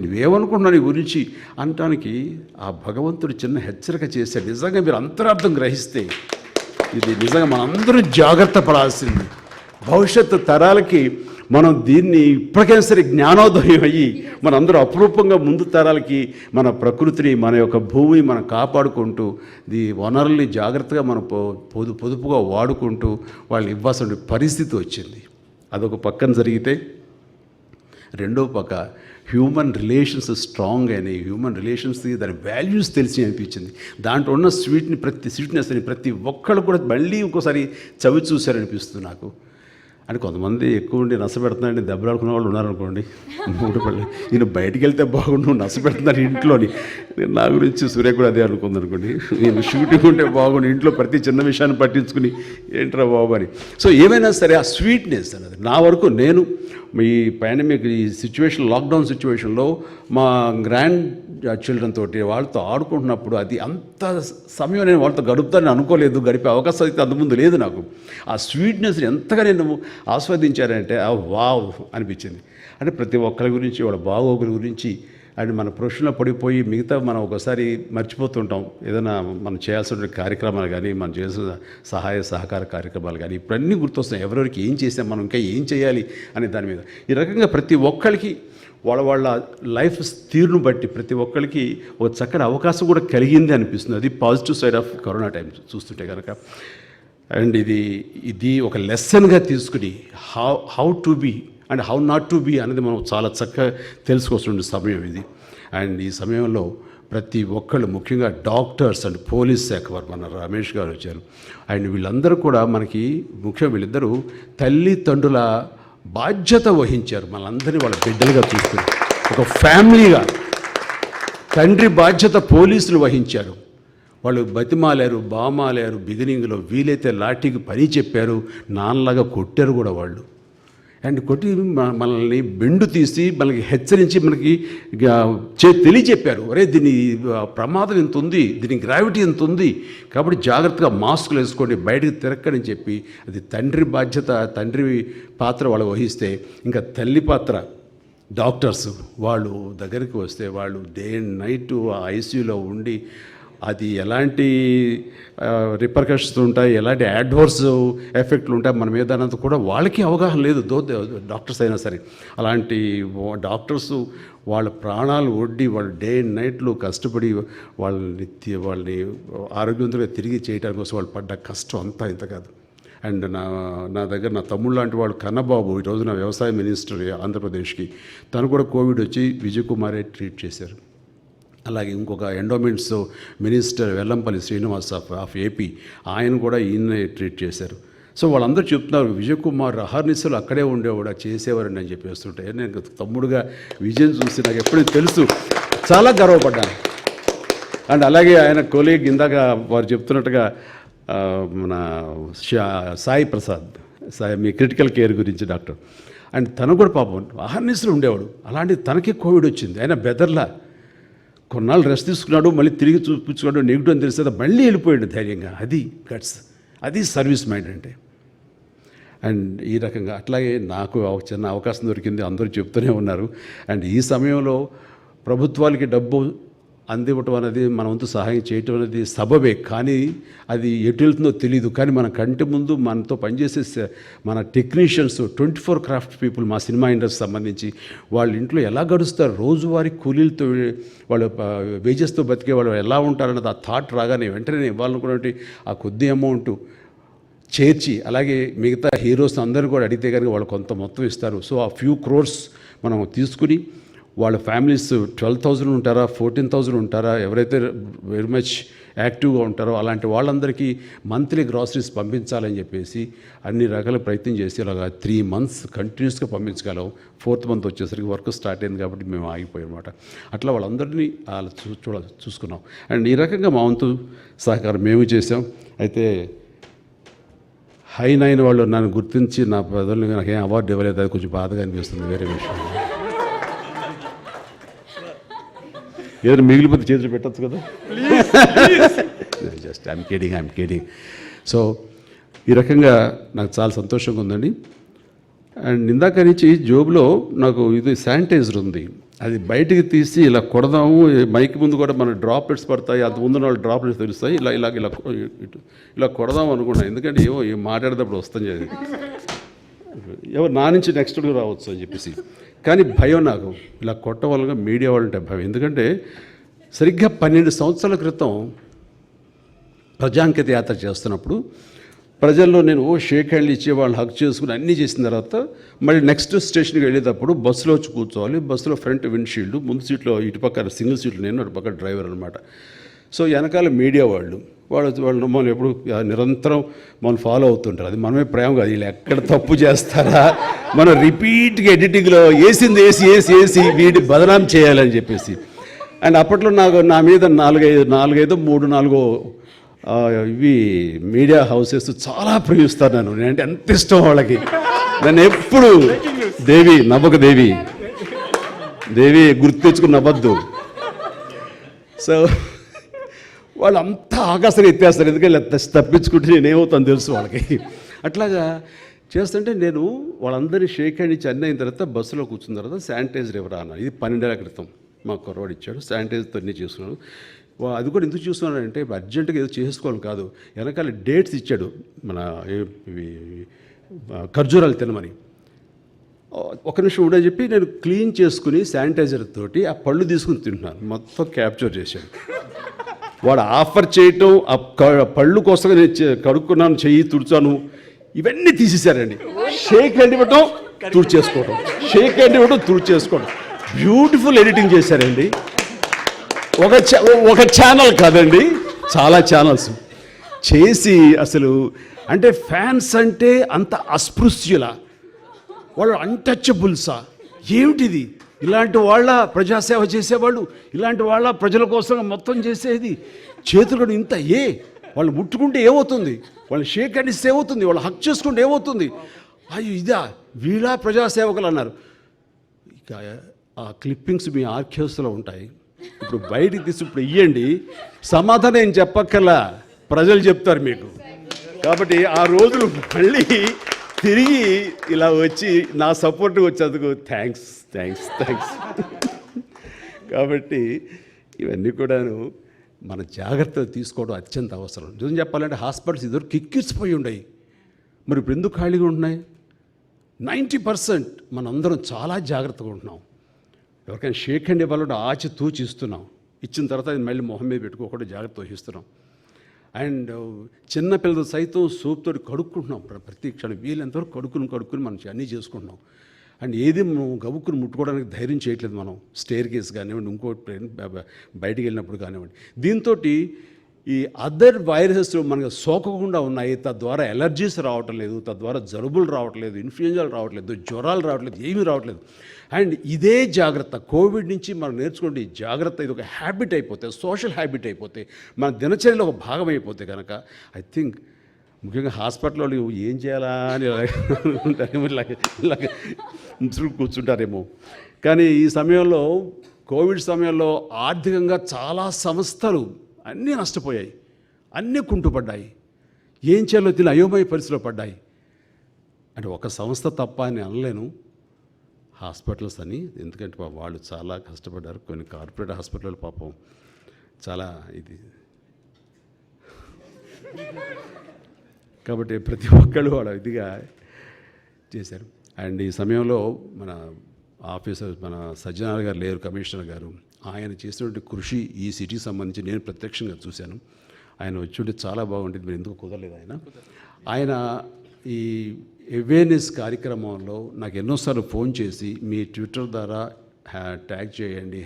నువ్వేమనుకుంటున్నావు నీ గురించి అనటానికి ఆ భగవంతుడు చిన్న హెచ్చరిక చేశాడు. నిజంగా మీరు అంతరార్థం గ్రహిస్తే ఇది నిజంగా మనందరూ జాగ్రత్త పడాల్సింది. భవిష్యత్తు తరాలకి మనం దీన్ని ఇప్పటికైనా సరే జ్ఞానోదయం అయ్యి మనందరూ అపురూపంగా ముందు తరాలకి మన ప్రకృతిని, మన యొక్క భూమిని మనం కాపాడుకుంటూ వనరుల్ని జాగ్రత్తగా మనం పొదుపుగా వాడుకుంటూ వాళ్ళని ఇవ్వాల్సిన పరిస్థితి వచ్చింది. అదొక పక్కన జరిగితే, రెండో పక్క హ్యూమన్ రిలేషన్స్ స్ట్రాంగ్ అయినాయి. హ్యూమన్ రిలేషన్స్కి దాని వాల్యూస్ తెలిసి అనిపించింది. దాంట్లో ఉన్న స్వీట్నెస్ని ప్రతి ఒక్కళ్ళు కూడా మళ్ళీ ఇంకోసారి చవి చూశారనిపిస్తుంది నాకు. అని కొంతమంది ఎక్కువ ఉండి నష్టపెడుతున్నారని దెబ్బలాడుకునే వాళ్ళు ఉన్నారనుకోండి, మూడు పళ్ళు ఈయన బయటికి వెళ్తే బాగుండు, నష్టపెడుతున్నారు ఇంట్లోని. నా గురించి సూర్య కూడా అదే అనుకుంది అనుకోండి, నేను షూటింగ్ ఉంటే బాగుండు, ఇంట్లో ప్రతి చిన్న విషయాన్ని పట్టించుకుని ఏంట్రా బాబు అని. సో ఏమైనా సరే ఆ స్వీట్నెస్ అనేది నా వరకు నేను ఈ పాండమిక్ ఈ సిచ్యువేషన్, లాక్డౌన్ సిచ్యువేషన్లో మా గ్రాండ్ చిల్డ్రన్ తోటి వాళ్ళతో ఆడుకుంటున్నప్పుడు అది అంత సమయం నేను వాళ్ళతో గడుపుతానని అనుకోలేదు, గడిపే అవకాశం అయితే అంతకుముందు లేదు నాకు. ఆ స్వీట్నెస్ని ఎంతగా నేను ఆస్వాదించారంటే వావ్ అనిపించింది. అంటే ప్రతి ఒక్కరి గురించి, వాళ్ళ బాగోగుల గురించి, అండ్ మన ప్రొఫెషన్లో పడిపోయి మిగతా మనం ఒకసారి మర్చిపోతుంటాం. ఏదైనా మనం చేయాల్సిన కార్యక్రమాలు కానీ, మనం చేయాల్సిన సహాయ సహకార కార్యక్రమాలు కానీ ఇప్పుడన్నీ గుర్తొస్తాయి. ఎవరెవరికి ఏం చేసాం, మనం ఇంకా ఏం చేయాలి అనే దాని మీద. ఈ రకంగా ప్రతి ఒక్కరికి వాళ్ళ లైఫ్ తీరును బట్టి ప్రతి ఒక్కరికి ఒక చక్కటి అవకాశం కూడా కలిగింది అనిపిస్తుంది. అది positive side of corona time చూస్తుంటే కనుక. అండ్ ఇది ఒక లెసన్గా తీసుకుని how to be and how not to be అనేది మనం చాలా చక్కగా తెలుసుకోవాల్సిన సమయం ఇది. అండ్ ఈ సమయంలో ప్రతి ఒక్కళ్ళు, ముఖ్యంగా డాక్టర్స్ అండ్ పోలీస్ శాఖ వారు, మన రమేష్ గారు వచ్చారు. అండ్ వీళ్ళందరూ కూడా మనకి ముఖ్యంగా వీళ్ళిద్దరూ తల్లిదండ్రుల బాధ్యత వహించారు. మనందరినీ వాళ్ళ బిడ్డలుగా చూసుకుని ఒక ఫ్యామిలీగా తండ్రి బాధ్యత పోలీసులు వహించారు. వాళ్ళు బతిమాలారు, బామాలారు, బిగినింగ్లో వీలైతే లాఠీకి పని చెప్పారు, నాన్నలాగా కొట్టారు కూడా వాళ్ళు. అండ్ కొట్టి మనల్ని బెండు తీసి మనకి హెచ్చరించి మనకి తెలియచెప్పారు, అరే దీని ప్రమాదం ఎంత ఉంది, దీని గ్రావిటీ ఎంత ఉంది, కాబట్టి జాగ్రత్తగా మాస్కులు వేసుకోండి, బయటకు తిరక్కని చెప్పి. అది తండ్రి బాధ్యత, తండ్రి పాత్ర వాళ్ళు వహిస్తే, ఇంకా తల్లి పాత్ర డాక్టర్స్ వాళ్ళు దగ్గరికి వస్తే వాళ్ళు డే అండ్ నైట్ ఐసీయూలో ఉండి అది ఎలాంటి రిపర్కషన్స్ ఉంటాయి, ఎలాంటి అడ్వర్స్ ఎఫెక్ట్లు ఉంటాయి మన మీద అన్నంత కూడా వాళ్ళకి అవగాహన లేదు, డాక్టర్స్ అయినా సరే. అలాంటి డాక్టర్స్ వాళ్ళ ప్రాణాలు ఒడ్డి వాళ్ళు డే అండ్ నైట్లు కష్టపడి వాళ్ళని ఆరోగ్యవంతంగా తిరిగి చేయడానికి కోసం వాళ్ళు పడ్డ కష్టం అంతా ఇంత కాదు. అండ్ నా దగ్గర నా తమ్ముడు లాంటి వాడు కన్నబాబు, ఈరోజు నా వ్యవసాయ మినిస్టర్ ఆంధ్రప్రదేశ్కి, తను కూడా కోవిడ్ వచ్చి విజయ్ కుమారే ట్రీట్ చేశారు. అలాగే ఇంకొక endowments minister Vellampalli Srinivas of AP, ఆయన కూడా ఈయన్నే ట్రీట్ చేశారు. సో వాళ్ళందరూ చెప్తున్నారు విజయ్ కుమార్ అహర్నిశలు అక్కడే ఉండేవాడు, చేసేవారండి అని చెప్పేస్తుంటే, నేను తమ్ముడుగా విజయం చూసి నాకు ఎప్పుడూ తెలుసు, చాలా గర్వపడ్డాను. అండ్ అలాగే ఆయన కొలీగ్ ఇందాక వారు చెప్తున్నట్టుగా మన సాయి ప్రసాద్, మీ క్రిటికల్ కేర్ గురించి డాక్టర్, అండ్ తను కూడా పాపం అహర్నిశలు ఉండేవాడు. అలాంటి తనకి కోవిడ్ వచ్చింది, ఆయన బెదర్లా కొన్నాళ్ళు రెస్ట్ తీసుకున్నాడు, మళ్ళీ తిరిగి చూపించుకున్నాడు, నెగిటివ్ అని తెలిస్తే మళ్ళీ వెళ్ళిపోయాడు ధైర్యంగా. అది గట్స్, అది సర్వీస్ మైండ్ అంటే. అండ్ ఈ రకంగా అట్లాగే నాకు చిన్న అవకాశం దొరికింది, అందరూ చెప్తూనే ఉన్నారు. అండ్ ఈ సమయంలో ప్రభుత్వాలకి డబ్బు అందివ్వటం అనేది, మన వంతు సహాయం చేయటం అనేది సబబే, కానీ అది ఎటు వెళ్తుందో తెలియదు. కానీ మన కంటి ముందు మనతో పనిచేసే మన టెక్నీషియన్స్, 24 క్రాఫ్ట్ పీపుల్, మా సినిమా ఇండస్ట్రీ సంబంధించి వాళ్ళ ఇంట్లో ఎలా గడుస్తారు, రోజువారీ కూలీలతో వాళ్ళు వేజెస్తో బతికే వాళ్ళు ఎలా ఉంటారన్నది ఆ థాట్ రాగానే వెంటనే ఇవ్వాలనుకున్నటువంటి ఆ కొద్ది అమౌంట్ చేర్చి, అలాగే మిగతా హీరోస్ అందరూ కూడా అడిగితే కనుక వాళ్ళు కొంత మొత్తం ఇస్తారు. సో ఆ ఫ్యూ క్రోర్స్ మనం తీసుకుని వాళ్ళ ఫ్యామిలీస్ 12,000 ఉంటారా, 14,000 ఉంటారా, ఎవరైతే వెరీ మచ్ యాక్టివ్గా ఉంటారో అలాంటి వాళ్ళందరికీ మంత్లీ గ్రాసరీస్ పంపించాలని చెప్పేసి అన్ని రకాల ప్రయత్నం చేసి అలాగా 3 months కంటిన్యూస్గా పంపించగలం. 4th month వచ్చేసరికి వర్క్ స్టార్ట్ అయింది కాబట్టి మేము ఆగిపోయాం అన్నమాట. అట్లా వాళ్ళందరినీ చూసుకున్నాం. అండ్ ఈ రకంగా మా వంతు సహకారం మేము చేసాం. అయితే హై9 వాళ్ళు నన్ను గుర్తించి నా బదులు నాకేం అవార్డు ఇవ్వలేదు, అది కొంచెం బాధగా అనిపిస్తుంది. వేరే విషయం ఏదైనా మిగిలిపోతే చేతులు పెట్టచ్చు కదా. Just I'm kidding. సో ఈ రకంగా నాకు చాలా సంతోషంగా ఉందండి. అండ్ ఇందాక నుంచి జోబులో నాకు ఇది శానిటైజర్ ఉంది, అది బయటికి తీసి ఇలా కొడదాము. మైక్ ముందు కూడా మన డ్రాప్లెట్స్ పడతాయి, అంత ముందు వాళ్ళు డ్రాప్లెట్స్ తెలుస్తాయి. ఇలా కొడదాం అనుకున్నాను, ఎందుకంటే ఏమో మాట్లాడేటప్పుడు వస్తాం అది ఎవరు నా నుంచి నెక్స్ట్ రావచ్చు అని చెప్పేసి. కానీ భయం నాకు ఇలా కొట్టడం వల్ల మీడియా వాళ్ళంటే భయం. ఎందుకంటే సరిగ్గా 12 సంవత్సరాల క్రితం ప్రజాంకిత యాత్ర చేస్తున్నప్పుడు ప్రజల్లో నేను షేక్ హ్యాండ్లు ఇచ్చే వాళ్ళు హక్ చేసుకుని అన్నీ చేసిన తర్వాత మళ్ళీ నెక్స్ట్ స్టేషన్కి వెళ్ళేటప్పుడు బస్సులో వచ్చి కూర్చోవాలి. బస్సులో ఫ్రంట్ విండ్షీల్డ్, ముందు సీట్లో ఇటుపక్క సింగిల్ సీట్లు నేను, అటుపక్క డ్రైవర్ అనమాట. సో వెనకాల మీడియా వాళ్ళు మనం ఎప్పుడు నిరంతరం మనం ఫాలో అవుతుంటారు. అది మనమే ప్రేమ కాదు, వీళ్ళు ఎక్కడ తప్పు చేస్తారా మనం రిపీట్గా ఎడిటింగ్లో వేసి వీటి బదనాం చేయాలని చెప్పేసి. అండ్ అప్పట్లో నా మీద 4 ఇవి మీడియా హౌసెస్ చాలా ప్రేమిస్తాను నేను, అంటే ఎంత ఇష్టం వాళ్ళకి. నన్ను ఎప్పుడు నవ్వక దేవి గుర్తు తెచ్చుకుని నవ్వద్దు. సో వాళ్ళు అంతా ఆకాశంగా ఎత్తేస్తారు, ఎందుకంటే తప్పించుకుంటే నేనేమవుతాను తెలుసు వాళ్ళకి. అట్లాగా చేస్తుంటే నేను వాళ్ళందరినీ షేక్ హ్యాండ్ ఇచ్చి అన్నీ అయిన తర్వాత బస్సులో కూర్చున్న తర్వాత శానిటైజర్ ఎవరా అన్న. ఇది 12 ఏళ్ల క్రితం మా కుర్రవాడు ఇచ్చాడు, శానిటైజర్తో అన్నీ చేసుకున్నాను. అది కూడా ఎందుకు చూస్తున్నానంటే అర్జెంటుగా ఏదో చేసుకోవాలి కాదు, వెనకాల డేట్స్ ఇచ్చాడు మన ఖర్జూరాలు తినమని. ఒక నిమిషం ఉండని చెప్పి నేను క్లీన్ చేసుకుని శానిటైజర్ తోటి ఆ పళ్ళు తీసుకుని తింటున్నాను, మొత్తం క్యాప్చర్ చేశాడు. వాడు ఆఫర్ చేయటం, ఆ పళ్ళు కోసం నేను కడుక్కున్నాను, చెయ్యి తుడిచాను, ఇవన్నీ తీసేశారండి. షేక్ హ్యాండ్ ఇవ్వటం తుడిచేసుకోవడం, షేక్ హ్యాండ్ ఇవ్వటం తుడిచేసుకోవడం, బ్యూటిఫుల్ ఎడిటింగ్ చేశారండి. ఒక ఛానల్ కాదండి, చాలా ఛానల్స్ చేసి అసలు అంటే ఫ్యాన్స్ అంటే అంత అస్పృశ్యుల, వాళ్ళు అన్టచబుల్సా ఏమిటిది? ఇలాంటి వాళ్ళ ప్రజాసేవ చేసేవాళ్ళు, ఇలాంటి వాళ్ళ ప్రజల కోసం మొత్తం చేసేది. చేతులు కూడా ఇంత వాళ్ళు ముట్టుకుంటే ఏమవుతుంది, వాళ్ళు షేక్ హ్యాండ్ ఇస్తే ఏమవుతుంది, వాళ్ళు హక్ చేసుకుంటే ఏమవుతుంది, అయ్యో ఇదా వీళ్ళ ప్రజాసేవకులు అన్నారు. ఇక ఆ క్లిప్పింగ్స్ మీ ఆర్కైవ్స్లో ఉంటాయి, ఇప్పుడు బయటికి తీసి ఇప్పుడు ఇవ్వండి, సమాధానం ఏం చెప్పక్కర్లా, ప్రజలు చెప్తారు మీకు. కాబట్టి ఆ రోజులు మళ్ళీ తిరిగి ఇలా వచ్చి నా సపోర్ట్గా వచ్చేందుకు థ్యాంక్స్. కాబట్టి ఇవన్నీ కూడాను మన జాగ్రత్తలు తీసుకోవడం అత్యంత అవసరం. నిజం చెప్పాలంటే హాస్పిటల్స్ ఇద్దరు కిక్కిరిసిపోయి ఉన్నాయి, మరి ఇప్పుడు ఎందుకు ఖాళీగా ఉంటున్నాయి? 90% మనందరం చాలా జాగ్రత్తగా ఉంటున్నాం. ఎవరికైనా షేక్ హ్యాండ్ ఇవ్వాలంటే ఆచి తూచి ఇస్తున్నాం, ఇచ్చిన తర్వాత అది మళ్ళీ మొహం మీద పెట్టుకోకుండా జాగ్రత్త వహిస్తున్నాం. అండ్ చిన్నపిల్లలు సైతం సోప్ తోటి కడుక్కుంటున్నాం ప్రతి క్షణం, వీళ్ళంతవరకు కడుక్కుని మనం అన్నీ చేసుకుంటున్నాం. అండ్ ఏది మనం గబుక్కుని ముట్టుకోవడానికి ధైర్యం చేయట్లేదు మనం, స్టేర్ కేస్ కానివ్వండి, ఇంకోటి బయటికి వెళ్ళినప్పుడు కానివ్వండి. దీంతో ఈ అదర్ వైరసెస్ మనకు సోకకుండా ఉన్నాయి, తద్వారా ఎలర్జీస్ రావటం లేదు, తద్వారా జలుబులు రావట్లేదు, ఇన్ఫ్లుయెంజాలు రావట్లేదు, జ్వరాలు రావట్లేదు, ఏమీ రావట్లేదు. అండ్ ఇదే జాగ్రత్త కోవిడ్ నుంచి మనం నేర్చుకోండి. జాగ్రత్త ఇది ఒక హ్యాబిట్ అయిపోతే, సోషల్ హ్యాబిట్ అయిపోతే, మన దినచర్యలో ఒక భాగం అయిపోతే కనుక ఐ థింక్ ముఖ్యంగా హాస్పిటల్లో ఏం చేయాలా అని ఇలాగ కూర్చుంటారేమో. కానీ ఈ సమయంలో కోవిడ్ సమయంలో ఆర్థికంగా చాలా సంస్థలు అన్నీ నష్టపోయాయి, అన్నీ కుంటుపడ్డాయి, ఏం చేయాలో తెలియని అయోమయ పరిస్థితిలో పడ్డాయి. అంటే ఒక సంస్థ తప్ప అని అనలేను, హాస్పిటల్స్ అని, ఎందుకంటే వాళ్ళు చాలా కష్టపడ్డారు. కొన్ని కార్పొరేట్ హాస్పిటల్ పాపం చాలా ఇది. కాబట్టి ప్రతి ఒక్కళ్ళు వాళ్ళ ఇదిగా చేశారు. అండ్ ఈ సమయంలో మన ఆఫీసర్ మన సజ్జనార్ గారు లేరు, కమిషనర్ గారు, ఆయన చేసినటువంటి కృషి ఈ సిటీకి సంబంధించి నేను ప్రత్యక్షంగా చూశాను. ఆయన వచ్చి ఉంటే చాలా బాగుంటుంది, మీరు ఎందుకు కుదరలేదు. ఆయన ఈ అవేర్నెస్ కార్యక్రమంలో నాకు ఎన్నోసార్లు ఫోన్ చేసి మీ ట్విట్టర్ ద్వారా ట్యాగ్ చేయండి,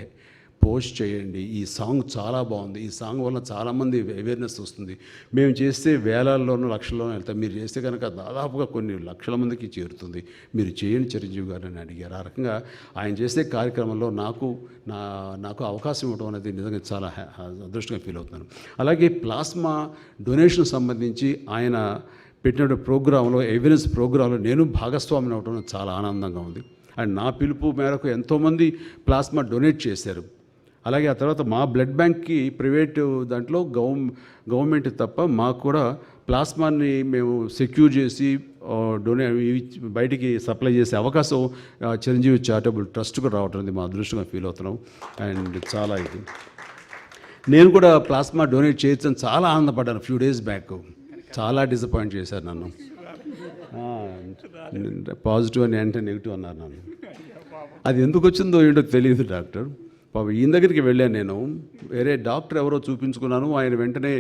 పోస్ట్ చేయండి, ఈ సాంగ్ చాలా బాగుంది, ఈ సాంగ్ వల్ల చాలామంది అవేర్నెస్ వస్తుంది, మేము చేస్తే వేలల్లోనూ లక్షల్లోనూ వెళ్తాం, మీరు చేస్తే కనుక దాదాపుగా కొన్ని లక్షల మందికి చేరుతుంది, మీరు చేయండి చిరంజీవి గారు అని అడిగారు. ఆ రకంగా ఆయన చేసే కార్యక్రమంలో నాకు అవకాశం ఇవ్వడం అనేది నిజంగా చాలా అదృష్టంగా ఫీల్ అవుతున్నాను. అలాగే ప్లాస్మా డొనేషన్ సంబంధించి ఆయన పెట్టిన ప్రోగ్రాంలో ఎవిడెన్స్ ప్రోగ్రాంలో నేను భాగస్వామిని అవడం చాలా ఆనందంగా ఉంది. అండ్ నా పిలుపు మేరకు ఎంతోమంది ప్లాస్మా డొనేట్ చేశారు. అలాగే ఆ తర్వాత మా బ్లడ్ బ్యాంక్కి ప్రైవేటు దాంట్లో గవర్నమెంట్ తప్ప మాకు కూడా ప్లాస్మాని మేము సెక్యూర్ చేసి బయటికి సప్లై చేసే అవకాశం చిరంజీవి చారిటబుల్ ట్రస్ట్కు రావటం మా అదృష్టంగా ఫీల్ అవుతున్నాం. అండ్ చాలా ఇది నేను కూడా ప్లాస్మా డొనేట్ చేయొచ్చని చాలా ఆనందపడ్డాను. ఫ్యూ డేస్ బ్యాక్ చాలా డిసప్పాయింట్ చేశారు నన్ను. పాజిటివ్ అని అంటే నెగిటివ్ అన్నారు నన్ను. అది ఎందుకు వచ్చిందో ఏంటో తెలియదు డాక్టర్. పాపం ఈయన దగ్గరికి వెళ్ళాను నేను. వేరే డాక్టర్ ఎవరో చూపించుకున్నాను. ఆయన వెంటనే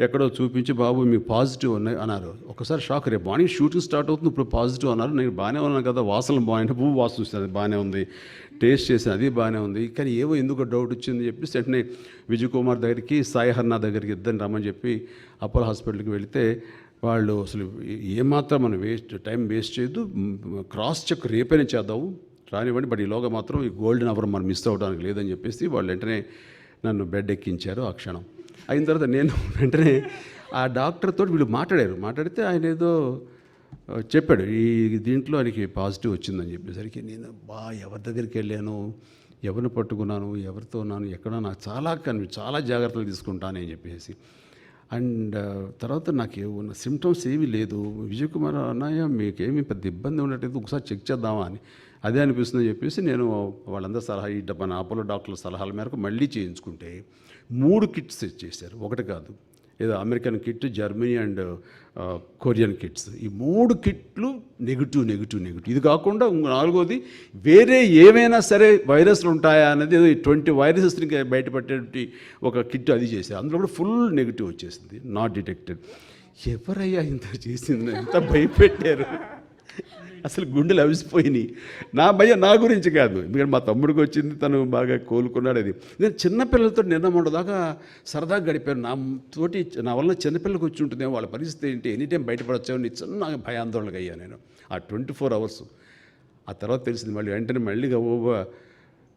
ఎక్కడో చూపించి బాబు మీకు పాజిటివ్ ఉన్నాయి అన్నారు. ఒకసారి షాక్. రేపు మార్నింగ్ షూటింగ్ స్టార్ట్ అవుతుంది, ఇప్పుడు పాజిటివ్ అన్నారు. నేను బాగానే ఉన్నాను కదా, వాసనలు బాగుంటే పువ్వు వాసన చూసాను, అది బాగానే ఉంది. టేస్ట్ చేసాను, అది బాగానే ఉంది. కానీ ఏవో ఎందుకు డౌట్ వచ్చింది చెప్పి వెంటనే విజయ్ కుమార్ దగ్గరికి, సాయి హర్నా దగ్గరికి ఇద్దరిని రమ్మని చెప్పి అపోలో హాస్పిటల్కి వెళితే వాళ్ళు అసలు ఏమాత్రం మనం టైం వేస్ట్ చేయొద్దు, క్రాస్ చెక్ రేపైనా చేద్దాము రానివ్వండి, బట్ ఈలోగా మాత్రం ఈ గోల్డెన్ అవర్ మనం మిస్ అవ్వడానికి లేదని చెప్పేసి వాళ్ళు వెంటనే నన్ను బెడ్ ఎక్కించారు. ఆ క్షణం అయిన తర్వాత నేను వెంటనే ఆ డాక్టర్తో వీళ్ళు మాట్లాడితే ఆయన ఏదో చెప్పాడు, ఈ దీంట్లో ఆయనకి పాజిటివ్ వచ్చిందని చెప్పేసరికి నేను ఎవరి దగ్గరికి వెళ్ళాను, ఎవరిని పట్టుకున్నాను, ఎవరితో ఉన్నాను, ఎక్కడ నాకు చాలా జాగ్రత్తలు తీసుకుంటాను అని చెప్పేసి. అండ్ తర్వాత నాకు ఉన్న సిమ్టమ్స్ ఏమీ లేదు. విజయ్ కుమార్ అన్నయ్య మీకేమీ పెద్ద ఇబ్బంది ఉన్నట్టయితే ఒకసారి చెక్ చేద్దామా అని అదే అనిపిస్తుందని చెప్పేసి నేను వాళ్ళందరూ సలహా మన అపోలో డాక్టర్ల సలహాల మేరకు మళ్ళీ చేయించుకుంటే 3 కిట్స్ చేశారు. ఒకటి కాదు, ఏదో American kit, Germany and Korean kits. ఈ 3 కిట్లు నెగిటివ్. ఇది కాకుండా 4వది వేరే ఏమైనా సరే వైరస్లు ఉంటాయా అనేది ఏదో 20 వైరసెస్ని బయటపడేటువంటి ఒక కిట్ అది చేశారు. అందులో కూడా ఫుల్ నెగిటివ్ వచ్చేసింది, నాట్ డిటెక్టెడ్. ఎవరయ్యా ఇంత చేసింది, ఎంత భయపెట్టారు, అసలు గుండెలు అవిసిపోయినాయి. నా భయం నా గురించి కాదు, ఎందుకంటే మా తమ్ముడికి వచ్చింది, తను బాగా కోలుకున్నాడు. అది నేను చిన్నపిల్లలతో నిన్న మొన్నదాకా సరదాగా గడిపాను. నా వల్ల చిన్నపిల్లలకు వచ్చి ఉంటుందేమో, వాళ్ళ పరిస్థితి ఏంటి, ఎనీ టైం బయటపడచ్చామని చిన్న భయాందోళనగా అయ్యా నేను ఆ 24 అవర్స్. ఆ తర్వాత తెలిసింది మళ్ళీ వెంటనే మళ్ళీ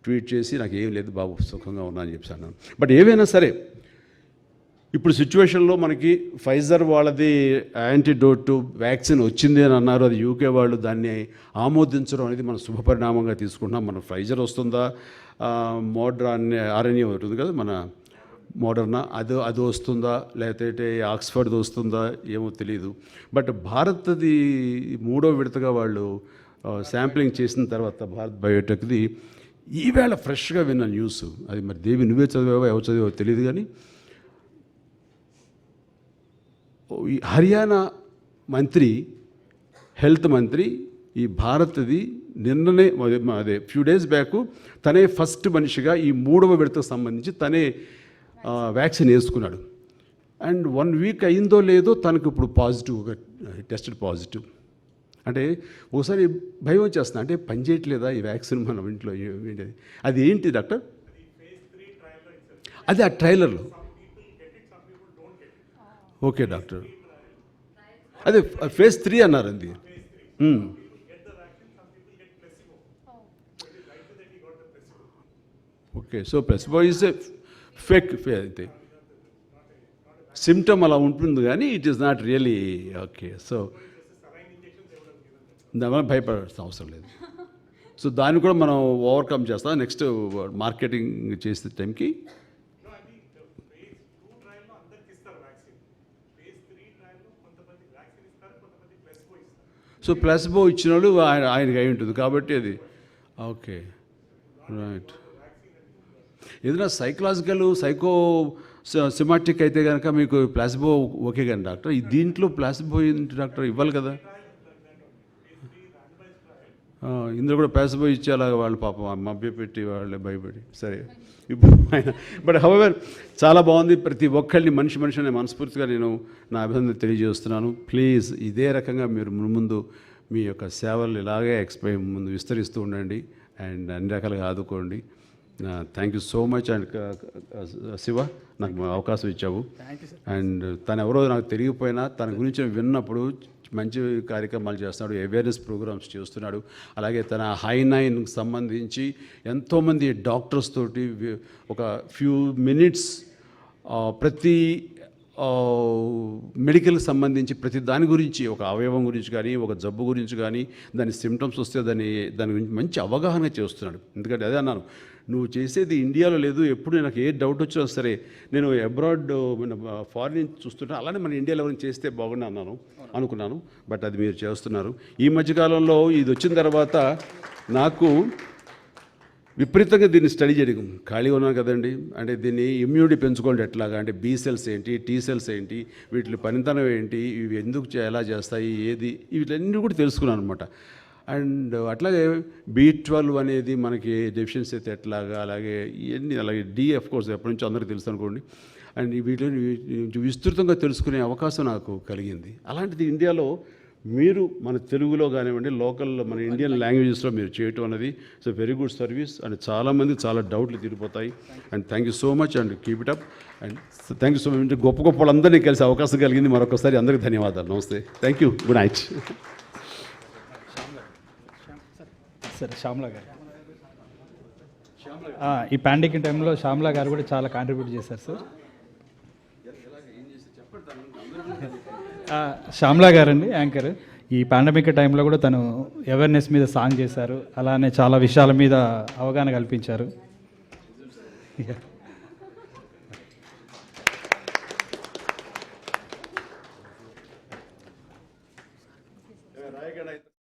ట్వీట్ చేసి నాకు ఏం లేదు బాబు, సుఖంగా ఉన్నా అని చెప్పి అన్నాను. బట్ ఏవైనా సరే ఇప్పుడు సిచ్యువేషన్లో మనకి ఫైజర్ వాళ్ళది యాంటీడోట్ వ్యాక్సిన్ వచ్చింది అని అన్నారు. అది యూకే వాళ్ళు దాన్ని ఆమోదించడం అనేది మనం శుభపరిణామంగా తీసుకుంటున్నాం. మన ఫైజర్ వస్తుందా, ఆర్ఎన్ఏ ఉంటుంది కదా మన మోడర్నా, అది వస్తుందా, లేకపోతే ఆక్స్ఫర్డ్ది వస్తుందా ఏమో తెలియదు. బట్ భారత్ది 3వ విడతగా వాళ్ళు శాంప్లింగ్ చేసిన తర్వాత భారత్ బయోటెక్ది ఈవేళ ఫ్రెష్గా విన్న న్యూస్. అది మరి దేవి నువ్వే చదివావో ఎవరు చదివావో తెలియదు, కానీ హర్యానా మంత్రి, హెల్త్ మంత్రి ఈ భారత్ది నిన్ననే ఫ్యూ డేస్ బ్యాక్ తనే ఫస్ట్ మనిషిగా ఈ 3వ విడతకు సంబంధించి తనే వ్యాక్సిన్ వేసుకున్నాడు. అండ్ 1 వీక్ అయిందో లేదో తనకు ఇప్పుడు పాజిటివ్గా టెస్టెడ్ పాజిటివ్. అంటే ఒకసారి భయం వచ్చేస్తుంది, అంటే పని చేయట్లేదా ఈ వ్యాక్సిన్ మనం ఇంట్లో ఏంటి, అది ఏంటి డాక్టర్? అది ఆ ట్రైలర్లో. ఓకే డాక్టర్, అదే phase 3 అన్నారు అది. Okay, so placebo is a fake అయితే సిమ్టమ్ అలా ఉంటుంది, కానీ it is not really okay. So దానివల్ల భయపడాల్సిన అవసరం లేదు. సో దాన్ని కూడా మనం ఓవర్కమ్ చేస్తాం నెక్స్ట్ మార్కెటింగ్ చేసే టైంకి. సో ప్లెసిబో ఇచ్చిన వాళ్ళు ఆయనకి అయి ఉంటుంది కాబట్టి అది ఓకే రైట్. ఏదైనా సైకలాజికల్ సిమాటిక్ అయితే కనుక మీకు ప్లాసిబో ఓకే కానీ డాక్టర్, ఈ దీంట్లో ప్లాసిబో ఏంటి డాక్టర్, ఇవ్వాలి కదా. ఇందులో కూడా ప్లాసిబో ఇచ్చేలాగా వాళ్ళు పాపం మభ్యపెట్టి వాళ్ళే భయపడి సరే ఇప్పుడు ఆయన. బట్ హౌవెవర్ చాలా బాగుంది. ప్రతి ఒక్కరిని మనిషిని మనస్ఫూర్తిగా నేను నా అభినందన తెలియజేస్తున్నాను. ప్లీజ్ ఇదే రకంగా మీరు ముందు మీ యొక్క సేవలు ఇలాగే ముందు విస్తరిస్తూ ఉండండి అండ్ అన్ని రకాలుగా ఆదుకోండి. Thank you so much. And Shiva నాకు అవకాశం ఇచ్చావు. అండ్ తను ఎవరో నాకు తెలియకపోయినా తన గురించి విన్నప్పుడు మంచి కార్యక్రమాలు చేస్తున్నాడు, అవేర్నెస్ ప్రోగ్రామ్స్ చేస్తున్నాడు. అలాగే తన హై9కి సంబంధించి ఎంతోమంది డాక్టర్స్ తోటి ఒక ఫ్యూ మినిట్స్ ప్రతి మెడికల్కి సంబంధించి ప్రతి దాని గురించి, ఒక అవయవం గురించి కానీ, ఒక జబ్బు గురించి కానీ, దాని సిమ్టమ్స్ వస్తే దాని గురించి మంచి అవగాహన చేస్తున్నాడు. ఎందుకంటే అదే అన్నాను, నువ్వు చేసేది ఇండియాలో లేదు, ఎప్పుడు నాకు ఏ డౌట్ వచ్చినా సరే నేను అబ్రాడ్ ఫారిన్ నుంచి చూస్తుంటే అలానే మన ఇండియాలో ఎవరైనా చేస్తే బాగుండు అనుకున్నాను. బట్ అది మీరు చేస్తున్నారు. ఈ మధ్యకాలంలో ఇది వచ్చిన తర్వాత నాకు విపరీతంగా దీన్ని స్టడీ చేయడం, ఖాళీగా ఉన్నాను కదండి, అంటే దీన్ని ఇమ్యూనిటీ పెంచుకోండి ఎట్లాగా, అంటే బీ సెల్స్ ఏంటి, టీ సెల్స్ ఏంటి, వీటి పనితనం ఏంటి, ఇవి ఎందుకు ఎలా చేస్తాయి, ఏది, వీటన్నీ కూడా తెలుసుకున్నాను అనమాట. అండ్ అట్లాగే B12 అనేది మనకి డెఫిషియన్సీ అయితే ఎట్లాగా, అలాగే ఇవన్నీ, అలాగే డి ఆఫ్ కోర్స్ ఎప్పటి నుంచో అందరికీ తెలుసు అనుకోండి. అండ్ వీటిని విస్తృతంగా తెలుసుకునే అవకాశం నాకు కలిగింది. అలాంటిది ఇండియాలో మీరు మన తెలుగులో కానివ్వండి, లోకల్ మన ఇండియన్ లాంగ్వేజెస్లో మీరు చేయటం అనేది it's very good service. And చాలామంది చాలా డౌట్లు తీరిపోతాయి. And thank you so much and keep it up. And thank you so much. గొప్ప గొప్ప వాళ్ళందరినీ కలిసి అవకాశం కలిగింది. మరొకసారి అందరికీ ధన్యవాదాలు. నమస్తే. Thank you. Good night. Sir Shyamala గారు, ఈ పాండమిక్ టైంలో శ్యామలా గారు కూడా చాలా కాంట్రిబ్యూట్ చేశారు సార్. శ్యామలా గారండి యాంకర్. ఈ పాండమిక్ టైంలో కూడా తను అవేర్నెస్ మీద సాంగ్ చేశారు, అలానే చాలా విషయాల మీద అవగాహన కల్పించారు.